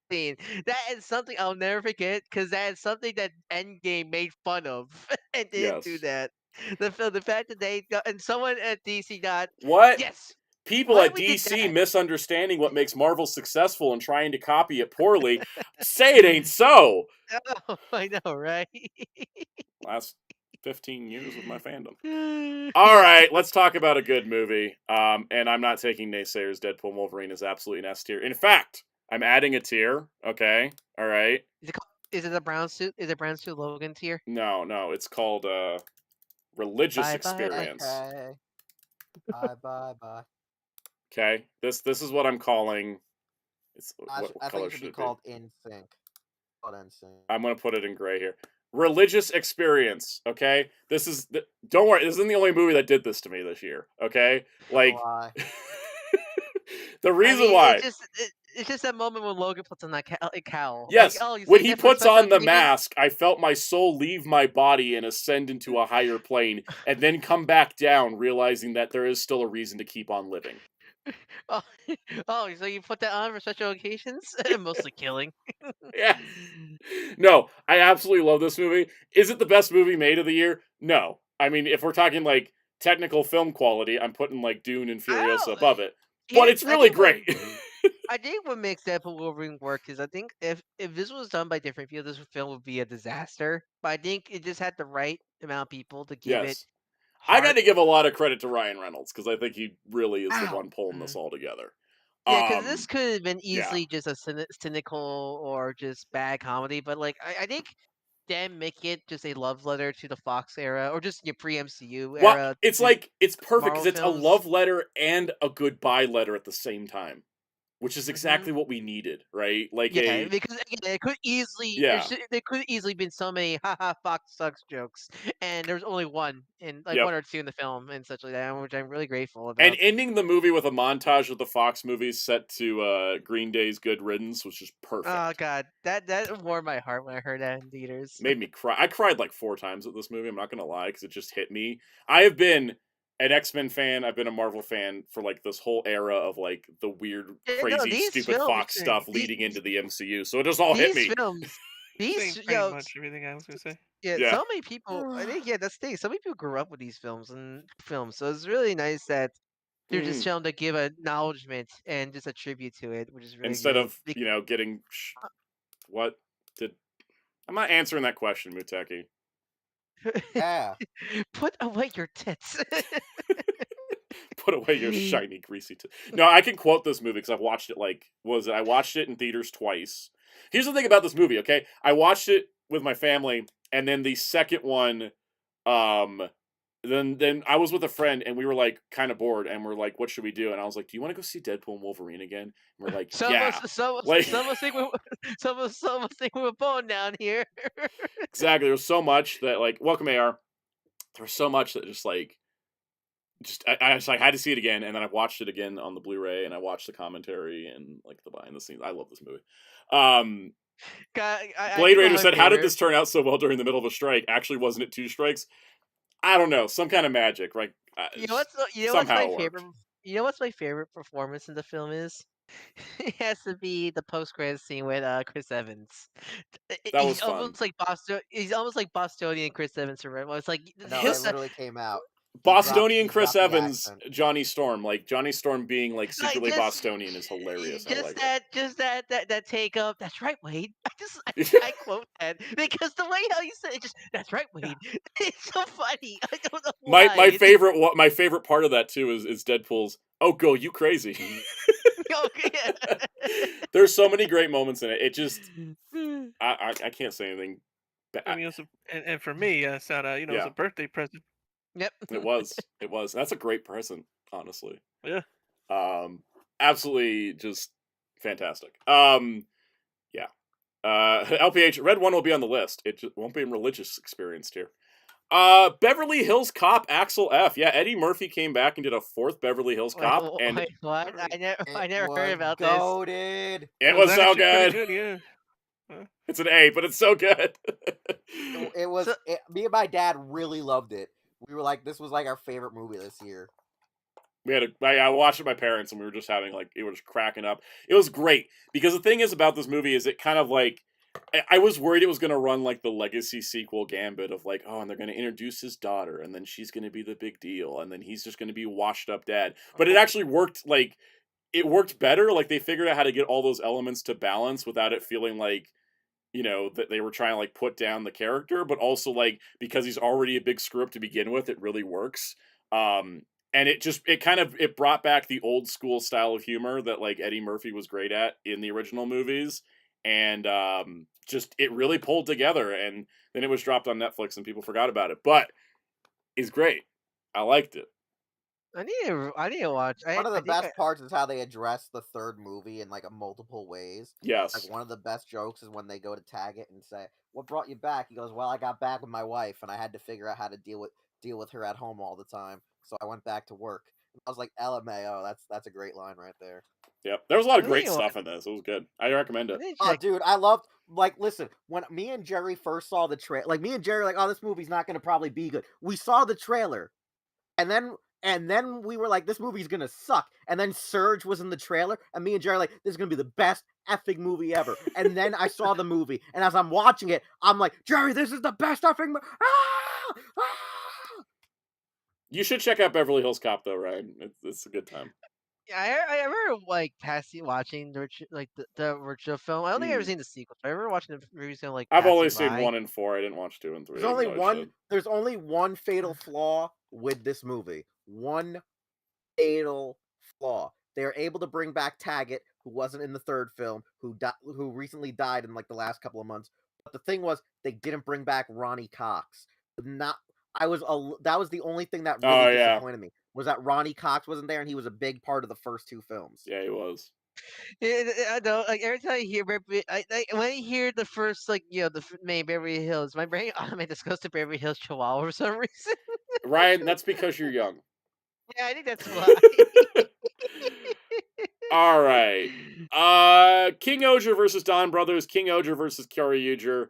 That is something I'll never forget because that is something that Endgame made fun of and didn't do Yes. that. The fact that they got, and someone at DC got What? yes. People Why at we did DC that? misunderstanding what makes Marvel successful and trying to copy it poorly. Say it ain't so. Oh, I know, right? Last 15 years of my fandom. Yeah. All right, let's talk about a good movie. And I'm not taking naysayers. Deadpool and Wolverine is absolutely an S tier. In fact, I'm adding a tier. Okay, all right. Is it a brown suit? Is it brown suit Logan tier? No, it's called religious Bye-bye. experience. Okay. Bye. Okay, this is what I'm calling. It's I what think color it should be it called In Sync. Called In Sync. I'm gonna put it in gray here. Religious experience. Okay, don't worry. This isn't the only movie that did this to me this year. Okay, like Why? the reason why. It's just that moment when Logan puts on that cowl. Yes, Like, oh, you when saved he that for a puts special on the occasion? mask, I felt my soul leave my body and ascend into a higher plane, and then come back down, realizing that there is still a reason to keep on living. Oh, so you put that on for special occasions? Mostly killing. Yeah. No, I absolutely love this movie. Is it the best movie made of the year? No. I mean, if we're talking like technical film quality, I'm putting like Dune and Furiosa above it. But it's really great. I think what makes Deadpool Wolverine work is I think if this was done by different people, this film would be a disaster. But I think it just had the right amount of people to give it. Yes. I got heart. to give a lot of credit to Ryan Reynolds because I think he really is the Ow. one pulling this all together. Yeah, because this could have been yeah. easily just a cynical or just bad comedy, but like I think them make it just a love letter to the Fox era or just your pre-MCU Well, era. it's like it's perfect because Marvel it's films. a love letter and a goodbye letter at the same time. which is exactly what we needed, right? Like Yeah, because again, it could easily there could easily been so many haha Fox sucks jokes, and there's only one in like Yep. one or two in the film and such like that, which I'm really grateful about. And ending the movie with a montage of the Fox movies set to Green Day's "Good Riddance" was just perfect. Oh god, that warmed my heart when I heard that in theaters. Made me cry. I cried like 4 times at this movie. I'm not gonna lie, because it just hit me. I have been an X-Men fan. I've been a Marvel fan for like this whole era of like the weird, crazy, stupid Fox stuff leading into the MCU. So it just all hit me. These pretty much everything I was gonna say. Yeah, so many people. I think that's the thing. So many people grew up with these films, so it's really nice that they're just shown to give acknowledgement and just a tribute to it, which is really instead great. of getting what did. I'm not answering that question, Muteki. Yeah. Put away your tits. Put away your shiny, greasy tits. No, I can quote this movie because I've watched it I watched it in theaters twice. Here's the thing about this movie, okay? I watched it with my family, and then the second one, then I was with a friend, and we were like kind of bored, and we're like, "What should we do?" And I was like, "Do you want to go see Deadpool and Wolverine again?" And we're like, "Yeah." Some think we're bone down here. Exactly. There was so much that like welcome AR. There was so much that just like I just like had to see it again, and then I watched it again on the Blu-ray, and I watched the commentary and like the behind the scenes. I love this movie. Blade Raider said, "How did this turn out so well during the middle of a strike? Actually, wasn't it 2 strikes? I don't know, some kind of magic, right? You know what's my favorite? You know what's my favorite performance in the film is? It has to be the post-credit scene with Chris Evans. That was fun. He's almost like Bostonian Chris Evans. Remember? It's like no, it literally came out. Bostonian Chris Evans, Johnny Storm, like Johnny Storm being like secretly Bostonian is hilarious. That take up. That's right, Wade. I quote that because the way how you said it, that's right, Wade. It's so funny. I don't know why. My favorite part of that too is Deadpool's. Oh, go you crazy. There's so many great moments in it. It just I can't say anything. I mean, and for me, it's not it's a birthday present. Yep. It was. That's a great present, honestly. Yeah. Absolutely just fantastic. Yeah. LPH, Red 1 will be on the list. It just won't be religious experienced here. Beverly Hills Cop Axel F. Yeah, Eddie Murphy came back and did a 4th Beverly Hills Cop. Wait, and what? I never heard about goated. this. It was so good. Yeah. It's an A, but it's so good. It was. Me and my dad really loved it. We were like, this was like our favorite movie this year. I watched it with my parents, and we were just having like it was cracking up. It was great because the thing is about this movie is it kind of like I was worried it was going to run like the legacy sequel gambit of like, oh, and they're going to introduce his daughter, and then she's going to be the big deal, and then he's just going to be washed up dad. But it actually worked. Like it worked better. Like they figured out how to get all those elements to balance without it feeling like, you know, that they were trying to like put down the character, but also like because he's already a big screw up to begin with, it really works. And it brought back the old school style of humor that like Eddie Murphy was great at in the original movies, and just it really pulled together. And then it was dropped on Netflix and people forgot about it, but it's great. I liked it. I need to watch. One of the best parts is how they address the third movie in like multiple ways. Yes. Like one of the best jokes is when they go to tag it and say, "What brought you back?" He goes, "Well, I got back with my wife, and I had to figure out how to deal with her at home all the time. So I went back to work." And I was like, "LMAO, that's a great line right there." Yep. There was a lot of great stuff in this. It was good. I recommend it. Oh, dude, I loved. Like, listen, when me and Jerry first saw the trailer, like me and Jerry, like, oh, this movie's not going to probably be good. We saw the trailer, and then we were like, this movie's gonna suck. And then Surge was in the trailer, and me and Jerry like, this is gonna be the best effing movie ever. And then I saw the movie, and as I'm watching it, I'm like, Jerry, this is the best effing movie. Ah! Ah! You should check out Beverly Hills Cop, though, Ryan. It's a good time. Yeah, I remember like passing watching the original film. I don't think I've ever seen the sequel. I remember watching the movies like I've only seen 1 and 4. I didn't watch 2 and 3. There's only one fatal flaw with this movie. One fatal flaw. They're able to bring back Taggart, who wasn't in the third film, who recently died in like the last couple of months. But the thing was, they didn't bring back Ronnie Cox. That was the only thing that really disappointed me. Was that Ronnie Cox wasn't there, and he was a big part of the first 2 films. Yeah, he was. I don't like every time I hear when I hear the first the name Beverly Hills, my brain automatically just goes to Beverly Hills Chihuahua for some reason. Ryan, that's because you're young. Yeah, I think that's why. All right. King Oger versus Don Brothers, King Oger versus Kyoryuger.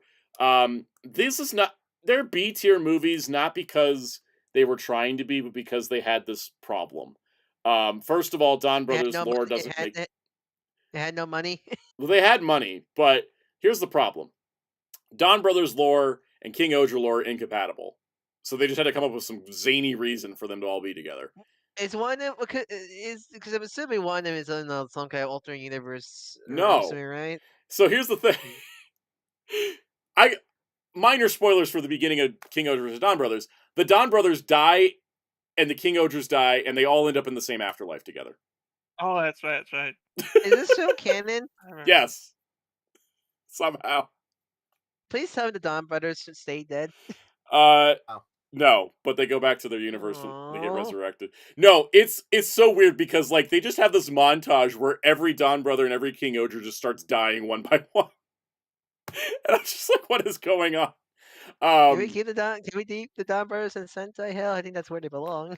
This is not, they're B tier movies, not because they were trying to be, but because they had this problem. First of all, Don They had Brothers no lore money. doesn't make. They had no money. Well, they had money, but here's the problem: Don Brothers lore and King Oger lore are incompatible, so they just had to come up with some zany reason for them to all be together. Is one of because I'm assuming one of them is in some kind of alternate universe. I'm No. assuming, right? So here's the thing. Minor spoilers for the beginning of King Oger vs. Don Brothers. The Don Brothers die, and the King Ogers die, and they all end up in the same afterlife together. Oh, that's right. That's right. Is this show canon? Yes. Somehow. Please tell me the Don brothers should stay dead. No, but they go back to their universe and they get Aw. resurrected. No, it's so weird because like they just have this montage where every Don brother and every King Oger just starts dying one by one. And I'm just like, what is going on? Can we keep Can we keep the Don brothers in Sentai hell? I think that's where they belong.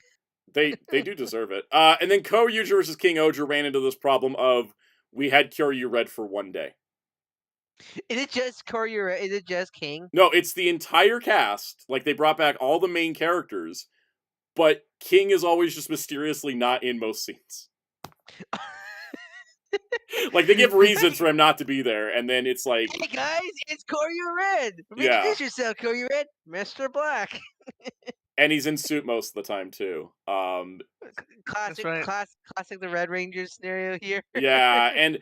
They do deserve it. And then Kyoryuger versus King Oger ran into this problem of we had Kyoryu read for one day. Is it just Kyoryu? Is it just King? No, it's the entire cast. Like they brought back all the main characters, but King is always just mysteriously not in most scenes. Like they give reasons for him not to be there, and then it's like, hey guys, it's Kyoryu Red. Yeah. Introduce yourself, Kyoryu Red, Mr. Black. and he's in suit most of the time too. Classic, right. classic. The Red Ranger scenario here. Yeah, and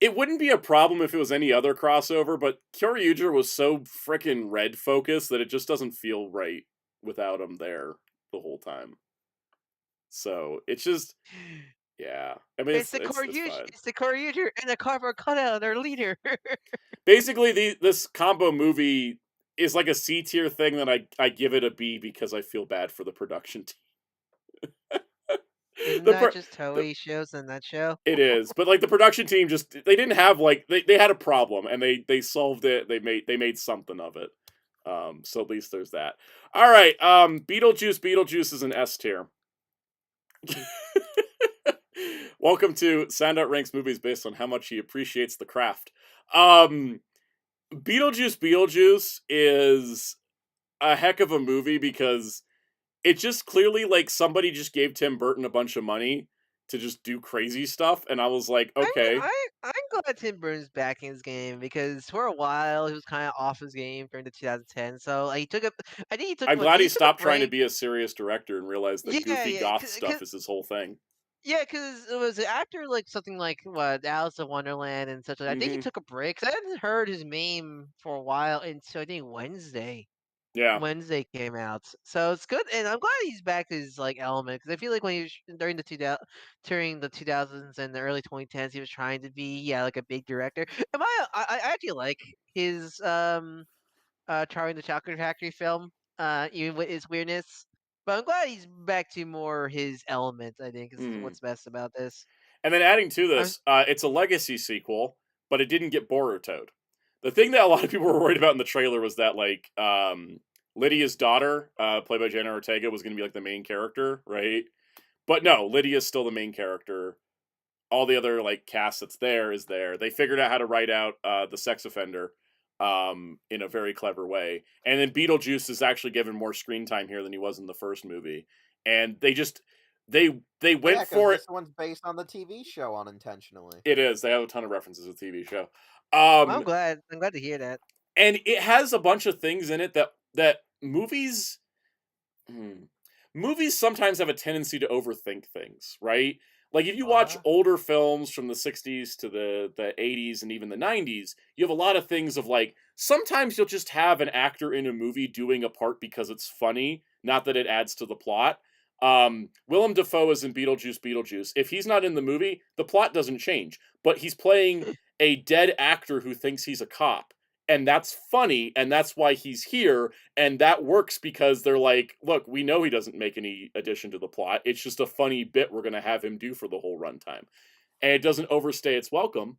it wouldn't be a problem if it was any other crossover, but Kyoryuger was so frickin' red focused that it just doesn't feel right without him there the whole time. So it's just, yeah. I mean, It's the Kyoryu. It's the Kyoryu and the cardboard cutout, their leader. Basically, this combo movie is like a C tier thing that I give it a B because I feel bad for the production team. Isn't that just Toei shows in that show? It is, but like the production team just they didn't have like they had a problem and they solved it. They made something of it. So at least there's that. All right, Beetlejuice is an S tier. Welcome to Soundout ranks movies based on how much he appreciates the craft. Beetlejuice is a heck of a movie because it just clearly like somebody just gave Tim Burton a bunch of money to just do crazy stuff, and I was like, okay. I'm glad Tim Burton's back in his game because for a while he was kind of off his game during the 2010s. So like, he took up. I think he took. I'm glad he stopped trying to be a serious director and realized that goofy goth stuff is his whole thing. Yeah, because it was after like something like what Alice in Wonderland and such. I think he took a break. 'Cause I hadn't heard his name for a while until I think Wednesday. Yeah, Wednesday came out, so it's good, and I'm glad he's back to his like element because I feel like when he was during the 2000s and the early 2010s, he was trying to be like a big director. And I actually like his Charlie and the Chocolate Factory film, even with his weirdness. But I'm glad he's back to more his element. I think is what's best about this. and then adding to this, it's a legacy sequel, but it didn't get Boruto'd. The thing that a lot of people were worried about in the trailer was that like Lydia's daughter, played by Jenna Ortega, was going to be like the main character, right? But no, Lydia's still the main character. All the other like cast that's there is there. They figured out how to write out the sex offender in a very clever way. And then Beetlejuice is actually given more screen time here than he was in the first movie. And they just they went for it. This one's based on the TV show unintentionally. It is. They have a ton of references to the TV show. I'm glad to hear that. And it has a bunch of things in it that movies sometimes have a tendency to overthink things, right? Like if you watch older films from the 60s to the 80s and even the 90s, you have a lot of things of like, sometimes you'll just have an actor in a movie doing a part because it's funny, not that it adds to the plot. Willem Dafoe is in Beetlejuice. If he's not in the movie, the plot doesn't change, but he's playing a dead actor who thinks he's a cop. And that's funny, and that's why he's here, and that works because they're like, look, we know he doesn't make any addition to the plot. It's just a funny bit we're going to have him do for the whole runtime. and it doesn't overstay its welcome.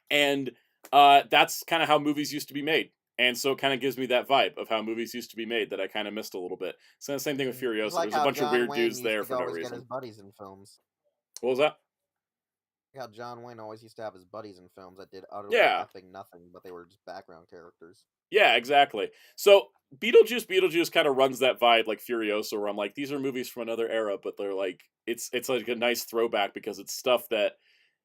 And that's kind of how movies used to be made. And so it kind of gives me that vibe of how movies used to be made that I kind of missed a little bit. So the same thing with Furiosa. It's like There's a how bunch of John weird Wayne dudes used there to for no always get reason. his buddies in films. What was that? How John Wayne always used to have his buddies in films that did utterly Yeah. effing nothing, but they were just background characters. Yeah, exactly. So Beetlejuice kind of runs that vibe like Furiosa, where I'm like, these are movies from another era, but they're like, it's like a nice throwback because it's stuff that,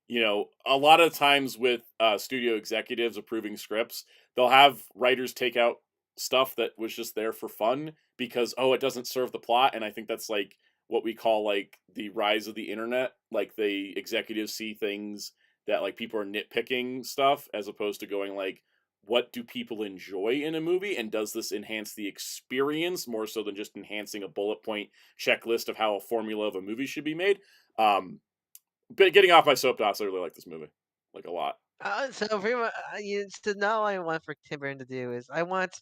you know, a lot of times with studio executives approving scripts, they'll have writers take out stuff that was just there for fun because, oh, it doesn't serve the plot. And I think that's like what we call like the rise of the internet. Like the executives see things that like people are nitpicking stuff as opposed to going like, what do people enjoy in a movie, and does this enhance the experience more so than just enhancing a bullet point checklist of how a formula of a movie should be made. But getting off my soapbox, I really like this movie, like a lot. So pretty much, so now what I want for Tim Burton to do is I want,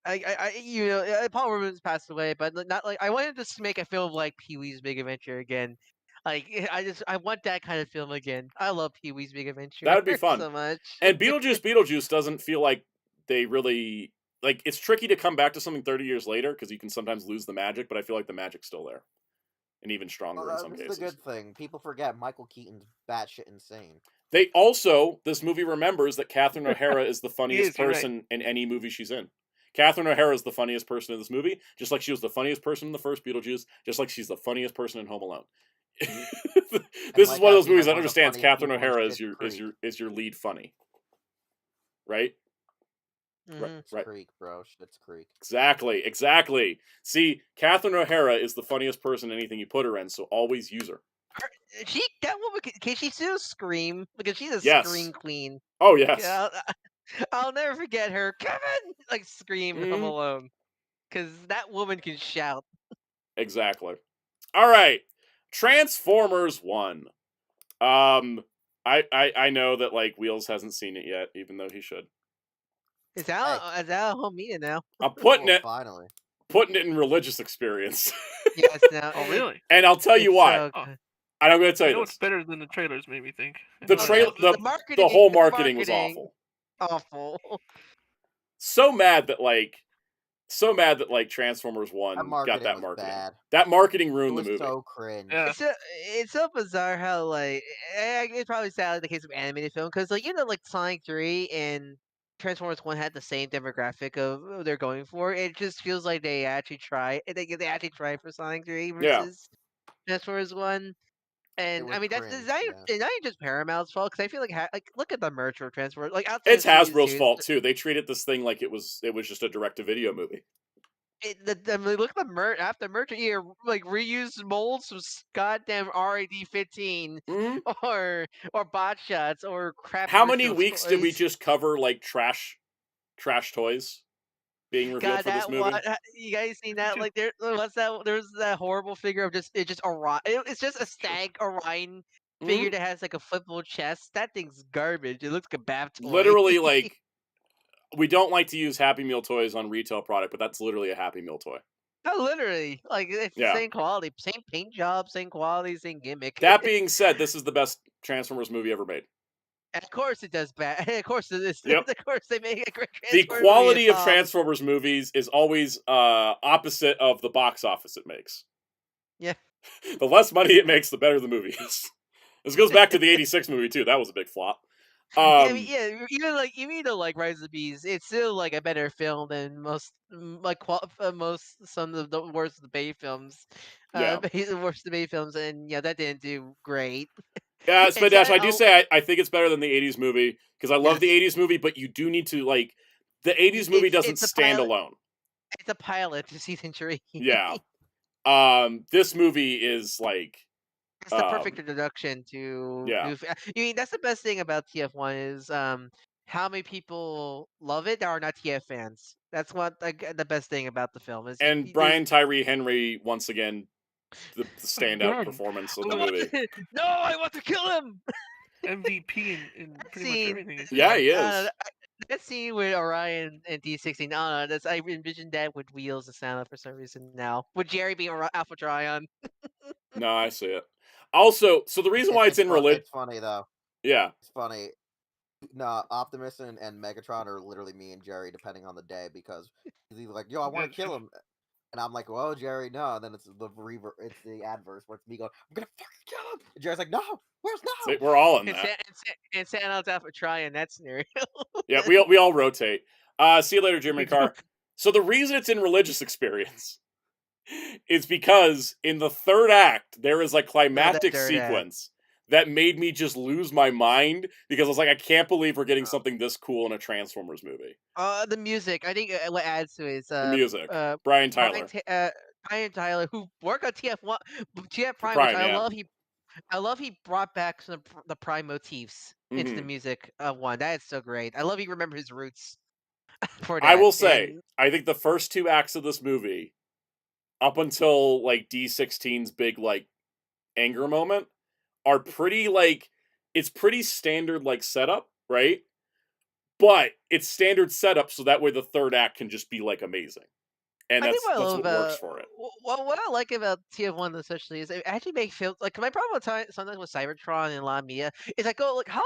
you know, Paul Rubens passed away, but not like I wanted to just make a film like Pee Wee's Big Adventure again. Like I want that kind of film again. I love Pee Wee's Big Adventure That would be fun. so much. And Beetlejuice doesn't feel like they really like. It's tricky to come back to something 30 years later because you can sometimes lose the magic, but I feel like the magic's still there, and even stronger in some This cases. is a good thing. People forget Michael Keaton's batshit insane. They also, this movie remembers that Catherine O'Hara is the funniest is, you're right. person in any movie she's in. Catherine O'Hara is the funniest person in this movie, just like she was the funniest person in the first Beetlejuice, just like she's the funniest person in Home Alone. This is one of those movies that understands Catherine O'Hara is your lead funny, right? Right. Creek, bro. Shit's Creek. Exactly. See, Catherine O'Hara is the funniest person in anything you put her in, so always use her. That woman can she still scream? Because she's a Yes. scream queen. Oh yes. I'll never forget her, Kevin, like scream Home Alone, because that woman can shout. Exactly. All right, Transformers 1. I know that like Wheels hasn't seen it yet, even though he should. It's out at home media now. I'm putting finally putting it in religious experience. Yes, now. Oh really? And I'll tell you why. So and I'm going to tell you know this. It's better than the trailers made me think. The trailer, the whole marketing was awful. Awful. So mad that like Transformers 1 got that marketing. Bad. That marketing ruined the movie. So cringe. Yeah. It's so bizarre how like it's probably sadly the case of animated film because like like Sonic 3 and Transformers 1 had the same demographic of they're going for. It just feels like they actually try. They actually tried for Sonic 3 versus Transformers 1. And I mean that's not even just Paramount's fault because I feel like look at the merch for Transformers. Like it's Hasbro's fault too. They treated this thing like it was just a direct-to-video movie. Look at the merch after merch here, like reused molds from goddamn RAD-15 or bot shots or crap. How many weeks did we just cover like trash toys being revealed for this movie? You guys seen that? Like there was that horrible figure of just Orion. It's just a stag Orion figure that has like a flippable chest. That thing's garbage. It looks like a bath toy. Literally, like we don't like to use Happy Meal toys on retail product, but that's literally a Happy Meal toy. No, literally, like it's the same quality, same paint job, same quality, same gimmick. That being said, this is the best Transformers movie ever made. And of course it does bad. Of course it is. Yep. Of course they make a great The Transformers quality movie. of Transformers movies is always opposite of the box office it makes. Yeah. The less money it makes, the better the movie is. This goes back to the '86 movie too. That was a big flop. I mean, even though like Rise of the Beast, it's still like a better film than most some of the worst of the Bay films. The worst of the Bay films, and that didn't do great. Yeah, Spendash, I do say I think it's better than the '80s movie because I love the '80s movie, but you do need to like the '80s movie doesn't stand alone. It's a pilot to season 3. Yeah. This movie is like. It's the perfect introduction to new. I mean, that's the best thing about TF1 is how many people love it that are not TF fans. That's what the best thing about the film is. And Brian Tyree Henry once again, the standout performance of the movie. No, I want to kill him. MVP in pretty much everything. Yeah, he is. That scene with Orion and D16. I envisioned that with Wheels the sound for some reason now. With Jerry being Alpha Trion. No, I see it. Also, so the reason why it's in religion, It's funny though. yeah, It's funny. No, Optimus and Megatron are literally me and Jerry, depending on the day, because he's like, "Yo, I want to kill him," and I'm like, "Well, Jerry, no." And then it's it's the adverse where it's me going, "I'm gonna fucking kill him." And Jerry's like, "No, where's no?" we're all in And that. Soundout out for try in that scenario. Yeah, we all rotate. See you later, Jimmy Carr. So the reason it's in religious experience is because in the third act there is a climactic sequence that made me just lose my mind because I was like, I can't believe we're getting something this cool in a Transformers movie. The music, I think what adds to it is The music, Brian Tyler, Brian Tyler, who worked on TF1, TF Prime, Prime, which I yeah. love. I love he brought back some of the Prime motifs into the music of one. That is so great. I love he remembered his roots for that. I will say, I think the first two acts of this movie, up until like D16's big like anger moment, are pretty like it's pretty standard like setup, right? But it's standard setup so that way the third act can just be like amazing. And that's what works for it. What I like about TF1 especially is it actually makes feel like my problem sometimes with Cybertron and Lamia is I go like how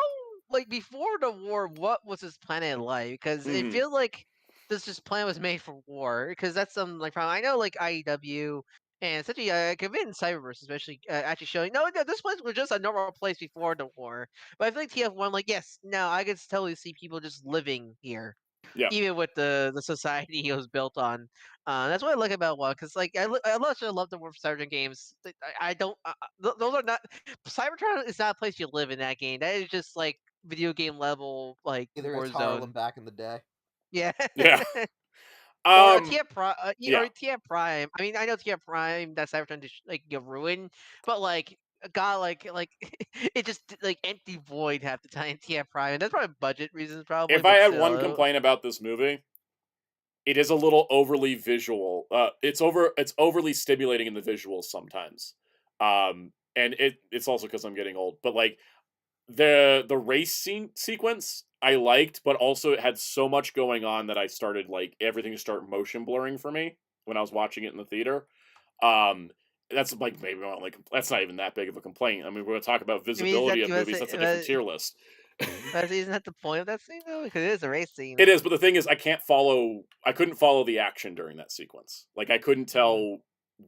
like before the war what was this planet like, because it feels like this planet was made for war, because that's some like problem. I know like IEW and essentially convinced Cyberverse especially actually showing no this place was just a normal place before the war, but I feel like TF1 like yes now I can totally see people just living here. Yeah. Even with the society he was built on, that's what I like about one. Because like I love the War for Cybertron games. I don't. Those are not. Cybertron is not a place you live in that game. That is just like video game level like Either war it's Harlem zone. back in the day. Yeah. Yeah. Or TF Prime, yeah. or TF Prime. I mean, I know TF Prime that Cybertron just like get ruined, but like God, like it just like empty void half the time in TF Prime, and that's probably budget reasons, probably. If I But had still, one complaint about this movie, it is a little overly visual. It's overly stimulating in the visuals sometimes. And it's also because I'm getting old. But like the race sequence I liked, but also it had so much going on that I started like everything to start motion blurring for me when I was watching it in the theater. That's like maybe not like that's not even that big of a complaint. I mean, we're gonna talk about visibility of movies. That's a different tier list. But isn't that the point of that scene though? Because it is a race scene. It is, but the thing is, I couldn't follow the action during that sequence. Like, I couldn't tell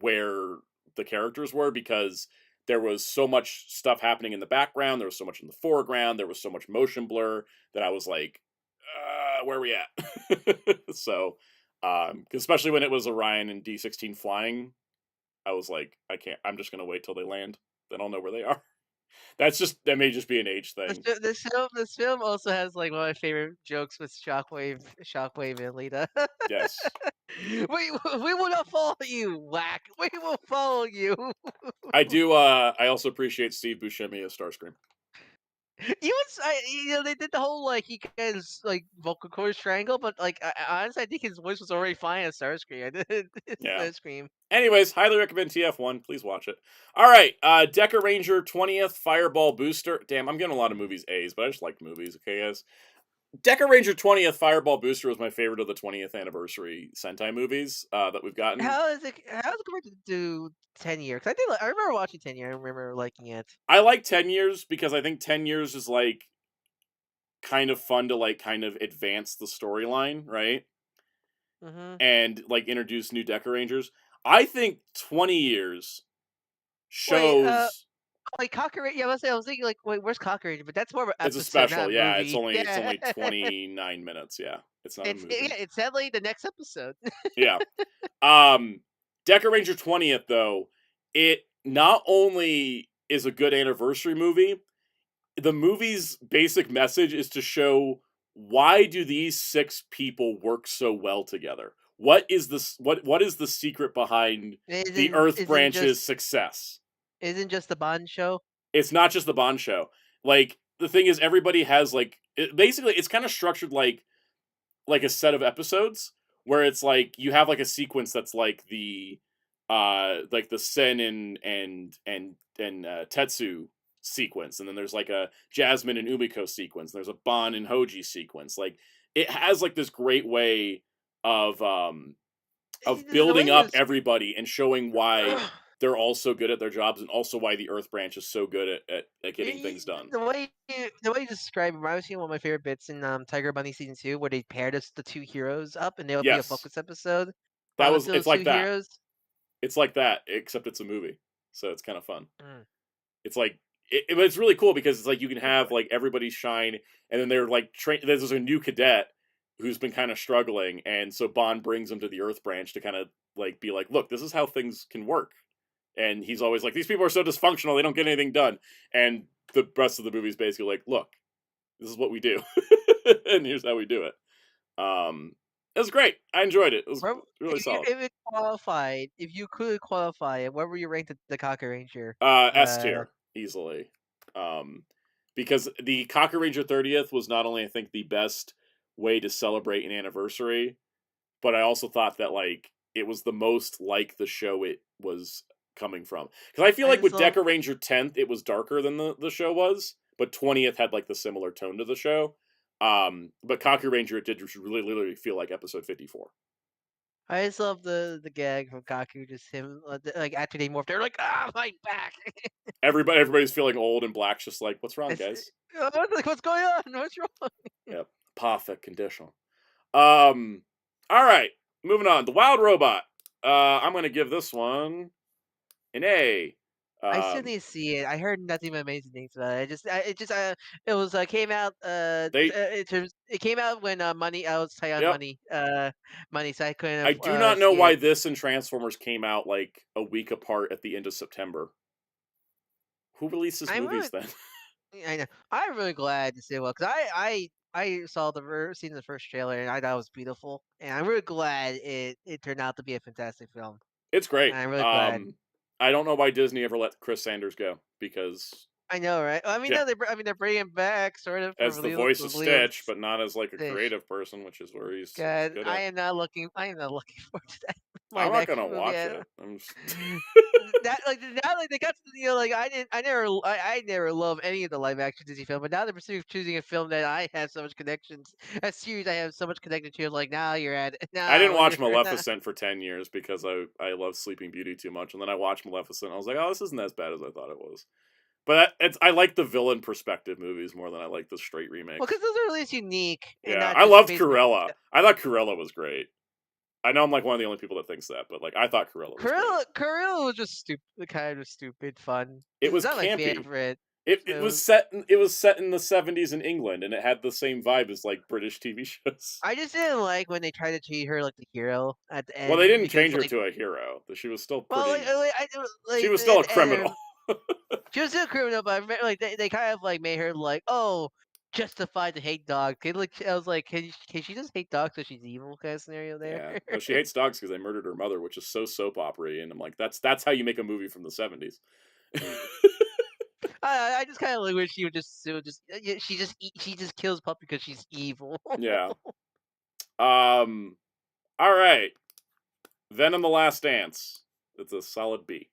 where the characters were because there was so much stuff happening in the background. There was so much in the foreground. There was so much motion blur that I was like, where are we at? So, especially when it was Orion and D16 flying, I was like, I'm just going to wait till they land. Then I'll know where they are. That may just be an age thing. This film also has like one of my favorite jokes with Shockwave and Lita. Yes. we will not follow you, whack. We will follow you. I do. I also appreciate Steve Buscemi as Starscream. They did the whole like he gets like vocal cord strangle, but like honestly, I think his voice was already fine as Starscream. I did Starscream. Anyways, highly recommend TF1. Please watch it. All right, Deca Ranger 20th Fireball Booster. Damn, I'm getting a lot of movies A's, but I just like movies. Okay, guys. Deca Ranger 20th Fireball Booster was my favorite of the 20th anniversary Sentai movies that we've gotten. How is it compared to 10 years? Because I remember watching 10 years. I remember liking it. I like 10 years because I think 10 years is like kind of fun to like kind of advance the storyline, right? And like introduce new Deca Rangers. I think 20 years shows. Like Cocker, yeah, I was thinking like, wait, where's Cocker Ranger? But that's more of an episode, it's a special, not a yeah. movie. It's only 29 minutes, yeah. It's not a movie. It's sadly the next episode. Yeah. Deca Ranger 20th though, it not only is a good anniversary movie, the movie's basic message is to show why do these 6 people work so well together? What is the secret behind the Earth Branch's success? Isn't just the Bond show? It's not just the Bond show. Like, the thing is, everybody has, like... basically, it's kind of structured like a set of episodes, where it's, like, you have, like, a sequence that's, like, the Sen and Tetsu sequence, and then there's, like, a Jasmine and Umiko sequence, and there's a Bon and Hoji sequence. Like, it has, like, this great way of building up everybody and showing why they're all so good at their jobs, and also why the Earth Branch is so good at getting things done. The way you describe it reminds me of one of my favorite bits in Tiger Bunny season 2, where they paired the two heroes up, and there would be a Yes, focus episode that on was. those It's two like that. heroes. It's like that, except it's a movie, so it's kind of fun. Mm. It's like but it's really cool because it's like you can have like everybody shine, and then they're like there's a new cadet who's been kind of struggling, and so Bond brings him to the Earth Branch to kind of like be like, look, this is how things can work. And he's always like, these people are so dysfunctional, they don't get anything done. And the rest of the movie is basically like, look, this is what we do, and here's how we do it. It was great. I enjoyed it. It was really solid. If you could qualify it, where were you ranked the Cocker Ranger? S tier easily, because the Cocker Ranger 30th was not only I think the best way to celebrate an anniversary, but I also thought that like it was the most like the show it was coming from. Because I feel like with Deca Ranger 10th, it was darker than the show was, but 20th had like the similar tone to the show. But Cocker Ranger, it did really literally feel like episode 54. I just love the gag from Kaku, just him like after they morph, they're like, my back. Everybody's feeling old, and Black's just like, what's wrong, guys? What's going on? What's wrong? Yep, perfect condition. All right, moving on. The Wild Robot. I'm gonna give this one an A. I still need to see it. I heard nothing but amazing things about it. It was came out. It came out when money. I was tight on money. Money. So I couldn't. I do not know why this and Transformers came out like a week apart at the end of September. Who releases movies then? I know. I'm really glad to see it because I saw seen the first trailer and I thought it was beautiful, and I'm really glad it turned out to be a fantastic film. It's great. And I'm really glad. I don't know why Disney ever let Chris Sanders go, because I know, right? I mean, they're bringing him back sort of as the voice of Stitch, but not as like a creative person, which is where he's God, good at. I am not looking forward to that. I'm not gonna watch it. I'm just... that now they got to, like I never love any of the live action Disney film, but now they're choosing a film that I have so much connections, a series I have so much connected to. Like now you're at. Now I didn't watch Maleficent for 10 years because I love Sleeping Beauty too much, and then I watched Maleficent. And I was like, oh, this isn't as bad as I thought it was. But I like the villain perspective movies more than I like the straight remakes. Well, because those are at least unique. Yeah, I loved Cruella. I thought Cruella was great. I know I'm like one of the only people that thinks that, but like I thought Cruella was Cruella was just stupid, kind of stupid fun. It was not campy. My favorite. It was set in the 70s in England, and it had the same vibe as like British TV shows. I just didn't like when they tried to treat her like the hero at the end. Well, they didn't change her to a hero. She was still pretty. She was still a criminal. She was still a criminal, but like they kind of like made her like, oh, justified to hate dogs. I was like, can she just hate dogs so she's evil kind of scenario there? Yeah, no, she hates dogs because they murdered her mother, which is so soap opera-y, and I'm like, that's how you make a movie from the 70s. I just kind of like wish she just kills puppy because she's evil. Yeah. All right. Venom: The Last Dance. It's a solid B.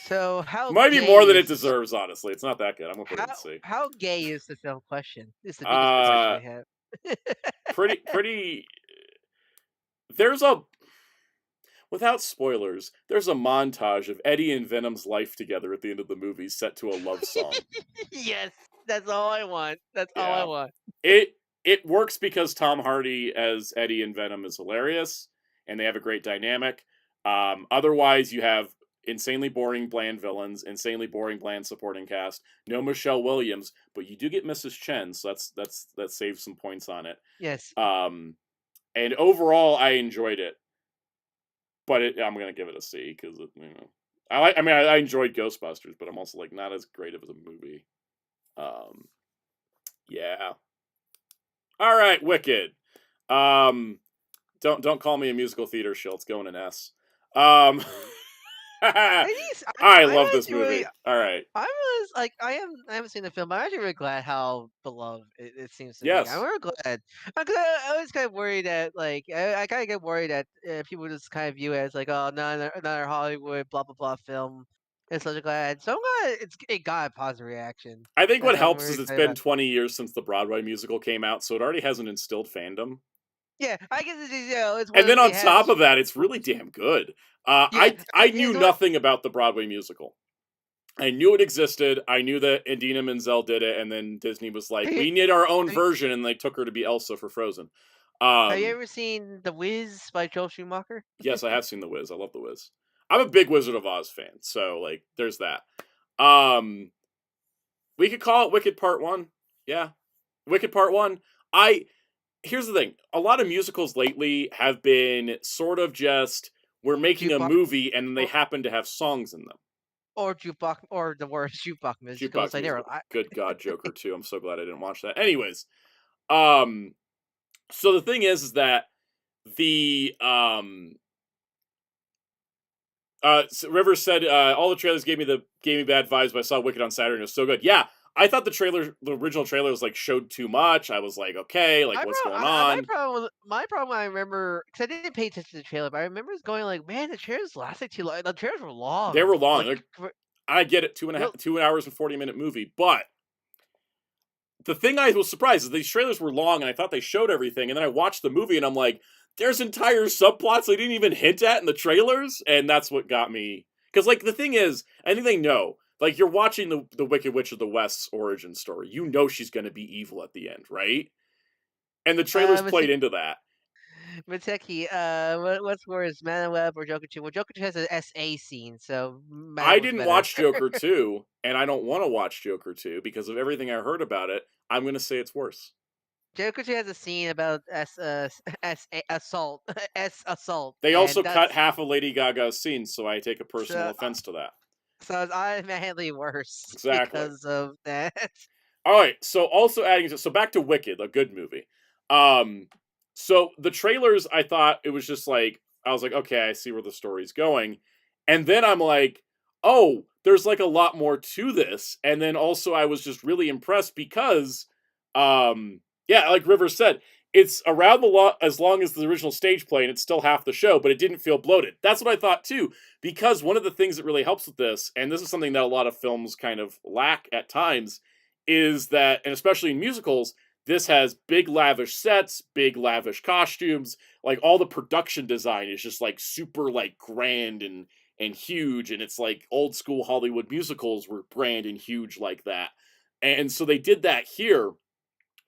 So how might be more than it deserves, honestly. It's not that good. I'm gonna put it in C. How gay is the film question? This is the biggest question I have. pretty. Without spoilers, there's a montage of Eddie and Venom's life together at the end of the movie, set to a love song. Yes, that's all I want. That's all I want. It works because Tom Hardy as Eddie and Venom is hilarious, and they have a great dynamic. Otherwise, you have insanely boring, bland villains, insanely boring, bland supporting cast. No Michelle Williams, but you do get Mrs. Chen, so that saves some points on it. Yes. And overall, I enjoyed it, but I'm gonna give it a C because I enjoyed Ghostbusters, but I'm also like not as great of a movie. Yeah. All right, Wicked. Don't call me a musical theater shill. It's going in S. I love this movie. All right. I haven't seen the film, but I'm actually really glad how beloved it seems to be. I'm really glad. I was kind of worried that I kind of get worried that people just kind of view it as like, oh, another Hollywood blah blah blah film. And so glad. So I'm glad it got a positive reaction. I think what helps is it's been 20 years since the Broadway musical came out, so it already has an instilled fandom. Yeah, I guess it's, it's one And then on it top has. of that, it's really damn good. Yeah, I it's knew only- nothing about the Broadway musical. I knew it existed. I knew that Idina Menzel did it, and then Disney was like, Have you, "We need our own have you version," and they took her to be Elsa for Frozen. have you Um, ever seen The Wiz by Joel Schumacher? yes, I have seen The Wiz. I love The Wiz. I'm a big Wizard of Oz fan, so like, there's that. Um, we could call it Wicked Part 1. Yeah, Wicked Part 1. Here's the thing. A lot of musicals lately have been sort of just we're making a Jukebox movie and then they or, happen to have songs in them. or jukebox or the word jukebox musicals. Jukebox Like musical. Good God, Joker 2. I'm so glad I didn't watch that. Anyways, um so the thing is that the Rivers said all the trailers gave me bad vibes, but I saw Wicked on Saturday and it was so good. Yeah, I thought the original trailer was like showed too much. I was like, okay, like what's going on? My problem, I remember because I didn't pay attention to the trailer, but I remember going like, man, the trailers lasted too long. The trailers were long. They were long. Like, I get it, 2 hours and 40-minute movie, but the thing I was surprised is these trailers were long and I thought they showed everything, and then I watched the movie and I'm like, there's entire subplots they didn't even hint at in the trailers, and that's what got me. Because like the thing is, I think they know. Like you're watching the Wicked Witch of the West's origin story. You know she's gonna be evil at the end, right? And the trailers played into that. Mateki, what's worse, Manaweb or Joker 2? Well, Joker 2 has an SA scene, so I Manaweb's didn't better. watch Joker 2, and I don't want to watch Joker 2 because of everything I heard about it. I'm gonna say it's worse. Joker 2 has a scene about assault, assault. They and also cut that's half of Lady Gaga's scene, so I take a personal so, offense to that. so it's automatically worse Exactly. because of that. All right, so also adding to, so back to Wicked, a good movie. So the trailers, I thought it was just like I was like, okay, I see where the story's going, and then I'm like, oh, there's like a lot more to this, and then also I was just really impressed because, yeah, like Rivers said, it's around as long as the original stage play, and it's still half the show, but it didn't feel bloated. That's what I thought too, because one of the things that really helps with this, and this is something that a lot of films kind of lack at times, is that, and especially in musicals, this has big lavish sets, big lavish costumes, like all the production design is just like super like grand and huge, and it's like old school Hollywood musicals were grand and huge like that. And so they did that here,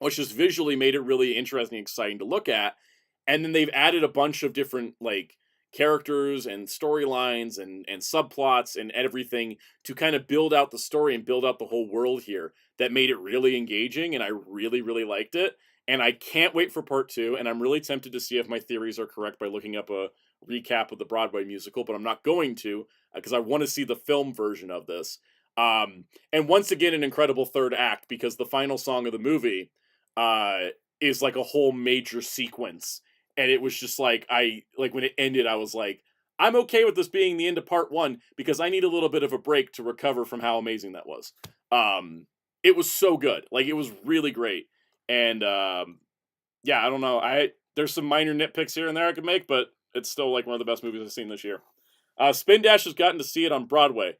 which just visually made it really interesting and exciting to look at. And then they've added a bunch of different like characters and storylines and subplots and everything to kind of build out the story and build out the whole world here that made it really engaging, and I really, really liked it. And I can't wait for part 2, and I'm really tempted to see if my theories are correct by looking up a recap of the Broadway musical, but I'm not going to because I want to see the film version of this. And once again, an incredible third act because the final song of the movie is like a whole major sequence, and it was just like when it ended, I was like, I'm okay with this being the end of part 1 because I need a little bit of a break to recover from how amazing that was. It was so good, like it was really great, and yeah, I don't know, there's some minor nitpicks here and there I could make, but it's still like one of the best movies I've seen this year. Spin Dash has gotten to see it on Broadway.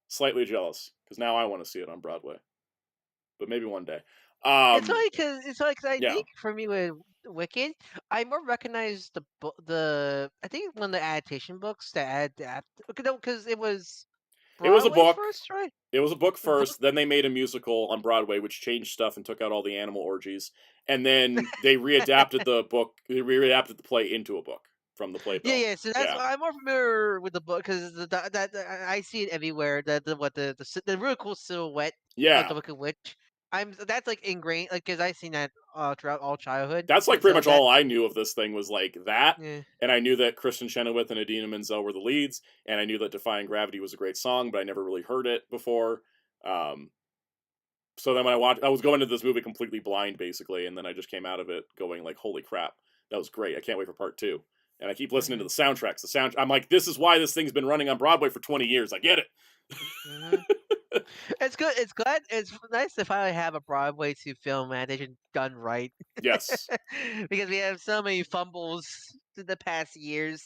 Slightly jealous because now I want to see it on Broadway, but maybe one day. It's only because I yeah. think for me with Wicked, I more recognize the I think one of the adaptation books that because it was It was a Broadway book. first, right? It was a book The book? first, then they made a musical on Broadway, which changed stuff and took out all the animal orgies, and then they readapted the book. They readapted the play into a book from the playbill. Yeah. So that's why I'm more familiar with the book because I see it everywhere. The really cool silhouette of the Wicked Witch. That's like ingrained, like because I seen that throughout all childhood. That's like and pretty so much all I knew of this thing was like that, Yeah. and I knew that Kristen Chenoweth and Idina Menzel were the leads, and I knew that Defying Gravity was a great song, but I never really heard it before. So then when I was going to this movie completely blind, basically, and then I just came out of it going like, "Holy crap, that was great! I can't wait for part 2." And I keep listening to the soundtracks. I'm like, "This is why this thing's been running on Broadway for 20 years." I get it. It's good. It's glad. It's nice to finally have a Broadway to film adaptation done right. Yes. Because we have so many fumbles in the past years.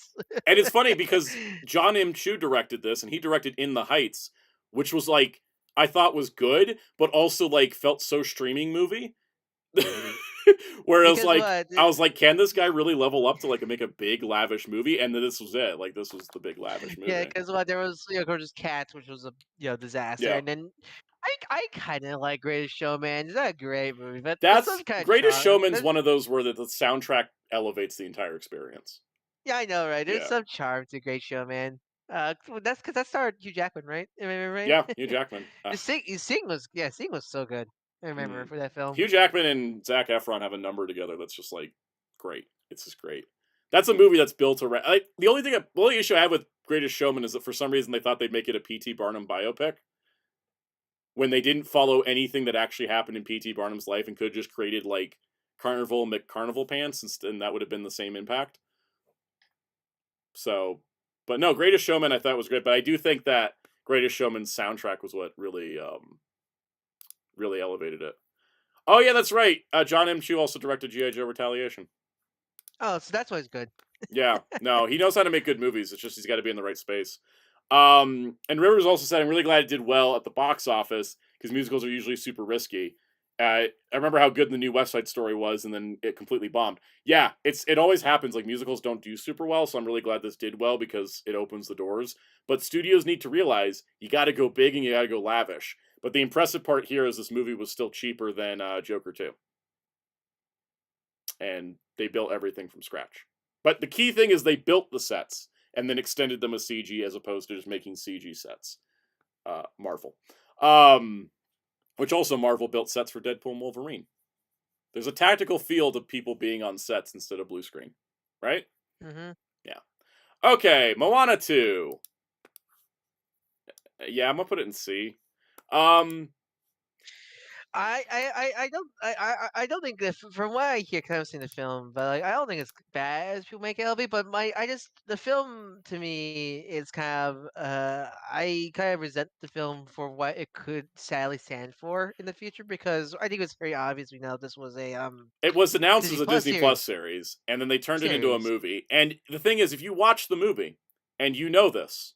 And it's funny because John M. Chu directed this, and he directed In the Heights, which was like I thought was good, but also like felt so streaming movie. Where it was Because like, what? I was like, can this guy really level up to like make a big lavish movie? And then this was it. Like this was the big lavish movie. Yeah, because what there was Gorgeous Cats, which was a disaster, Yeah. and then I kind of like Greatest Showman. It's not a great movie, but That's some kind of Greatest charm. Showman's one of those where the soundtrack elevates the entire experience. Yeah, I know, right? There's Yeah. some charm to Great Showman. That's because that starred Hugh Jackman, right? Am I right? Yeah, Hugh Jackman. Sing was so good. I remember for that film. Hugh Jackman and Zac Efron have a number together that's just like great. It's just great. That's a movie that's built around. The only issue I have with Greatest Showman is that for some reason they thought they'd make it a P.T. Barnum biopic when they didn't follow anything that actually happened in P.T. Barnum's life and could have just created like Carnival McCarnival Pants and that would have been the same impact. So, but no, Greatest Showman I thought was great, but I do think that Greatest Showman's soundtrack was what really really elevated it. Oh yeah, that's right. John M. Chu also directed G.I. Joe Retaliation. Oh, so that's why it's good. Yeah, no, he knows how to make good movies. It's just he's got to be in the right space. And Rivers also said, I'm really glad it did well at the box office because musicals are usually super risky. I remember how good the new West Side Story was, and then it completely bombed. Yeah, it always happens. Like musicals don't do super well, so I'm really glad this did well because it opens the doors. But studios need to realize you got to go big and you got to go lavish. But the impressive part here is this movie was still cheaper than Joker 2. And they built everything from scratch. But the key thing is they built the sets and then extended them as CG as opposed to just making CG sets. Marvel. Which also Marvel built sets for Deadpool and Wolverine. There's a tactical feel to people being on sets instead of blue screen. Right? Mm-hmm. Yeah. Okay, Moana 2. Yeah, I'm gonna put it in C. I don't think that from what I hear, 'cause I haven't seen the film, but like I don't think it's bad as people make it LB. But the film to me is kind of I kind of resent the film for what it could sadly stand for in the future because I think it's very obvious we know this was a It was announced Disney as a Plus Disney Plus series, and then they turned it into a series. movie. And the thing is, if you watch the movie and you know this,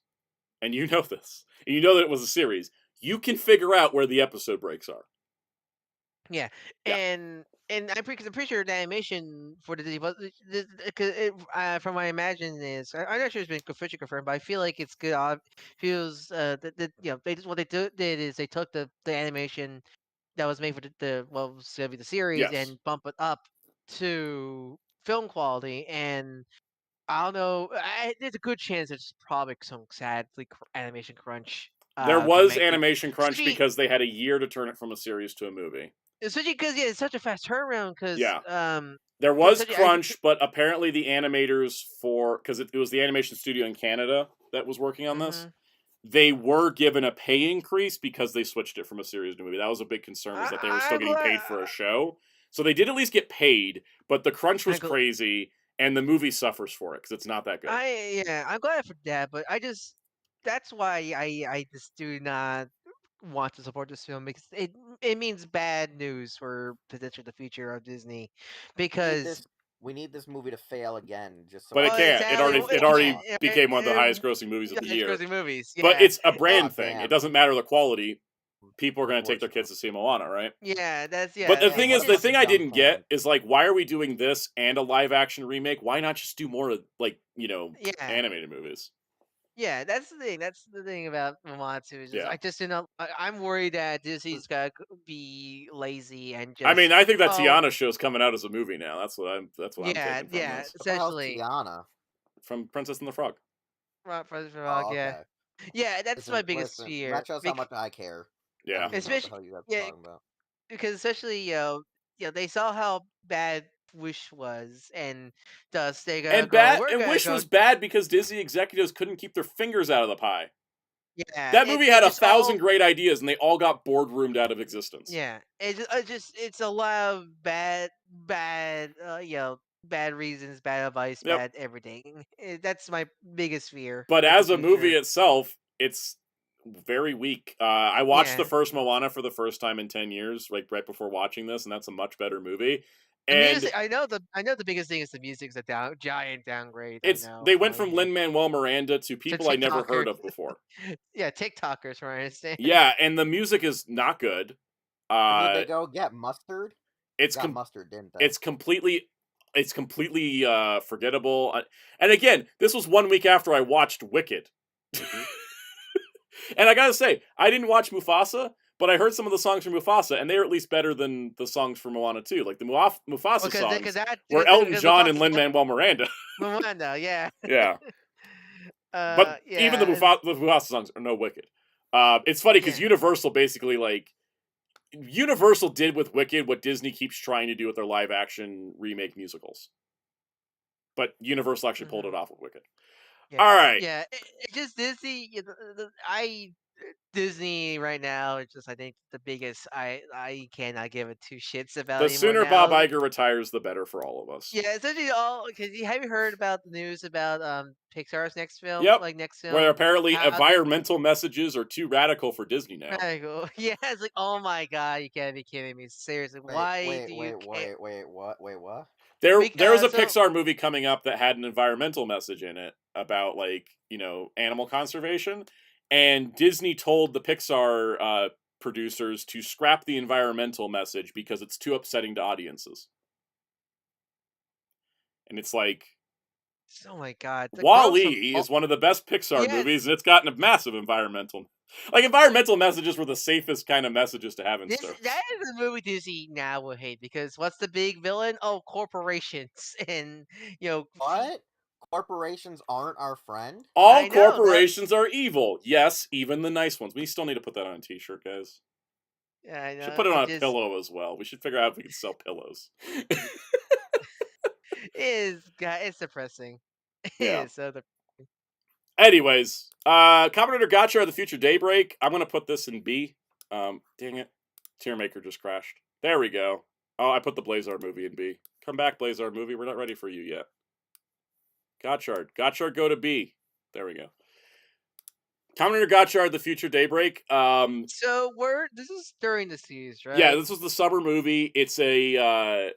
and you know this, and you know that it was a series, you can figure out where the episode breaks are. Yeah, Yeah. and I'm pretty sure the animation for the Disney Plus, because from what I imagine is I'm not sure it's been officially confirmed, but I feel like it's good. Feels that they just what did is they took the animation that was made for was gonna be the series Yes. and bump it up to film quality. And I don't know, there's a good chance it's probably some sadly animation crunch. There To was make it, animation crunch especially because they had a year to turn it from a series to a movie. because it's such a fast turnaround. Because Yeah. There was such a- I- crunch, but apparently the animators because it was the animation studio in Canada that was working on this. Mhm. They were given a pay increase because they switched it from a series to a movie. That was a big concern, was that they were still I'm getting paid glad. for a show. So they did at least get paid, but the crunch was I'm gl- crazy, and the movie suffers for it because it's not that good. I'm glad for that, but that's why I just do not want to support this film because it means bad news for potentially the future of Disney because We need this movie to fail again, just so. But it well, can't. exactly, It already became one of the highest grossing movies of the year. grossing movies. But Yeah. it's a brand Oh, thing. damn. It doesn't matter the quality. People are going to take their kids to see Moana, right? Yeah, But the thing is, the That's thing a I dumb didn't plan. get is like, why are we doing this and a live action remake? Why not just do more like animated movies? Yeah, that's the thing. That's the thing about Moana 2 is just Yeah. I just you know I'm worried that Disney's gonna be lazy and just. I mean, I think that Tiana show's coming out as a movie now. That's what I'm taking from Yeah, this. What the hell's essentially. Tiana? From Princess and the Frog. Frog, Oh, yeah. okay. Yeah, that's my biggest Listen, fear. that shows how much I care. Yeah. I don't even know what the Especially, hell you guys are yeah, talking about. because especially they saw how bad Wish was, and thus they gotta go. We're gonna Wish go. was bad because Disney executives couldn't keep their fingers out of the pie. Yeah, That movie had it's just 1,000 great ideas, and they all got boardroomed out of existence. Yeah, it's a lot of bad, bad reasons, bad advice, Yep. bad everything. That's my biggest fear. But with as the a movie future. itself, it's very weak. I watched Yeah. the first Moana for the first time in 10 years, like right before watching this, and that's a much better movie. The And music, I know the biggest thing is the music's a giant downgrade. they went from Lin-Manuel Miranda to people I never heard TikTokers. of before. Yeah, TikTokers, from what I understand. Yeah, and the music is not good. Who'd they go get? Mustard? It's Got mustard, didn't they? it's completely forgettable. And again, this was 1 week after I watched Wicked. And I gotta say, I didn't watch Mufasa, but I heard some of the songs from Mufasa, and they are at least better than the songs from Moana 2. Like the Mufasa songs were Elton John and Lin-Manuel Miranda. Miranda, yeah. Yeah. But even the Mufasa songs are no Wicked. It's funny because Universal basically, like, Universal did with Wicked what Disney keeps trying to do with their live action remake musicals. But Universal actually pulled it off with Wicked. Yeah. All right. Yeah, it just Disney. Disney right now. It's just I think the biggest. I cannot give it two shits about. The anymore sooner now. Bob Iger retires, the better for all of us. Yeah, essentially all because have you heard about the news about Pixar's next film? Yep. Like next film. Where apparently environmental messages are too radical for Disney now. Radical. Yeah, it's like, oh my god, you can't be kidding me. Seriously, why do you care? Wait, what? There was a Pixar movie coming up that had an environmental message in it about, like, you know, animal conservation, and Disney told the Pixar producers to scrap the environmental message because it's too upsetting to audiences. And it's like, oh my god, WALL-E is one of the best Pixar movies, and it's gotten a massive environmental messages were the safest kind of messages to have in stuff. That is a movie Disney now will hate because what's the big villain? Oh, corporations and what? Corporations aren't our friend? All corporations are evil. Yes, even the nice ones. We still need to put that on a t-shirt, guys. Yeah, I know. Should put it on a pillow as well. We should figure out if we can sell pillows. It's depressing. Yeah. It's so depressing. Anyways, Combinator Gotcha or the Future Daybreak. I'm gonna put this in B. Dang it. Tearmaker just crashed. There we go. Oh, I put the Blazar movie in B. Come back, Blazar movie. We're not ready for you yet. Gotchard. Gotchard, go to B. There we go. Combinator Gotchard, the Future Daybreak. So this is during the series, right? Yeah, this was the summer movie. It's a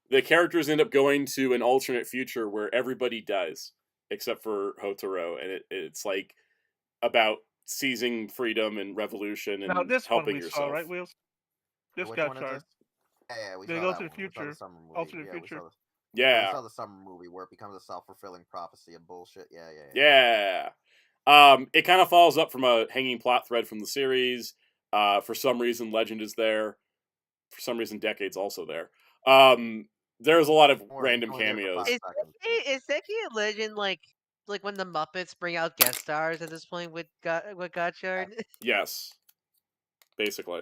the characters end up going to an alternate future where everybody dies except for Hotaro, and it's like about seizing freedom and revolution and now, this helping one we yourself. Saw, right, Wheels? This Which got one is charged. this? Yeah, we They saw go that to the one. We saw future. the summer movie. Alternate Yeah, future. we saw the summer movie where it becomes a self-fulfilling prophecy of bullshit. Yeah. It kind of follows up from a hanging plot thread from the series. For some reason, Legend is there. For some reason, Decade's also there. There's a lot of random cameos. Is Decade a Legend like when the Muppets bring out guest stars at this point with Gotchard? Yes. Basically.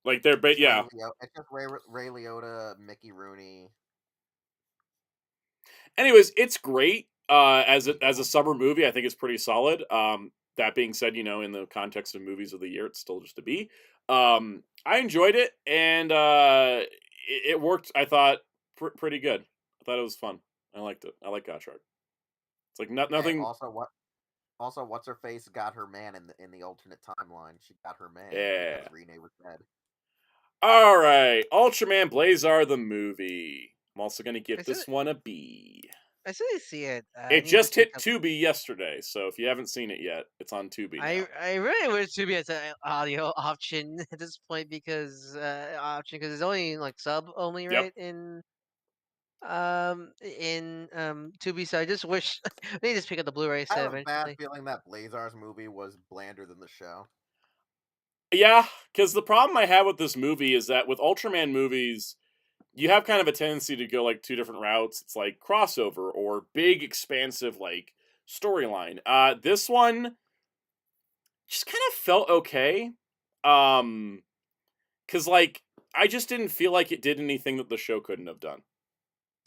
Like, they're, but yeah. It's just Ray Liotta, Mickey Rooney. Anyways, it's great. As a summer movie, I think it's pretty solid. That being said, you know, in the context of movies of the year, it's still just a B. I enjoyed it, and it worked. I thought pretty good. I thought it was fun. I liked it. I like Gotchard. It's like nothing. Also, what's her face got her man in the alternate timeline. She got her man. Yeah. Rene was dead. All right, Ultraman Blazar the movie. I'm also gonna give this one a B. I still see it. It just hit Tubi yesterday, so if you haven't seen it yet, it's on Tubi now. I really wish Tubi has an audio option at this point because it's only like sub only, right? Yep. In Tubi, so I just wish they just pick up the Blu-ray set eventually. I have a bad feeling that Blazar's movie was blander than the show. Yeah, because the problem I have with this movie is that with Ultraman movies, you have kind of a tendency to go like two different routes. It's like crossover or big, expansive like storyline. This one just kind of felt okay. Because like I just didn't feel like it did anything that the show couldn't have done.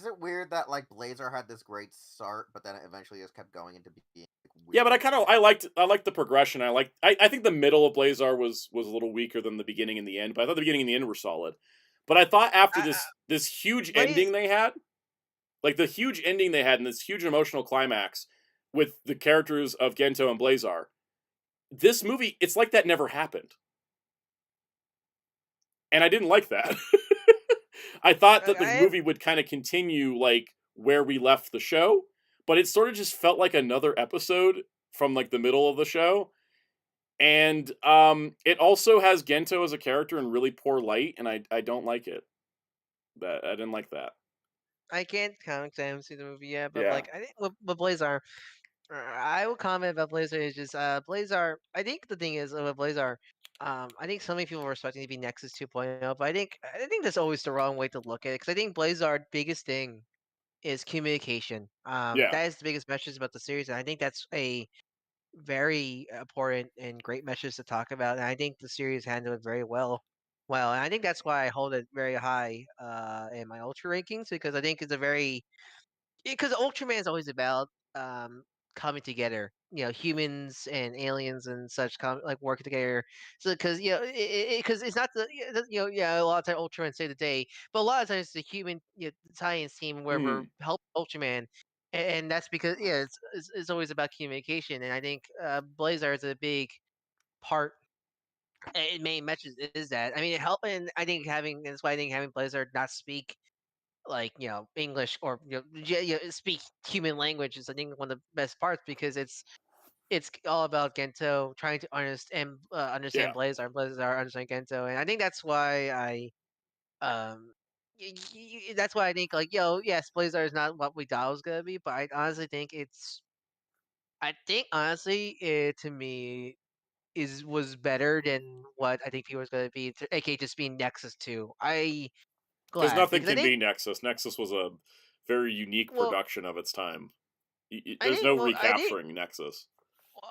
Is it weird that like Blazar had this great start, but then it eventually just kept going into being weird? Yeah, but I liked the progression. I think the middle of Blazar was a little weaker than the beginning and the end, but I thought the beginning and the end were solid. But I thought after this huge ending they had, like the huge ending they had and this huge emotional climax with the characters of Gento and Blazar, this movie, it's like that never happened. And I didn't like that. I thought that the movie would kind of continue like where we left the show, but it sort of just felt like another episode from like the middle of the show. And it also has Gento as a character in really poor light, and I don't like it. That I didn't like that. I can't comment 'cause I haven't seen the movie yet, but Yeah. like I think with Blazar, I will comment about Blazar is just Blazar. I think the thing is with Blazar, I think so many people were expecting to be Nexus 2.0, but I think that's always the wrong way to look at it because I think Blazar biggest thing is communication. Yeah. That is the biggest message about the series, and I think that's a very important and great message to talk about. And I think the series handled it very well. Well, and I think that's why I hold it very high in my Ultra rankings because I think it's a very because Ultraman is always about coming together. You know, humans and aliens and such like working together. So because because it's not yeah, a lot of times Ultraman save the day, but a lot of times the human science team wherever Mhm. help Ultraman. And that's because it's always about communication, and I think Blazar is a big part. And main message is that I mean it help, and I think having that's why I think having Blazar not speak like English or speak human language is I think one of the best parts because it's all about Gento trying to understand Yeah. Blazar, Blazar understand Gento, and I think that's why um that's why I think like yes Blazar is not what we thought it was gonna be, but I honestly think I think honestly it to me was better than what I think people was gonna be, aka just being Nexus 2. I Because glad nothing because I can think be Nexus. Nexus was a very unique well production of its time. I There's think no well I think recapturing Nexus.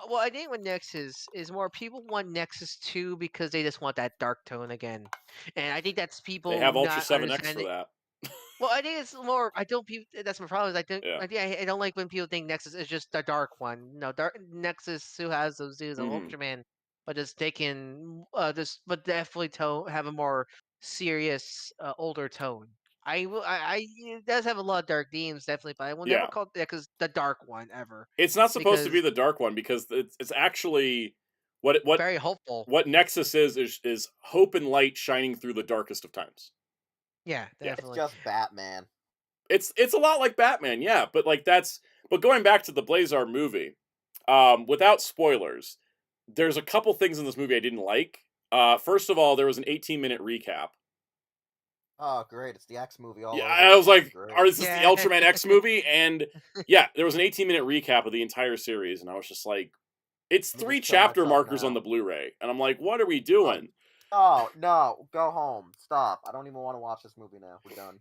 Well, I think with Nexus is more people want Nexus 2 because they just want that dark tone again. And I think that's They people have Ultra not 7X for understanding. that. Well, I think it's more. I don't. That's my problem. Is Yeah. I don't like when people think Nexus is just the dark one. No, dark Nexus still has those dudes of Mhm. Ultraman, but just they can but definitely have a more serious, older tone. It does have a lot of dark themes, definitely, but I will never Yeah. call Nexus the dark one ever It's not supposed to be because the dark one because it's actually what it- what very hopeful. what Nexus is hope and light shining through the darkest of times. Yeah, Yeah. It's definitely. just Batman. It's a lot like Batman, yeah, but like but going back to the Blazar movie, without spoilers, there's a couple things in this movie I didn't like. First of all, there was an 18-minute recap. Oh, great! It's the X movie all Yeah, over I was again. like, Great. is this the Yeah. Ultraman X movie? And yeah, there was an 18-minute recap of the entire series, and I was just like, it's Let me 3 just kill chapter myself markers on now. the Blu-ray, and I'm like, what are we doing? No, go home. Stop. I don't even want to watch this movie now. We're done.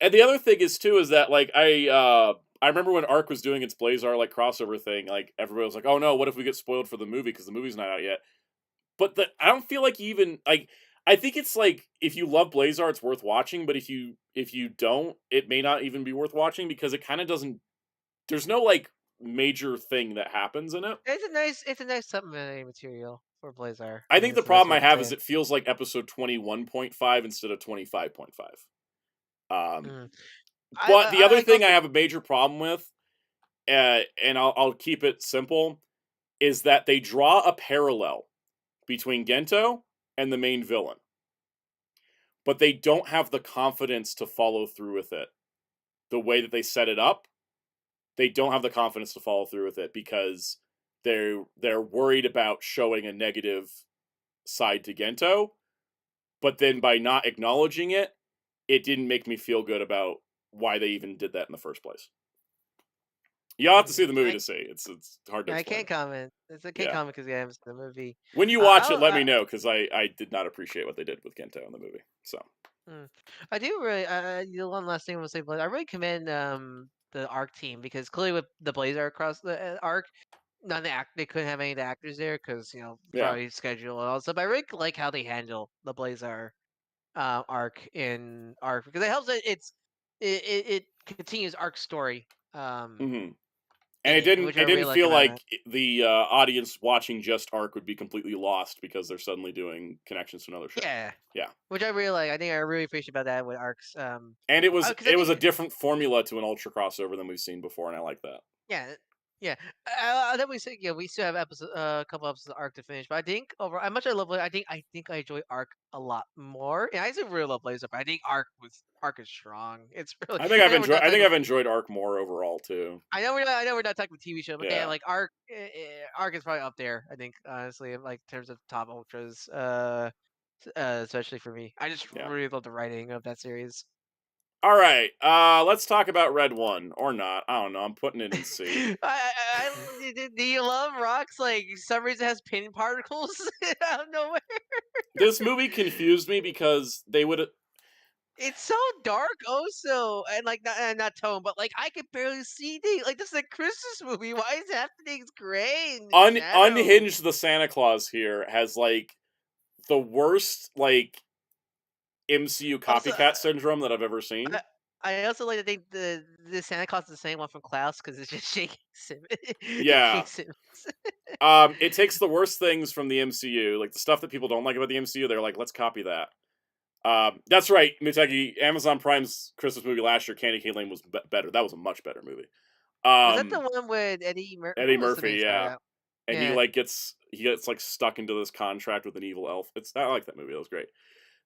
And the other thing is too is that like I remember when Arc was doing its Blazar like crossover thing, like everybody was like, oh no, what if we get spoiled for the movie because the movie's not out yet? But I don't feel like you even like. I think it's like if you love Blazar, it's worth watching. But if you don't, it may not even be worth watching because it kind of doesn't. There's no like major thing that happens in it. It's a nice supplementary material for Blazar. I think the That's the best problem way I I can have say is it. it feels like episode 21.5 instead of 25.5. Mm. But the other I thing I also have a major problem with, and I'll keep it simple, is that they draw a parallel between Gento and the main villain, but they don't have the confidence to follow through with it. The way that they set it up, they don't have the confidence to follow through with it because they're worried about showing a negative side to Gento, but then by not acknowledging it, it didn't make me feel good about why they even did that in the first place. You'll have to see the movie to see. It's hard to I explain. can't comment. I can't Yeah. comment because I haven't seen the movie. When you watch it, let me know because I did not appreciate what they did with Gento in the movie. So I do really. The one last thing I want to say, but I really commend the ARC team because clearly with the Blazer across the ARC, none of they couldn't have any of the actors there because yeah, probably schedule and all stuff. But I really like how they handle the Blazer arc in arc because it helps that it continues arc story hmm and in it it, didn't which I it really didn't like feel about it. like the audience watching just Arc would be completely lost because they're suddenly doing connections to another show. Yeah, Yeah, which I really like. I think I really appreciate about that with arcs. and Because I it was think a different formula to an Ultra crossover than we've seen before, and I like that. yeah, yeah. Then we say we still have a couple episodes of arc to finish, but I think overall, as much as I love it, I think I enjoy arc a lot more. And I still really love Blazer, but I think arc is strong. It's really. I know we're not I think talking. I've enjoyed Arc more overall too. I know we're not talking about TV show, but damn, Yeah, like Arc is probably up there. I think honestly, in, like in terms of top ultras. especially for me. I just Yeah. really love the writing of that series. All right, let's talk about Red One or not. I don't know. I'm putting it in C. Do you love rocks? Like, for some reason, it has pin particles out of nowhere. This movie confused me because they would. It's so dark, also, and like not tone, but like I could barely see things. Like, this is a Christmas movie. Why is half the things gray and shadow? Unhinged the Santa Claus here has like the worst like MCU Also, copycat syndrome that I've ever seen. I also like to think the Santa Claus is the same one from Klaus because it's just shaking Yeah. Simmons. It takes the worst things from the MCU, like the stuff that people don't like about the MCU. They're like, let's copy that. That's right, Miteki. Amazon Prime's Christmas movie last year, Candy Cane Lane, was better. That was a much better movie. Was that the one with Eddie Murphy? Eddie Who was the Murphy, main star of yeah, that? and Yeah. he gets like stuck into this contract with an evil elf. I like that movie. That was great.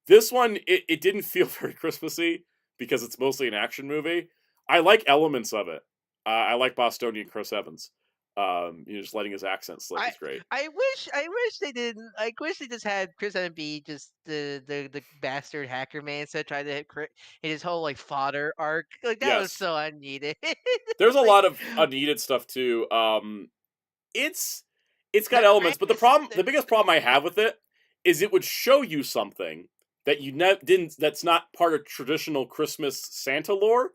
This one, it didn't feel very Christmassy because it's mostly an action movie. I like elements of it. I like Bostonian Chris Evans. Just letting his accent slip is great. I wish they didn't. I wish they just had Chris Evans be just the bastard hacker man instead of trying to hit his whole like fodder arc. Like that was Yes. so unneeded. There's a Like, lot of unneeded stuff too. It's got the elements, but Krampus- the biggest problem I have with it is it would show you something that you didn't. That's not part of traditional Christmas Santa lore,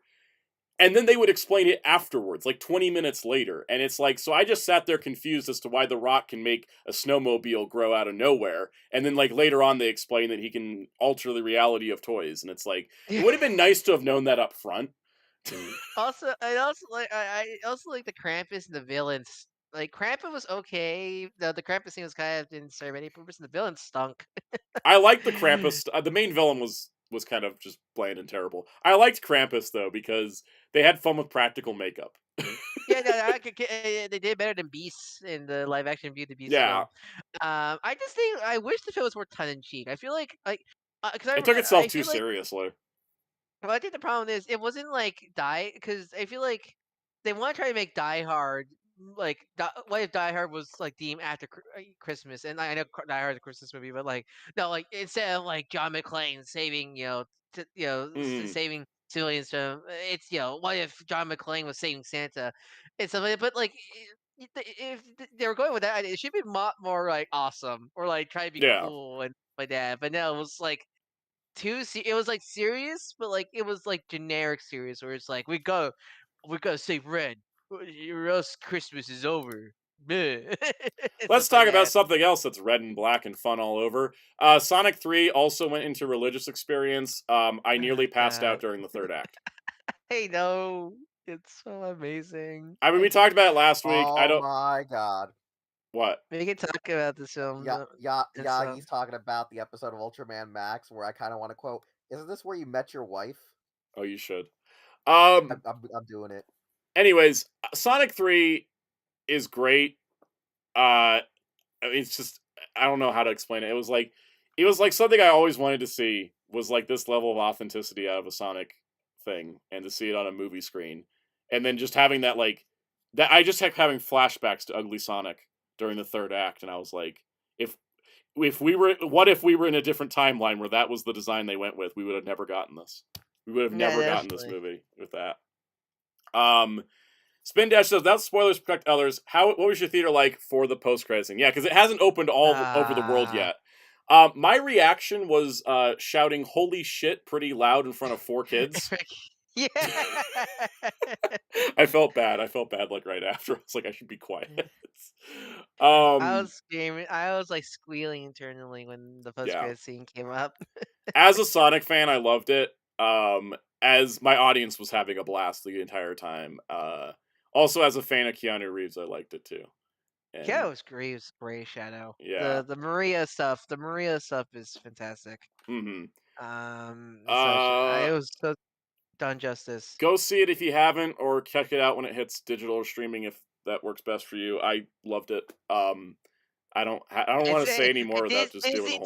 and then they would explain it afterwards, like 20 minutes later. And it's like, so I just sat there confused as to why The Rock can make a snowmobile grow out of nowhere, and then like later on they explain that he can alter the reality of toys, and it's like it would have been nice to have known that up front. I also like the Krampus and the villains. Like Krampus was okay. The Krampus scene was kind of didn't serve any purpose, and the villain stunk. I liked the Krampus. The main villain was kind of just bland and terrible. I liked Krampus though because they had fun with practical makeup. Yeah, they did better than Beasts in the live action Beauty and the Beast Yeah, film. I just think I wish the film was more tongue in cheek. I feel like because it took itself I too feel like seriously. well, I think the problem is it wasn't like because I feel like they want to try to make Die Hard like what if Die Hard was like themed after Christmas, and I know Die Hard is a Christmas movie, but like no, like instead of like John McClane saving Mm, saving civilians from it's what if John McClane was saving Santa and stuff like that, but like. If they were going with that, it should be more like awesome or like try to be yeah, cool and like that. But no, it was like it was like serious, but like it was like generic serious where it's like we gotta save Red, or else Christmas is over. Bleh. And let's stuff like talk about that. something else that's red and black and fun all over. Sonic 3 also went into religious experience. I nearly passed out God, during the third act. I know it's so amazing. I mean, we talked about it last week. I Oh don't. my god. What? We can talk about this film. And stuff. He's talking about the episode of Ultraman Max where I kind of want to quote, "Isn't this where you met your wife?" Oh, you should. I'm doing it. Anyways, Sonic 3 is great. It's just I don't know how to explain it. It was like something I always wanted to see was like this level of authenticity out of a Sonic thing, and to see it on a movie screen, and then just having that like that I just kept having flashbacks to Ugly Sonic during the third act, and I was like, if we were what if we were in a different timeline where that was the design they went with, we would have never gotten this. We would have Yeah, never gotten this definitely. movie with that. Spin Dash says, without spoilers, protect others. What was your theater like for the post credit scene? Yeah, because it hasn't opened all over the world yet. My reaction was shouting "Holy shit!" pretty loud in front of 4 kids. Yeah. I felt bad. Like right after. I was like, I should be quiet. I was screaming. I was like squealing internally when the post Yeah. credit scene came up. As a Sonic fan, I loved it. As my audience was having a blast the entire time. Also, as a fan of Keanu Reeves, I liked it too. And, Yeah, it was great. It was great, Shadow. Yeah. The Maria stuff. The Maria stuff is fantastic. Mm-hmm. It was so done justice. Go see it if you haven't, or check it out when it hits digital or streaming if that works best for you. I loved it. I don't want to say any more without just doing a whole.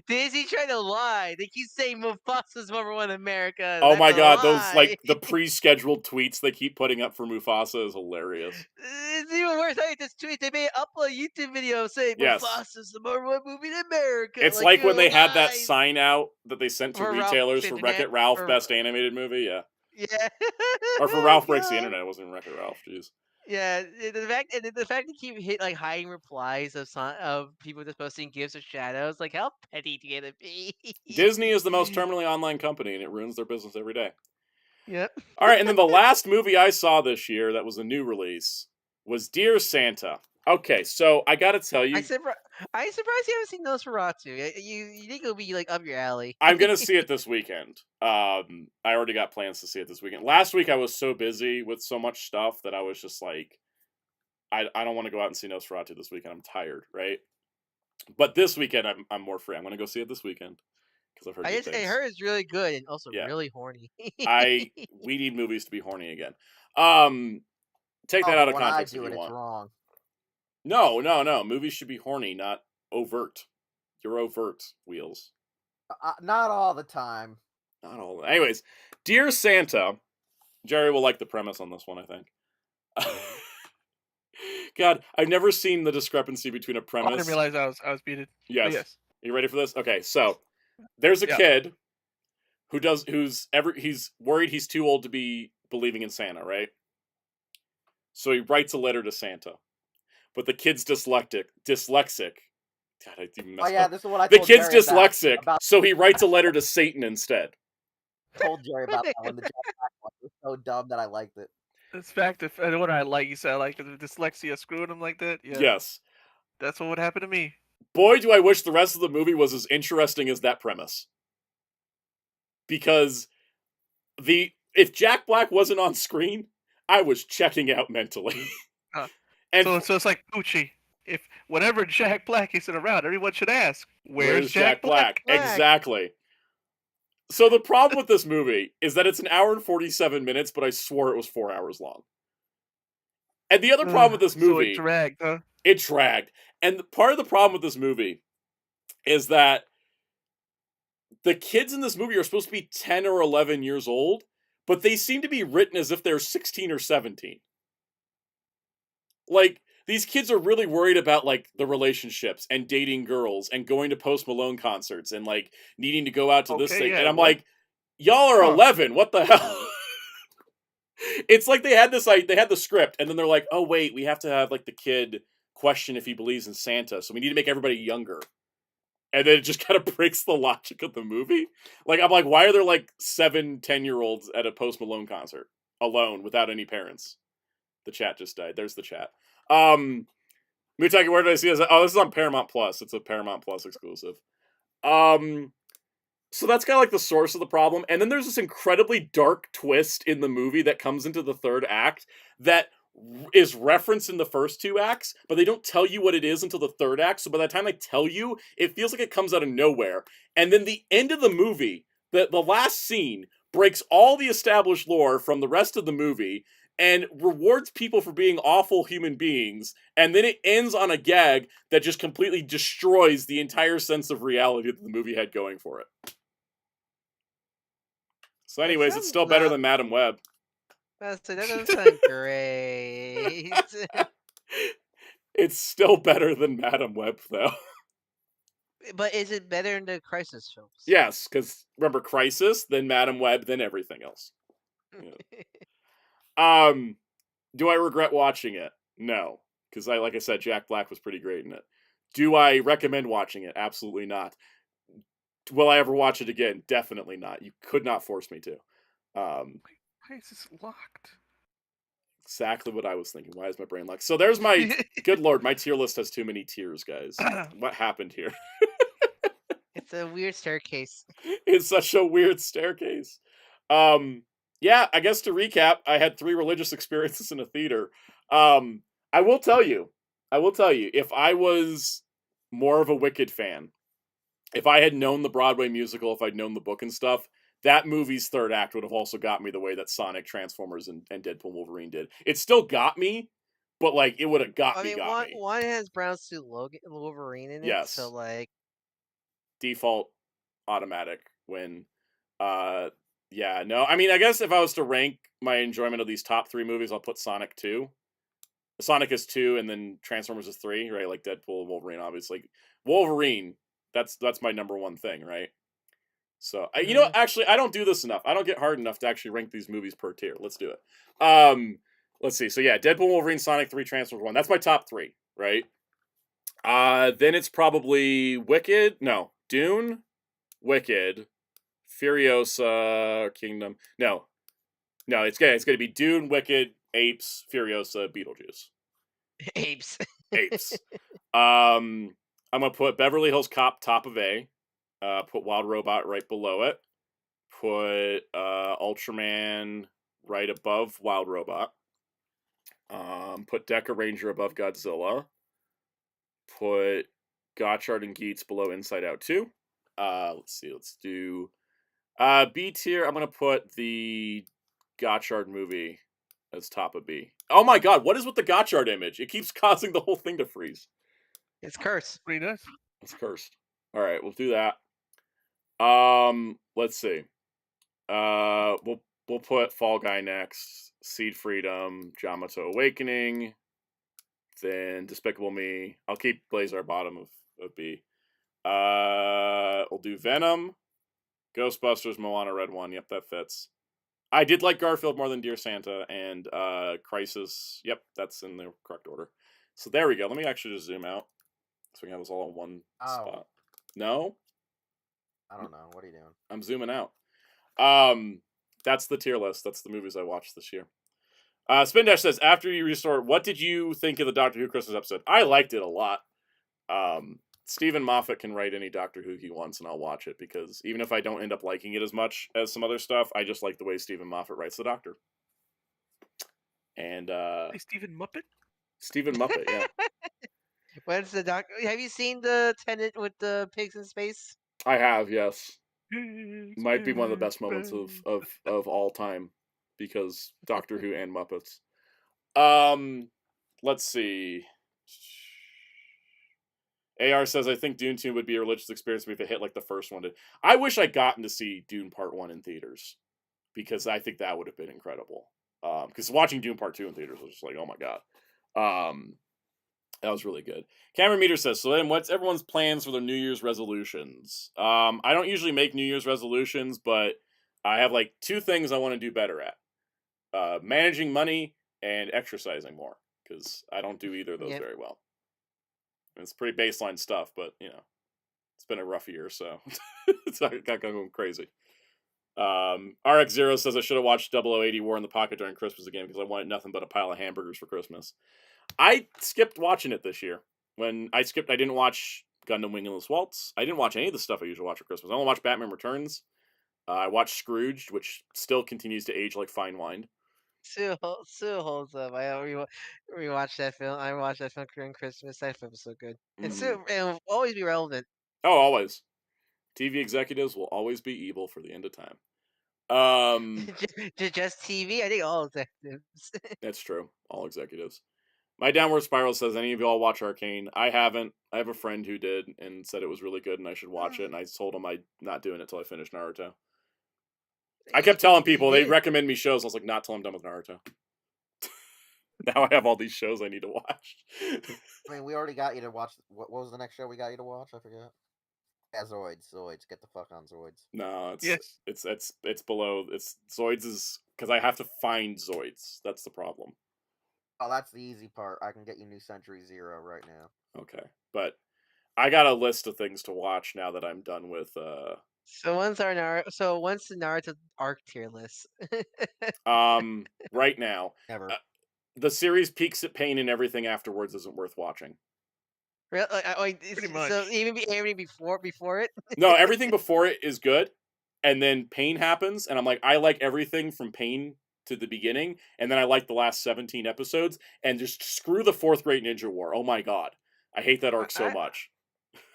Disney trying to lie. They keep saying Mufasa's #1 in America. Oh That's my a god, those lie. like the pre-scheduled tweets they keep putting up for Mufasa is hilarious. It's even worse. I just tweet. They made upload a YouTube video saying Yes. Mufasa's the #1 movie in America. It's like when they had that lies. sign out that they sent to For Ralph retailers for Breaks the Wreck-It Internet, Ralph or- Best Animated Movie, yeah. Yeah. Or for Ralph Breaks the Internet, it wasn't even Wreck-It Ralph, jeez. Yeah, the fact they keep hiding replies of people just posting gifs of shadows, like how petty do you gotta be? Disney is the most terminally online company, and it ruins their business every day. Yep. All right, and then the last movie I saw this year that was a new release was Dear Santa. Okay, so I gotta tell you, I'm surprised you haven't seen Nosferatu. You think it'll be like up your alley. I'm gonna see it this weekend. I already got plans to see it this weekend. Last week I was so busy with so much stuff that I was just like, I don't want to go out and see Nosferatu this weekend. I'm tired, right? But this weekend I'm more free. I'm gonna go see it this weekend because I've heard good I things. heard it's really good and also Yeah. really horny. We need movies to be horny again. Take that out of when context I do if it, you want. it's wrong. No. Movies should be horny, not overt. You're overt, Wheels. Not all the time. Not all. Anyways, Dear Santa. Jerry will like the premise on this one, I think. God, I've never seen the discrepancy between a I premise. didn't realize I was muted. Yes. Yes. You ready for this? Okay, so there's a Yeah. kid he's worried he's too old to be believing in Santa, right? So he writes a letter to Santa. But the kid's dyslexic. God, I even messed up. This is what I The told kid's Jerry dyslexic, about so he writes a letter to Satan instead. told Jerry about that one. The Jack Black one. It was so dumb that I liked it. In fact, if what I like, you said like the dyslexia screwing him like that. Yeah. Yes. That's what would happen to me. Boy, do I wish the rest of the movie was as interesting as that premise. Because if Jack Black wasn't on screen, I was checking out mentally. And So it's like Poochie. If whenever Jack Black isn't around, everyone should ask, "Where's Jack Black?" Exactly. So the problem with this movie is that it's an hour and 47 minutes, but I swore it was 4 hours long. And the other problem with this movie... So it dragged, huh? It dragged. And part of the problem with this movie is that the kids in this movie are supposed to be 10 or 11 years old, but they seem to be written as if they're 16 or 17. Like, these kids are really worried about, like, the relationships and dating girls and going to Post Malone concerts and, like, needing to go out to this Okay, thing. yeah, And I'm what? like, y'all are Huh. 11. What the hell? It's like they had the script, and then they're like, oh, wait, we have to have, like, the kid question if he believes in Santa, so we need to make everybody younger. And then it just kind of breaks the logic of the movie. Like, I'm like, why are there, like, 7-10-year-olds at a Post Malone concert alone without any parents? The chat just died. There's the chat. Mutaki, where did I see this? Oh, this is on Paramount Plus. It's a Paramount Plus exclusive. So that's kind of like the source of the problem. And then there's this incredibly dark twist in the movie that comes into the third act that is referenced in the first two acts, but they don't tell you what it is until the third act. So by the time they tell you, it feels like it comes out of nowhere. And then the end of the movie, the last scene, breaks all the established lore from the rest of the movie and rewards people for being awful human beings, and then it ends on a gag that just completely destroys the entire sense of reality that the movie had going for it. So anyways, it's still better than Madam Web. That doesn't sound great. It's still better than Madam Web, though. But is it better than the Crisis films? Yes, because remember Crisis, then Madam Web, then everything else. Yeah. Do I regret watching it? No, because like I said, Jack Black was pretty great in it. Do I recommend watching it? Absolutely not. Will I ever watch it again? Definitely not. You could not force me to. Why is this locked? Exactly what I was thinking. Why is my brain locked? So there's my... Good lord, my tier list has too many tiers, guys. What happened here? It's a weird staircase. It's such a weird staircase. Yeah, I guess to recap, I had 3 religious experiences in a theater. I will tell you, if I was more of a Wicked fan, if I had known the Broadway musical, if I'd known the book and stuff, that movie's third act would have also got me the way that Sonic, Transformers, and Deadpool Wolverine did. It still got me, but like it would have got I me. mean, one has brown suit Wolverine in it, Yes. so like Default automatic win. Yeah, no. I mean, I guess if I was to rank my enjoyment of these top 3 movies, I'll put Sonic 2. Sonic is 2, and then Transformers is 3, right? Like Deadpool, Wolverine, obviously. Wolverine, that's my number 1 thing, right? So, you know, actually, I don't do this enough. I don't get hard enough to actually rank these movies per tier. Let's do it. Let's see. So yeah, Deadpool, Wolverine, Sonic 3, Transformers 1. That's my top 3, right? Then it's probably Wicked. No, Dune, Wicked, Furiosa, Kingdom. No, it's gonna be Dune, Wicked, Apes, Furiosa, Beetlejuice. apes. Apes. I'm gonna put Beverly Hills Cop top of A. Put Wild Robot right below it. Put Ultraman right above Wild Robot. Put Deca Ranger above Godzilla. Put Gotchard and Geats below Inside Out 2. Let's see. Let's do B tier. I'm gonna put the Gotchard movie as top of B. Oh my god, what is with the Gotchard image? It keeps causing the whole thing to freeze. It's cursed. Pretty nice. It's cursed. All right, we'll do that. Let's see. We'll put Fall Guy next. Seed Freedom, Yamato Awakening, then Despicable Me. I'll keep Blazar bottom of B. We'll do Venom, Ghostbusters, Moana Red 1. Yep, that fits. I did like Garfield more than Dear Santa, and Crisis. Yep, that's in the correct order. So there we go. Let me actually just zoom out so we can have this all in one spot. No? I don't know. What are you doing? I'm zooming out. That's the tier list. That's the movies I watched this year. Spin Dash says, after you restore, what did you think of the Doctor Who Christmas episode? I liked it a lot. Stephen Moffat can write any Doctor Who he wants, and I'll watch it, because even if I don't end up liking it as much as some other stuff, I just like the way Stephen Moffat writes the Doctor. And Hey, Stephen Muppet? Stephen Muppet, yeah. When's the Doctor? Have you seen the Tenant with the pigs in space? I have, yes. Might be one of the best moments of all time, because Doctor Who and Muppets. Let's see. AR says, I think Dune 2 would be a religious experience if it hit like the first one did. I wish I'd gotten to see Dune Part 1 in theaters, because I think that would have been incredible. Because watching Dune Part 2 in theaters was just like, oh my god. That was really good. Cameron Meter says, so then what's everyone's plans for their New Year's resolutions? I don't usually make New Year's resolutions, but I have like 2 things I want to do better at. Managing money and exercising more, because I don't do either of those very well. It's pretty baseline stuff, but, you know, it's been a rough year, so it's got going crazy. RX0 says, I should have watched 0080 War in the Pocket during Christmas again, because I wanted nothing but a pile of hamburgers for Christmas. I skipped watching it this year. I didn't watch Gundam Wingless Waltz. I didn't watch any of the stuff I usually watch for Christmas. I only watched Batman Returns. I watched Scrooged, which still continues to age like fine wine. Still holds up. I rewatched that film. I watched that film during Christmas. That film was so good. And still, it will always be relevant. Oh, always. TV executives will always be evil for the end of time. Just TV? I think all executives. That's true. All executives. My Downward Spiral says, any of y'all watch Arcane? I haven't. I have a friend who did and said it was really good and I should watch it, and I told him I'm not doing it till I finish Naruto. I kept telling people, they recommend me shows. I was like, not till I'm done with Naruto. Now I have all these shows I need to watch. I mean, we already got you to watch. What was the next show we got you to watch? I forget. Yeah, Zoids. Get the fuck on Zoids. No, it's below. It's Zoids is because I have to find Zoids. That's the problem. Oh, that's the easy part. I can get you New Century Zero right now. Okay, but I got a list of things to watch now that I'm done with. So when's the Naruto arc tier list? Right now, Never. The series peaks at pain and everything afterwards isn't worth watching. Really? Pretty much. So even before it? No, everything before it is good, and then pain happens, and I'm like, I like everything from pain to the beginning, and then I like the last 17 episodes, and just screw the 4th Great Ninja War. Oh my god, I hate that arc so much.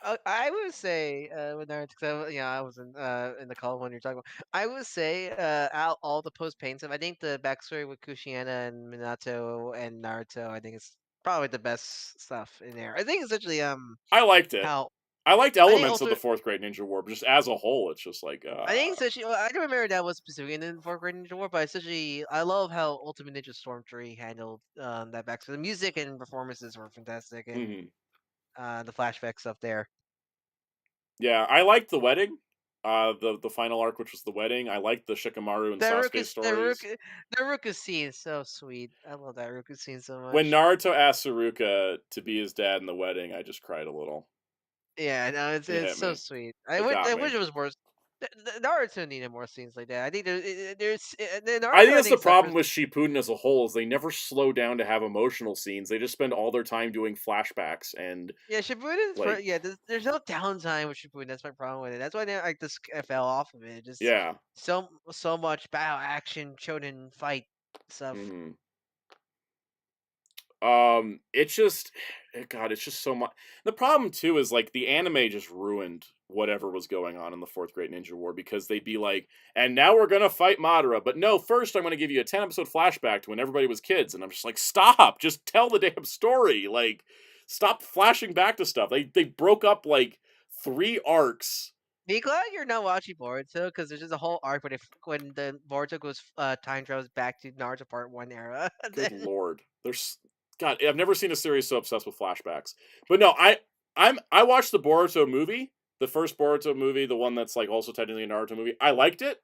I would say with Naruto, cause I wasn't in the call when you're talking about. I would say out all the post paint stuff. I think the backstory with Kushina and Minato and Naruto. I think it's probably the best stuff in there. I think essentially I liked it. how I liked I think elements of the Ultimate. fourth grade Ninja War, but just as a whole, it's just like I think essentially. Well, I don't remember that was specifically in the fourth grade Ninja War, but essentially, I love how Ultimate Ninja Storm 3 handled that backstory. The music and performances were fantastic, and mhm. the flashback stuff there. Yeah, I liked the wedding. The final arc, which was the wedding. I liked the Shikamaru and That Sasuke Ruka, that stories. Ruka, the Ruka scene is so sweet. I love that Ruka scene so When much. Naruto asked Saruka to be his dad in the wedding, I just cried a little. Yeah, no, It it's hit so me. sweet. It got I me. wish it was more. Naruto needed more scenes like that. I think there's the I Naruto. think I that's the think problem suffers. with Shippuden as a whole is they never slow down to have emotional scenes. They just spend all their time doing flashbacks and Yeah, Shippuden. like Yeah, there's no downtime with Shippuden. That's my problem with it. That's why I fell off of it. Just yeah. so much battle action, shonen fight stuff. hmm it's just God, it's just so much. The problem too is like the anime just ruined whatever was going on in the fourth Great Ninja War because they'd be like, and now we're gonna fight Madara, but no, first I'm gonna give you a 10-episode flashback to when everybody was kids, and I'm just like, stop, just tell the damn story, like, stop flashing back to stuff. They broke up like 3 arcs. Be glad you're not watching Boruto because there's just a whole arc when the Boruto goes time travels back to Naruto Part 1 era. Good lord, there's God, I've never seen a series so obsessed with flashbacks. But no, I watched the Boruto movie, the first Boruto movie, the one that's like also technically a Naruto movie. I liked it.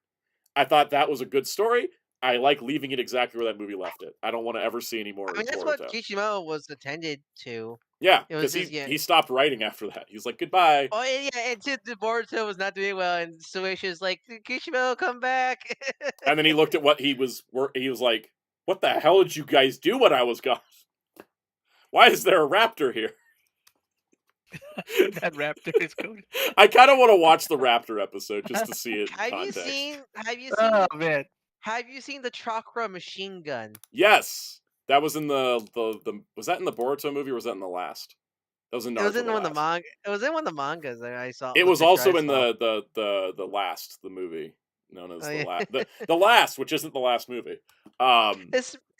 I thought that was a good story. I like leaving it exactly where that movie left it. I don't want to ever see any more I mean, that's what Boruto. Kishimoto was intended to. Yeah, It was because just yeah. he stopped writing after that. He's like, goodbye. Oh yeah, and since the Boruto was not doing well, and Suisha's like, Kishimoto, come back. And then he looked at what he was like, what the hell did you guys do when I was gone? Why is there a raptor here? That raptor is going. I kind of want to watch the raptor episode just to see it in Have context. Have you seen? Oh man, Have you seen the Chakra machine gun? Yes, that was in the was that in the Boruto movie or was that in the last? That was in It was Naruto in the one of the last. manga. It was in one of the mangas that I saw. It The was picture I also in saw. the last, the movie known as Oh, the yeah. last, the last, which isn't the last movie.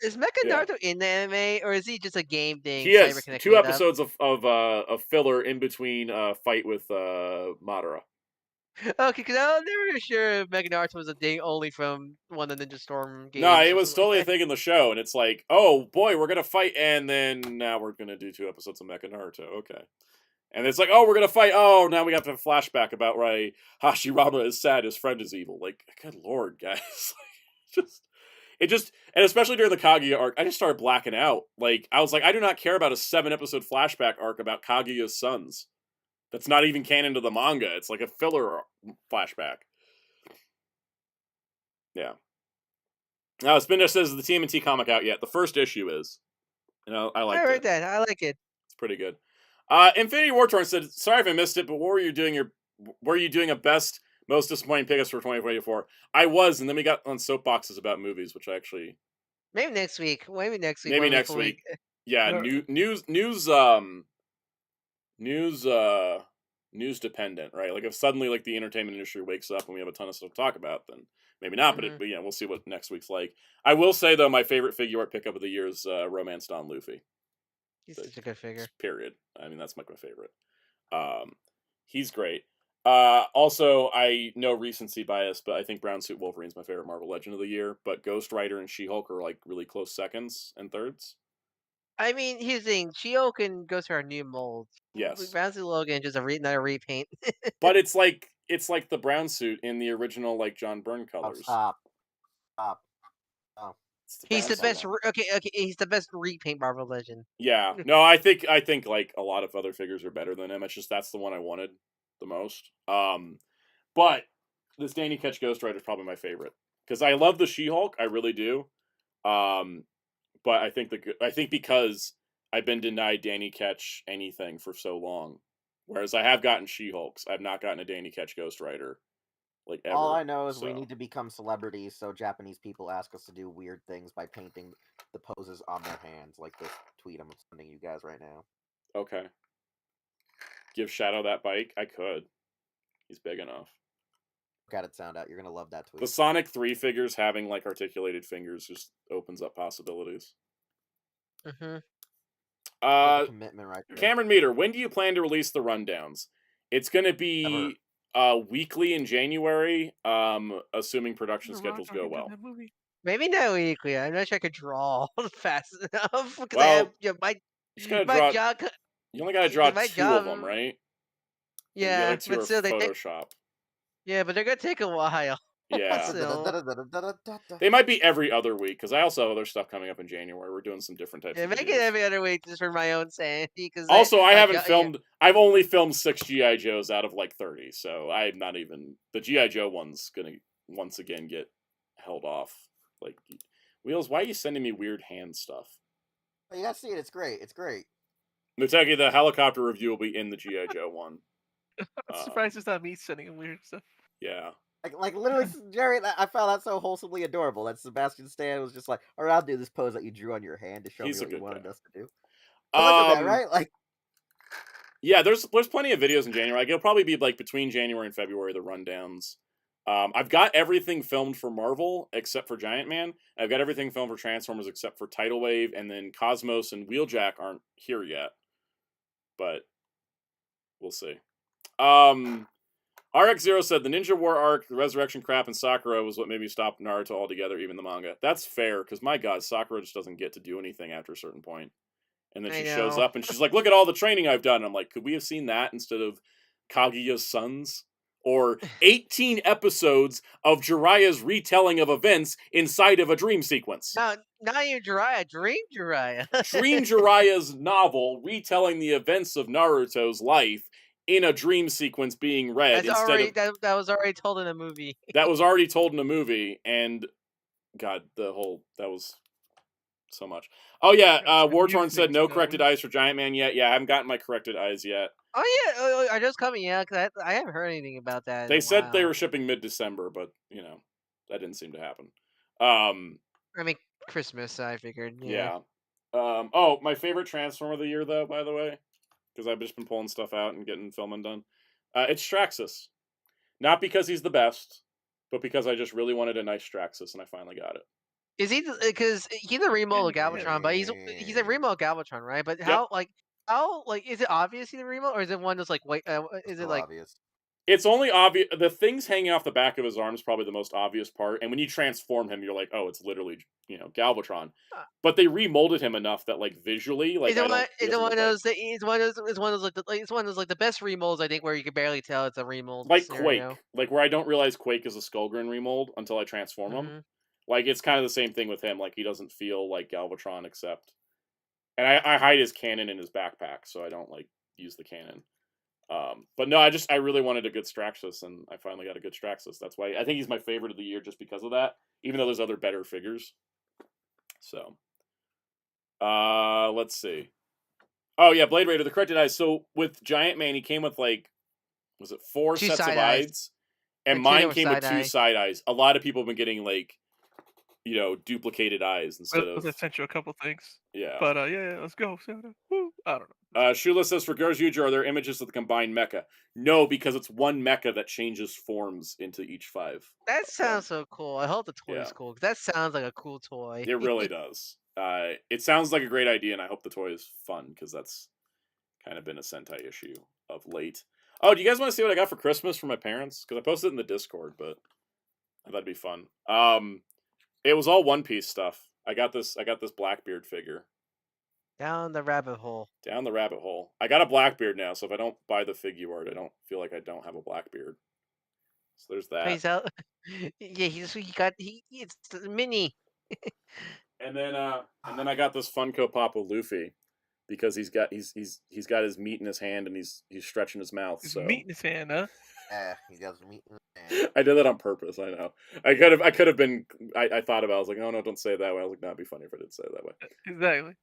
Is Mecha Yeah, Naruto in the anime, or is he just a game thing? he has Cyberconnect 2 made up. episodes of filler in between fight with Madara. Okay, because I was never sure if Mecha Naruto was a thing only from one of the Ninja Storm No, games it or was something like totally a that. thing in the show, and it's like, oh boy, we're gonna fight, and then now we're gonna do 2 episodes of Mecha Naruto. Okay. And it's like, oh, we're gonna fight. Oh, now we have to have a flashback about why Hashirama is sad, his friend is evil. Like, good lord, guys. And especially during the Kaguya arc, I just started blacking out. Like, I was like, I do not care about a 7-episode flashback arc about Kaguya's sons. That's not even canon to the manga. It's like a filler flashback. Yeah. Now, Spinda says the TMNT comic out yet. The first issue is. I liked I read it. that. I like it. It's pretty good. Infinity War Torn said, "Sorry if I missed it, but what were you doing? Were you doing a best, most disappointing pickups for 2024?" I was, and then we got on soapboxes about movies, which I actually Maybe next week. Maybe next week. maybe When we, next when we, week. Yeah, No, news news dependent, right? Like if suddenly like the entertainment industry wakes up and we have a ton of stuff to talk about, then maybe not. Mhm. But yeah, we'll see what next week's like. I will say though, my favorite figure art pickup of the year is Romance Don Luffy. He's such a good figure. Period. I mean, that's my favorite. He's great. Also, I know recency bias, but I think Brown Suit Wolverine's my favorite Marvel Legend of the year. But Ghost Rider and She-Hulk are like really close seconds and thirds. I mean, here's the thing. She-Hulk can go to our new mold. Yes, Bouncy Logan just another repaint. but it's like the brown suit in the original like John Byrne Oh, colors. stop. Stop. Oh. It's the He's brown the suit. best. Okay. He's the best repaint Marvel Legend. Yeah, no, I think like a lot of other figures are better than him. It's just that's the one I wanted the most. But this Danny Ketch Ghost Rider is probably my favorite because I love the She-Hulk, I really do. But I think because I've been denied Danny Ketch anything for so long, whereas I have gotten She-Hulks, I've not gotten a Danny Ketch Ghost Rider like ever. All I know is so. we need to become celebrities, so Japanese people ask us to do weird things by painting the poses on their hands, like this tweet I'm sending you guys right now. Okay. give Shadow that bike? I could. He's big enough. Got it, Sound Out. You're gonna love that tweet. The Sonic 3 figures having like articulated fingers just opens up possibilities. Commitment right there. Cameron Meter, when do you plan to release the rundowns? It's going to be weekly in January, assuming production schedules go well. Maybe not weekly. I'm not sure I could draw fast enough. Because Well, my job. You only got to draw 2 of them, right? Yeah, and the other 2 are Photoshop. Yeah, but they're gonna take a while. Yeah. So. They might be every other week, because I also have other stuff coming up in January. We're doing some different types of make videos. it every other week just for my own sanity. Cause also, I haven't filmed... I've only filmed 6 G.I. Joes out of like 30, so I'm not even... The G.I. Joe one's gonna once again get held off. Like, Wheels, why are you sending me weird hand stuff? Oh, you gotta see it. It's great. It's great. Muteki, the helicopter review will be in the G.I. Joe one. I'm surprised it's not me sending him weird stuff. Yeah. Like literally, Jerry, I found that so wholesomely adorable that Sebastian Stan was just like, all right, I'll do this pose that you drew on your hand to show me what you wanted us to do. Look at that, right? Like, yeah, there's plenty of videos in January. Like, it'll probably be like between January and February, the rundowns. I've got everything filmed for Marvel except for Giant Man. I've got everything filmed for Transformers except for Tidal Wave, and then Cosmos and Wheeljack aren't here yet. But we'll see. RX0 said the Ninja War arc, the Resurrection crap, and Sakura was what made me stop Naruto altogether, even the manga. That's fair, because my god, Sakura just doesn't get to do anything after a certain point. And then she shows up and she's like, look at all the training I've done. And I'm like, could we have seen that instead of Kaguya's sons? Or 18 episodes of Jiraiya's retelling of events inside of a dream sequence. No, not even Jiraiya, Dream Jiraiya. Dream Jiraiya's novel retelling the events of Naruto's life in a dream sequence being read. That was already told in a movie. That was already told in a movie, and god, that was so much. Oh yeah, War-Torn said no corrected eyes for Giant Man yet. Yeah, I haven't gotten my corrected eyes yet. Oh yeah, are those coming? Yeah, because I haven't heard anything about that. They said they were shipping mid-December, but that didn't seem to happen. I mean, Christmas, I figured. Yeah. Oh, my favorite Transformer of the year, though, by the way, because I've just been pulling stuff out and getting filming done. It's Straxus. Not because he's the best, but because I just really wanted a nice Straxus, and I finally got it. Is he? Because he's a remold of Galvatron, but he's a remold of Galvatron, right? But how is it obvious he's a remold, or is it one that's like wait? Is it like obvious? It's only obvious. The things hanging off the back of his arm is probably the most obvious part. And when you transform him, you're like, oh, it's literally, Galvatron. But they remolded him enough that, like, visually, like, it's one of those the best remolds, I think, where you can barely tell it's a remold. Like scenario. Quake, like where I don't realize Quake is a Skullgrin remold until I transform him. Like, it's kind of the same thing with him. Like, he doesn't feel like Galvatron, except, and I hide his cannon in his backpack, so I don't like use the cannon. But no, I really wanted a good Straxus, and I finally got a good Straxus. That's why I think he's my favorite of the year, just because of that. Even though there's other better figures. So, let's see. Oh yeah, Blade Raider, the corrected eyes. So with Giant Man, he came with like, was it 4 sets of eyes? And mine came with 2 side eyes. A lot of people have been getting like, duplicated eyes instead of. I sent you a couple things. Yeah. But yeah, let's go. Woo. I don't know. Shula says, for Gozyuger, are there images of the combined mecha? No, because it's one mecha that changes forms into each 5. That sounds so cool. I hope the toy is cool, because that sounds like a cool toy. It really does. It sounds like a great idea, and I hope the toy is fun, because that's kind of been a Sentai issue of late. Oh, do you guys want to see what I got for Christmas from my parents? Because I posted it in the Discord, but I thought it'd be fun. It was all One Piece stuff. I got this Blackbeard figure. Down the rabbit hole. Down the rabbit hole. I got a Blackbeard now, so if I don't buy the figure art, I don't feel like I don't have a Blackbeard. So there's that. He's out. Yeah, it's the mini. And then I got this Funko Pop of Luffy, because he's got his meat in his hand and he's stretching his mouth. His so meat in his hand, huh? Yeah, he got his meat in his hand. I did that on purpose. I know. I could have been. I thought about it. I was like, oh no, don't say it that way. I was like, that'd be funny if I did say it that way. Exactly.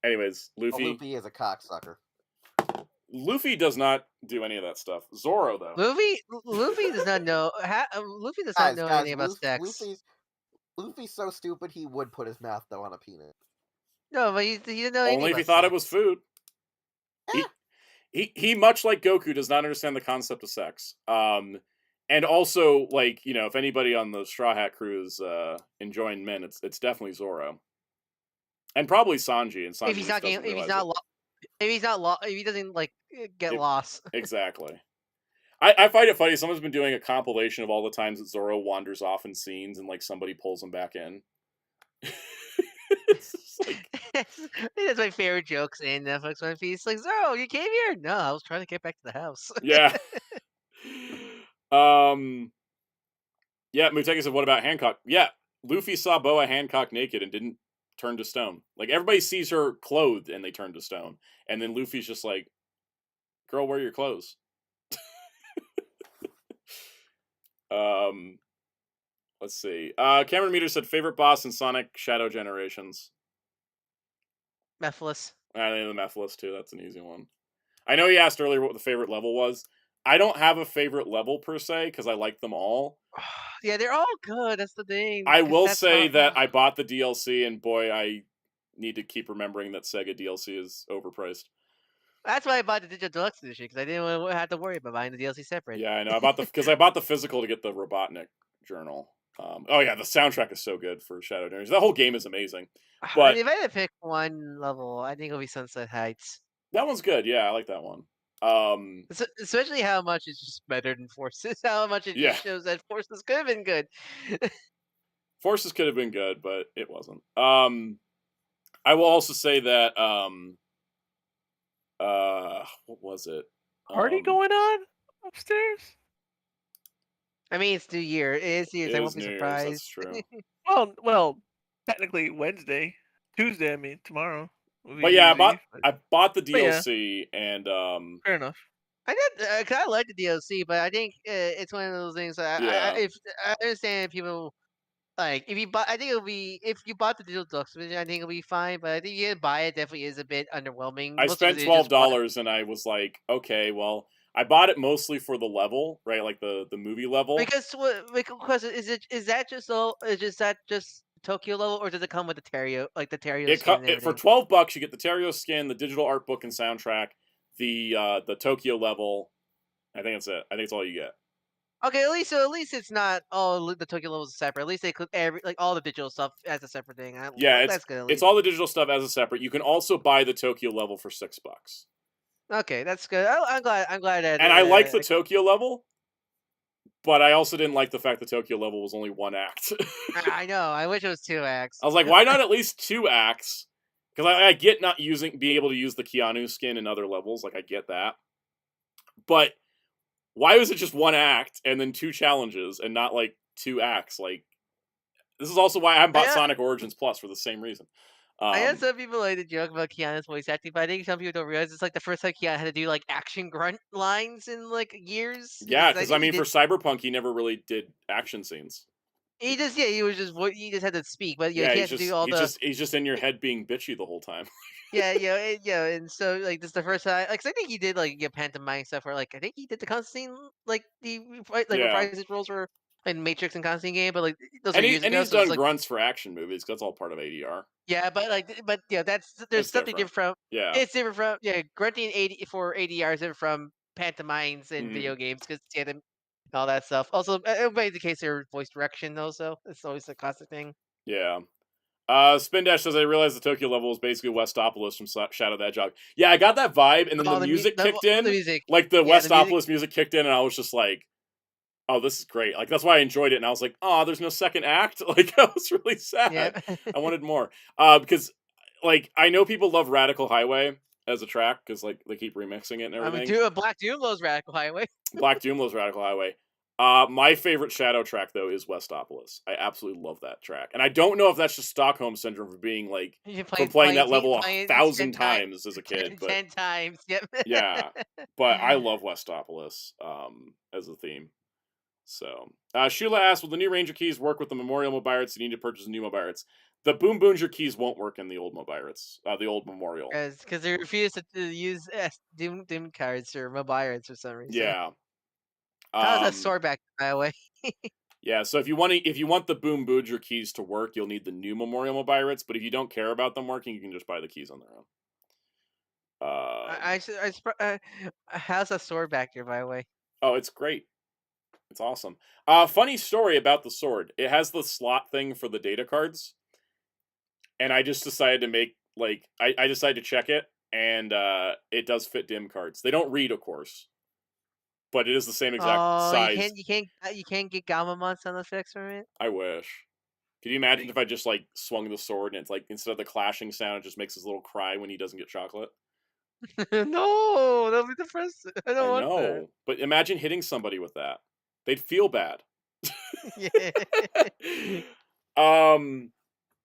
Anyways, Luffy. Well, Luffy is a cocksucker. Luffy does not do any of that stuff. Zoro, though. Luffy does not know. Luffy does not know anything about sex. Luffy's so stupid he would put his mouth though on a penis. No, but he didn't know anything. Only if he thought it was food. Yeah. he much like Goku does not understand the concept of sex. And also, like, you know, if anybody on the Straw Hat crew is enjoying men, it's definitely Zoro. And probably Sanji, and Sanji If he's just not doesn't if he's realize not it. if he's not if he doesn't like get It- lost. Exactly. I find it funny. Someone's been doing a compilation of all the times that Zoro wanders off in scenes and like somebody pulls him back in. It's just like, That's my favorite jokes in Netflix One Piece. Like, Zoro, you came here? No, I was trying to get back to the house. yeah. Yeah, Muteki said, what about Hancock? Yeah, Luffy saw Boa Hancock naked and didn't turn to stone. Like, everybody sees her clothed and they turn to stone. And then Luffy's just like, girl, wear your clothes. Let's see. Cameron Meter said, favorite boss in Sonic Shadow Generations. Mephiles. I think the Mephiles too. That's an easy one. I know he asked earlier what the favorite level was. I don't have a favorite level per se because I like them all. Yeah, they're all good. That's the thing. I 'cause will that's say not- that I bought the DLC, and boy, I need to keep remembering that Sega DLC is overpriced. That's why I bought the Digital Deluxe edition because I didn't have to worry about buying the DLC separate. Yeah, I know. I bought I bought the physical to get the Robotnik journal. Oh yeah, the soundtrack is so good for Shadow Generation. That whole game is amazing. But if I had to pick one level, I think it'll be Sunset Heights. that one's good. Yeah, I like that one. Especially how much it's just better than Forces. How much it Yeah. just shows that Forces could have been good. Forces could have been good, but it wasn't. I will also say that what was it? Party going on upstairs? I mean, it's New Year. It is New Year's. I It won't is be New Year's, surprised. that's true. Well, technically Wednesday, Tuesday. I mean tomorrow. But yeah, I I bought the But yeah. DLC, and fair enough. I did. Cause I like the DLC, but I think it's one of those things. Yeah. If I understand people like if you buy, I think it'll be if you bought the digital deluxe edition, I think it'll be fine. But I think you buy it definitely is a bit underwhelming. I Most of spent it is just $12, and I was like, okay, well, I bought it mostly for the level, right? Like the movie level. because is that just all? Is that just Tokyo level, or does it come with the Terrio skin and For everything? $12, you get the Terrio skin, the digital art book and soundtrack, the Tokyo level. I think that's it. I think it's all you get. Okay, at least it's not all the Tokyo levels are separate. At least they include all the digital stuff as a separate thing. Yeah, That's good. At it's least. all the digital stuff as a separate. You can also buy the Tokyo level for $6. Okay, that's good. I'm glad that. And I like the Tokyo level, but I also didn't like the fact the Tokyo level was only one act. I know. I wish it was 2 acts. I was like, why not at least 2 acts? Because I get not being able to use the Keanu skin in other levels. Like, I get that. But why was it just 1 act and then 2 challenges and not like 2 acts? Like, this is also why I bought Sonic Origins Plus for the same reason. I know some people like to joke about Keanu's voice acting, but I think some people don't realize it's like the first time Keanu had to do like action grunt lines in like years. Yeah, because I mean, for Cyberpunk, he never really did action scenes. he just he just had to speak, but Yeah, he had to do all the he's just in your head being bitchy the whole time. and so like this is the first time. Like 'cause I think he did like pantomime stuff, where like I think he did the Constantine like reprised his roles for in Matrix and Constantine game, but like those are years ago. He's done grunts for action movies. That's all part of ADR. Yeah, but there's It's something different. different from It's different from grunting for ADR is different from pantomimes in Mhm. video games because and all that stuff. Also, everybody's the case their voice direction also. It's always a classic thing. Yeah. Spin Dash says I realized the Tokyo level is basically Westopolis from Shadow the Hedgehog. Yeah, I got that vibe, and then the music kicked in. Like the Westopolis music kicked in, and I was just like, "Oh, this is great!" Like that's why I enjoyed it. And I was like, "Oh, there's no second act." Like I was really sad. Yeah. I wanted more. Because like I know people love Radical Highway as a track because like they keep remixing it and everything. I mean, Black Doom loves Radical Highway. Black Doom loves Radical Highway. My favorite Shadow track though is Westopolis. I absolutely love that track, and I don't know if that's just Stockholm syndrome for being like playing that level 1,000 times as a kid, but 10 times. Yep. yeah. But I love Westopolis as a theme. So Sheila asked, "Will the new Ranger keys work with the Memorial Mobiarts? You need to purchase new Mobiarts. The Boom Boonger keys won't work in the old Mobiarts, the old Memorial. Because they refuse to use Doom cards or Mobiarts for some reason. Yeah. How's that sword back by the way? Yeah, so if you want the Boom Booger keys to work, you'll need the new Memorial Mobiarts, but if you don't care about them working, you can just buy the keys on their own. How's that sword back here, by the way? Oh, it's great. It's awesome. Funny story about the sword. It has the slot thing for the data cards, and I just decided to make I decided to check it, and it does fit dim cards. They don't read, of course, but it is the same exact Oh, size. you can't get Gamamon sound effects from it. I wish. Could you imagine if I just like swung the sword and it's like instead of the clashing sound, it just makes his little cry when he doesn't get chocolate? No, that'll be depressing. I don't I want that. know, but imagine hitting somebody with that. They'd feel bad. Yeah.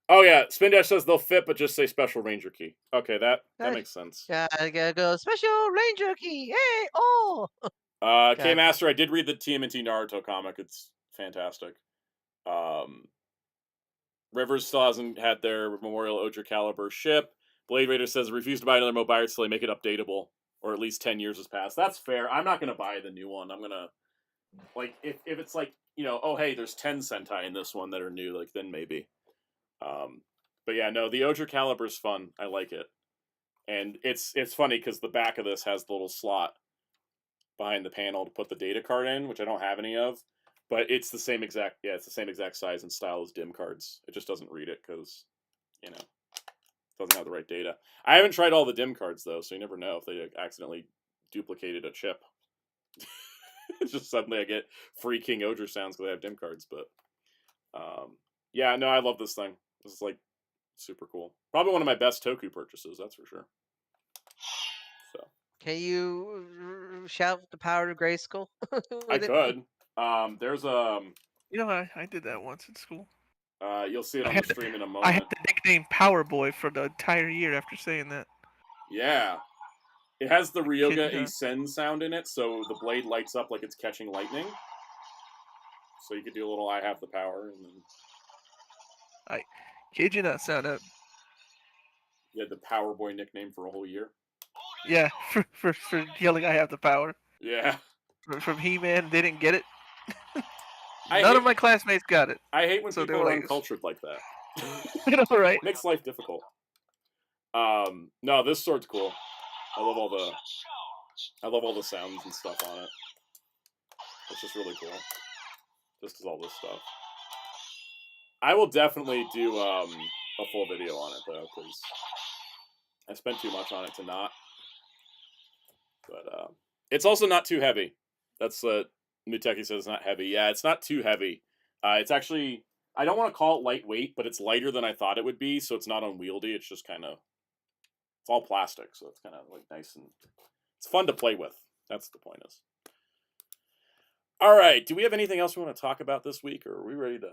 Oh yeah, Spin Dash says they'll fit, but just say special ranger key. Okay, that makes sense. Gotta go special ranger key. Hey, oh. K Master, I did read the TMNT Naruto comic. It's fantastic. Rivers still hasn't had their Memorial Ultra Caliber ship. Blade Raider says refuse to buy another mobile until they make it updatable, or at least 10 years has passed. That's fair. I'm not gonna buy the new one. I'm gonna like if it's like, you know, oh hey, there's 10 Sentai in this one that are new, like then maybe. But yeah, no, the Ultra Caliber's fun. I like it. And it's funny because the back of this has the little slot behind the panel to put the data card in, which I don't have any of. But it's the same exact size and style as dim cards. It just doesn't read it because, you know, it doesn't have the right data. I haven't tried all the dim cards though, so you never know if they accidentally duplicated a chip. It's just suddenly I get free King Odra sounds because I have dim cards. But yeah, no, I love this thing. This is like super cool. Probably one of my best Toku purchases, that's for sure. So can you shout the power to Grayskull? I could. There's You know, I did that once in school. You'll see it on the stream in a moment. I had the nickname Power Boy for the entire year after saying that. Yeah. It has the Ryoga Isen sound in it, so the blade lights up like it's catching lightning. So you could do a little I have the power and then I kid you not, Soundout. You had the Power Boy nickname for a whole year. Yeah, for yelling I have the power. Yeah. From He-Man, they didn't get it. None of my classmates got it. I hate when people are uncultured like that. You know, right? Makes life difficult. No, this sword's cool. I love all the sounds and stuff on it. It's just really cool. Just as all this stuff. I will definitely do a full video on it though, because I spent too much on it to not. But it's also not too heavy. That's what Muteki says. It's not heavy. Yeah, it's not too heavy. It's actually, I don't want to call it lightweight, but it's lighter than I thought it would be. So it's not unwieldy. It's just kind of, it's all plastic, so it's kind of like nice and it's fun to play with. That's the point is. All right. Do we have anything else we want to talk about this week, or are we ready to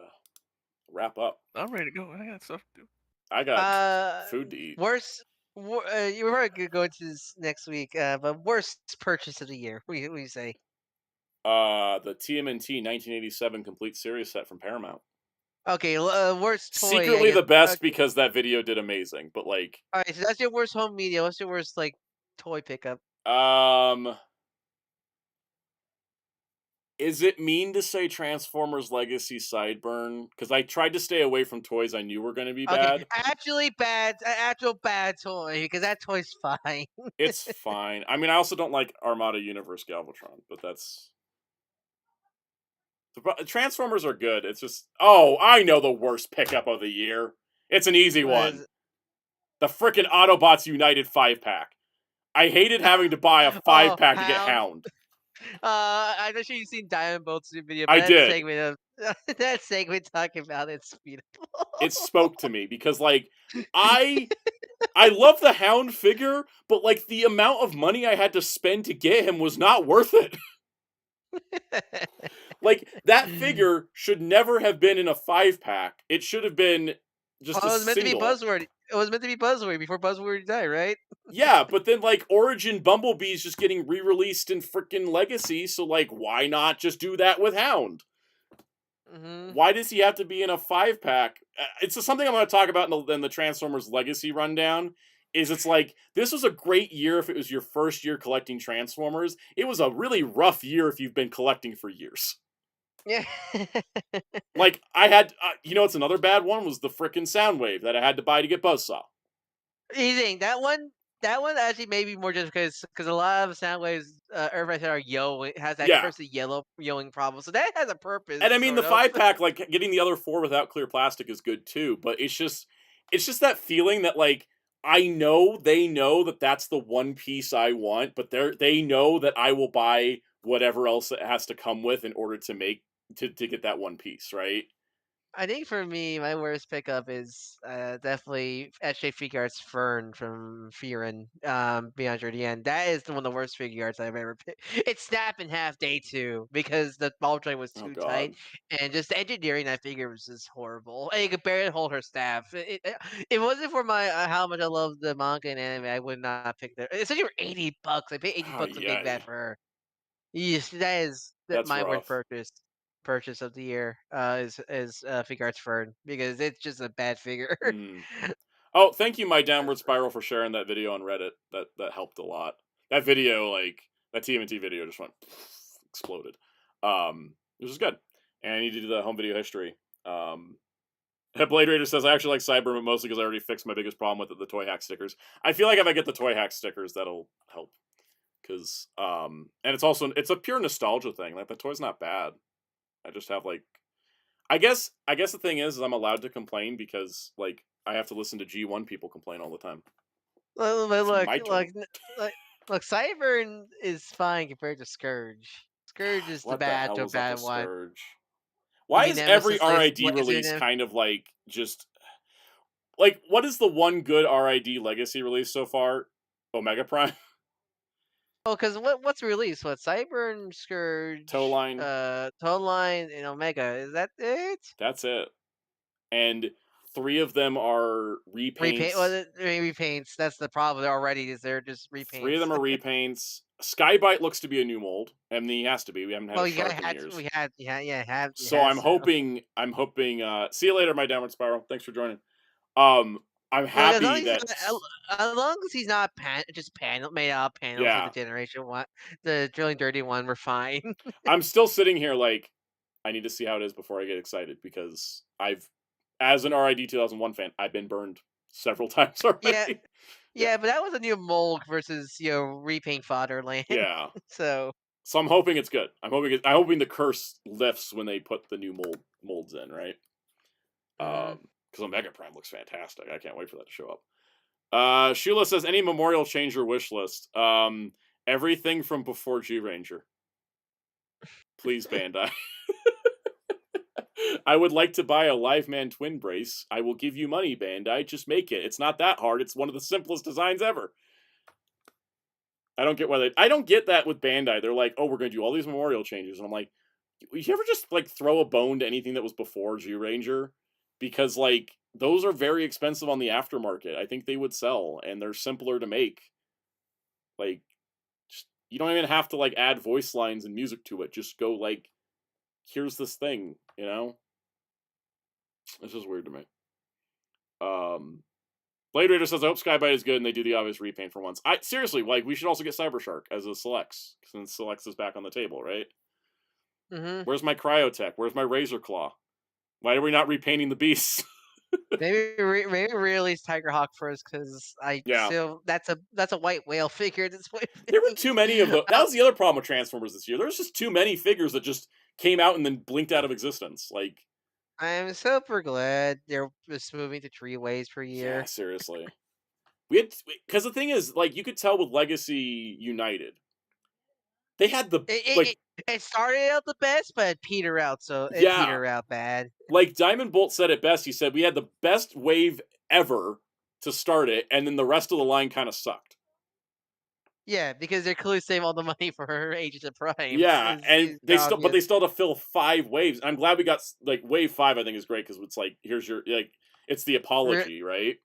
wrap up? I'm ready to go. I got stuff to do. I got food to eat. You're probably gonna go into this next week, but worst purchase of the year. What do you say? The TMNT 1987 complete series set from Paramount. Okay, worst toy. Secretly the best because that video did amazing, but like. All right, so that's your worst home media. What's your worst like toy pickup? Is it mean to say Transformers Legacy Sideburn? Because I tried to stay away from toys I knew were going to be bad. Actually bad, actual bad toy, because that toy's fine. It's fine. I mean, I also don't like Armada Universe Galvatron, but that's... Transformers are good. It's just... Oh, I know the worst pickup of the year. It's an easy one. The frickin' Autobots United 5-pack. I hated having to buy a 5-pack to get Hound. I'm not sure you've seen Diamond Bolt's new video. But I did. That segment talking about it's beautiful. It spoke to me because, like, I love the Hound figure, but like the amount of money I had to spend to get him was not worth it. Like that figure should never have been in a 5-pack. It should have been just a single. It was meant to be Buzzword. It was meant to be Buzzword before Buzzword died, right? Yeah, but then like Origin Bumblebee's just getting re-released in frickin' Legacy, so like why not just do that with Hound? Mm-hmm. Why does he have to be in a 5-pack? It's something I'm going to talk about in the Transformers Legacy rundown. It's like, this was a great year if it was your first year collecting Transformers. It was a really rough year if you've been collecting for years. Yeah. Like, I had, it's another bad one was the frickin' Soundwave that I had to buy to get Buzzsaw. You think that one? that one actually maybe more just because a lot of Soundwaves Earth are yellow has that Yeah. cursed yellow yellowing problem, so that has a purpose. And I mean, the sort of. 5-pack, like getting the other 4 without clear plastic is good too. But it's just that feeling that like I know they know that that's the one piece I want, but they know that I will buy whatever else it has to come with in order to make to get that one piece, right? I think for me, my worst pickup is definitely SJ Figure Arts Fern from Fearin Beyond Your End. That is one of the worst figure arts I've ever picked. It snapped in half day 2 because the ball joint was Oh too god. tight, and just the engineering that figure was just horrible. And you could barely hold her staff. It wasn't for my how much I love the manga and anime. I would not pick that. It's only for $80. I paid Oh $80 on Big yeah. Bad for her. Yes, that is That's my worst rough. purchase of the year. Is Figure Arts Fern because it's just a bad figure. Mm. Oh, thank you, my downward spiral, for sharing that video on Reddit. That helped a lot. That video, like that TMNT video, just went exploded. Which is good. And I need to do the home video history. Blade Raider says I actually like Cyber, but mostly because I already fixed my biggest problem with it, the toy hack stickers. I feel like if I get the toy hack stickers, that'll help. Because and it's a pure nostalgia thing. Like the toy's not bad. I just have like I guess the thing is I'm allowed to complain because like I have to listen to G1 people complain all the time. But It's look, my turn. look, Cyber is fine compared to Scourge. Scourge is the What the hell was up bad with one. Scourge? Why The is every Nemesis RID laser release kind of like just like what is the one good RID legacy release so far? Omega Prime, Oh, because what's released? What Cyber and Scourge, Towline. Toadline and Omega. Is that it? That's it. And 3 of them are Repaint. Well, repaints. repaints. That's the problem already. Is they're just 3 of repaints. them are repaints. Skybite looks to be a new mold. I mean, he has to be. We haven't had Well, a you gotta shark in had years. we had you So had I'm to. hoping. See you later, my downward spiral. Thanks for joining. I'm Look, happy that. as long as he's not just panel made out of panels like Yeah, the Generation one, the Drilling Dirty one, we're fine. I'm still sitting here like I need to see how it is before I get excited because as an RID 2001 fan, I've been burned several times Yeah, already. Yeah, yeah, but that was a new mold versus repaint fodderland. yeah. So So I'm hoping it's good. I'm hoping the curse lifts when they put the new molds in, right? mm, Because Omega Prime looks fantastic. I can't wait for that to show up. Sheila says any memorial change your wish list. Everything from before G Ranger. Please, Bandai. I would like to buy a Live Man twin brace. I will give you money, Bandai. Just make it. It's not that hard. It's one of the simplest designs ever. I don't get why I don't get that with Bandai. They're like, oh, we're going to do all these memorial changes. And I'm like, you ever just like throw a bone to anything that was before G Ranger? Because like those are very expensive on the aftermarket. I think they would sell and they're simpler to make. Like you don't even have to like add voice lines and music to it. Just go like, here's this thing, you know? This is weird to me. Blade Raider says, I hope Skybite is good and they do the obvious repaint for once. Seriously, like we should also get Cybershark as a Selects since Selects is back on the table, right? mm-hmm. Where's my Cryotech? Where's my Razor Claw? Why are we not repainting the beasts? maybe release Tiger Hawk first because Yeah. still that's a white whale figure at this point. There were too many of those. That was the other problem with Transformers this year. There was just too many figures that just came out and then blinked out of existence. Like, I'm super glad they're just moving to 3 waves per yeah, year. seriously. Because the thing is, like, you could tell with Legacy United, they had the It started out the best, but it petered out. So it yeah, petered out bad. like Diamond Bolt said it best. He said we had the best wave ever to start it, and then the rest of the line kind of sucked. Yeah, because they're clearly saving all the money for her Agents of Prime. Yeah, and they still have to fill 5 waves. I'm glad we got like wave 5. I think is great because it's like here's your like it's the apology, right?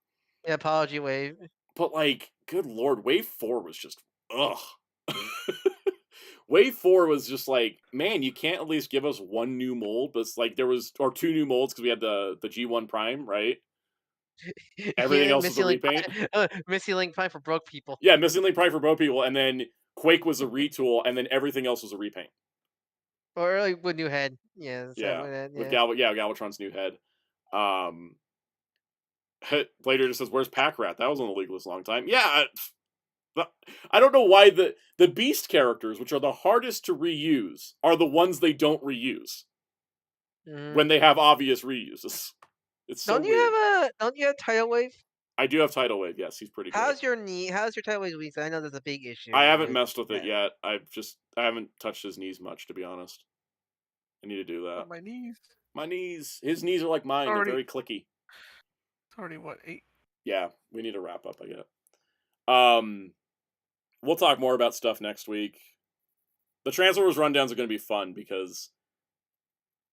The apology wave. But like, good lord, wave 4 was just ugh. Wave 4 was just like, man, you can't at least give us one new mold. But it's like there was or 2 new molds because we had the G1 Prime, right? Everything else was a repaint. Missing Link Prime for broke people. Yeah, Missing Link Prime for broke people, and then Quake was a retool, and then everything else was a repaint. Or like with new head. Yeah. With Galvatron's new head. Blader just says, "Where's Pack Rat? That was on the league list a long time." Yeah, I don't know why the Beast characters, which are the hardest to reuse, are the ones they don't reuse when they have obvious reuses. It's so weird. Don't you have Tidal Wave? I do have Tidal Wave. Yes, he's pretty How's great. your Tidal Wave week? I know that's a big issue. I haven't messed with it yet. I haven't touched his knees much, to be honest. I need to do that. My knees. My knees. His knees are like mine. They're very clicky. It's already what, 8? Yeah, we need to wrap up, I guess. We'll talk more about stuff next week. The Transformers rundowns are going to be fun because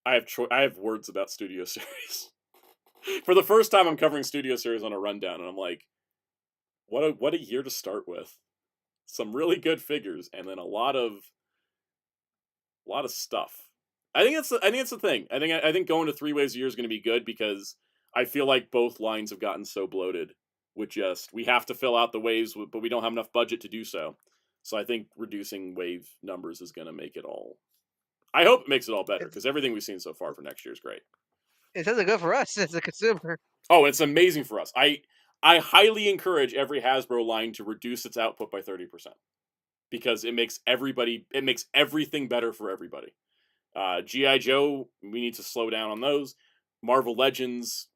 I have words about Studio Series. For the first time, I'm covering Studio Series on a rundown, and I'm like, what a year to start with. Some really good figures, and then a lot of stuff. I think it's the thing. I think going to 3 waves a year is going to be good because I feel like both lines have gotten so bloated with just we have to fill out the waves, but we don't have enough budget to do so. So I think reducing wave numbers is going to make it all. I hope it makes it all better because everything we've seen so far for next year is great. It doesn't good for us as a consumer. Oh, it's amazing for us. I highly encourage every Hasbro line to reduce its output by 30% because it makes everything better for everybody. G.I. Joe, we need to slow down on those. Marvel Legends,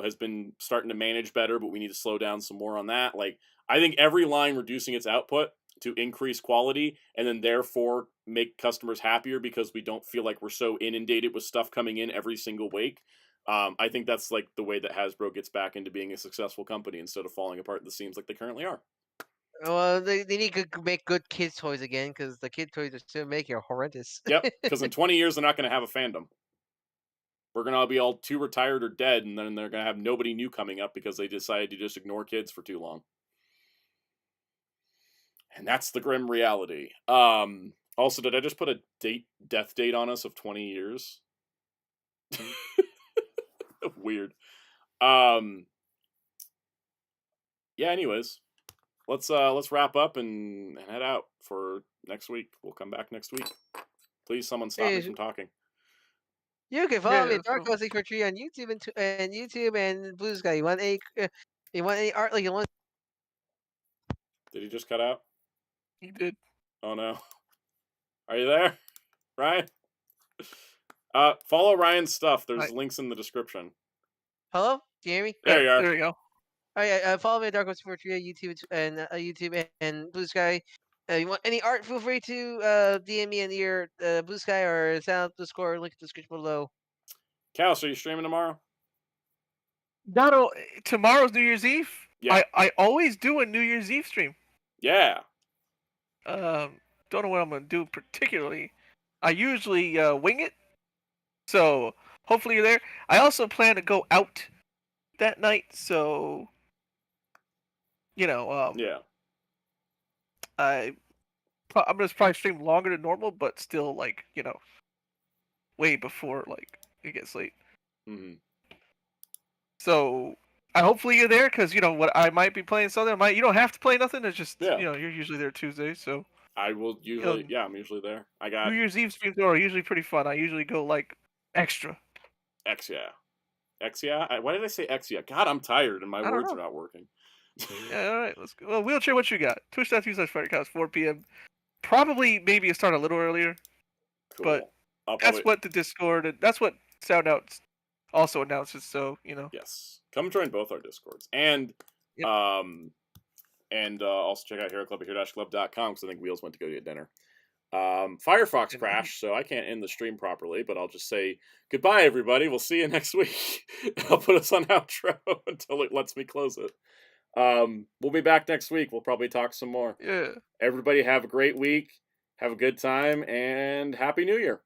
has been starting to manage better, but we need to slow down some more on that. Like, I think every line reducing its output to increase quality and then therefore make customers happier because we don't feel like we're so inundated with stuff coming in every single week. I think that's like the way that Hasbro gets back into being a successful company instead of falling apart at the seams like they currently are. Well, they need to make good kids toys again because the kid toys are still making horrendous. Yep, because in 20 years they're not going to have a fandom. We're going to be all too retired or dead, and then they're going to have nobody new coming up because they decided to just ignore kids for too long. And that's the grim reality. Also, did I just put a death date on us of 20 years? Weird. Yeah, anyways. Let's wrap up and head out for next week. We'll come back next week. Please, someone stop me from talking. You can follow me, Dark Gozyuger Revealed on YouTube and Blue Sky. You want any art like you want? Did he just cut out? He did. Oh no. Are you there, Ryan? Follow Ryan's stuff. There's links in the description. Hello? Do you hear me? There you are. There we go. Alright, follow me at Dark Gozyuger Revealed YouTube and Blue Sky. You want any art? Feel free to DM me in your Blue Sky or Sound Discord. Link in the description below. Cal, so you streaming tomorrow? Tomorrow's New Year's Eve. Yeah. I always do a New Year's Eve stream. Yeah. Don't know what I'm gonna do particularly. I usually wing it. So hopefully you're there. I also plan to go out that night, so yeah. I'm gonna probably stream longer than normal, but still way before it gets late. Mm-hmm. So hopefully you're there because what I might be playing something. You don't have to play nothing. It's just you're usually there Tuesday, so I will usually I'm usually there. I got New Year's Eve streams are usually pretty fun. I usually go extra. Exia. Why did I say Exia? God, I'm tired and my words are not working. Yeah, all right, let's go. Well, Wheelchair, what you got? Twitch.tv/FighterCast 4 p.m. Probably maybe start a little earlier. Cool. But that's what the Discord and that's what Soundout also announces. So Yes, come join both our Discords and also check out Hero Club at hero-club.com because I think Wheels went to go get dinner. Firefox crashed, so I can't end the stream properly, but I'll just say goodbye, everybody. We'll see you next week. I'll put us on outro until it lets me close it. We'll be back next week. We'll probably talk some more. Yeah. Everybody have a great week. Have a good time, and Happy New Year.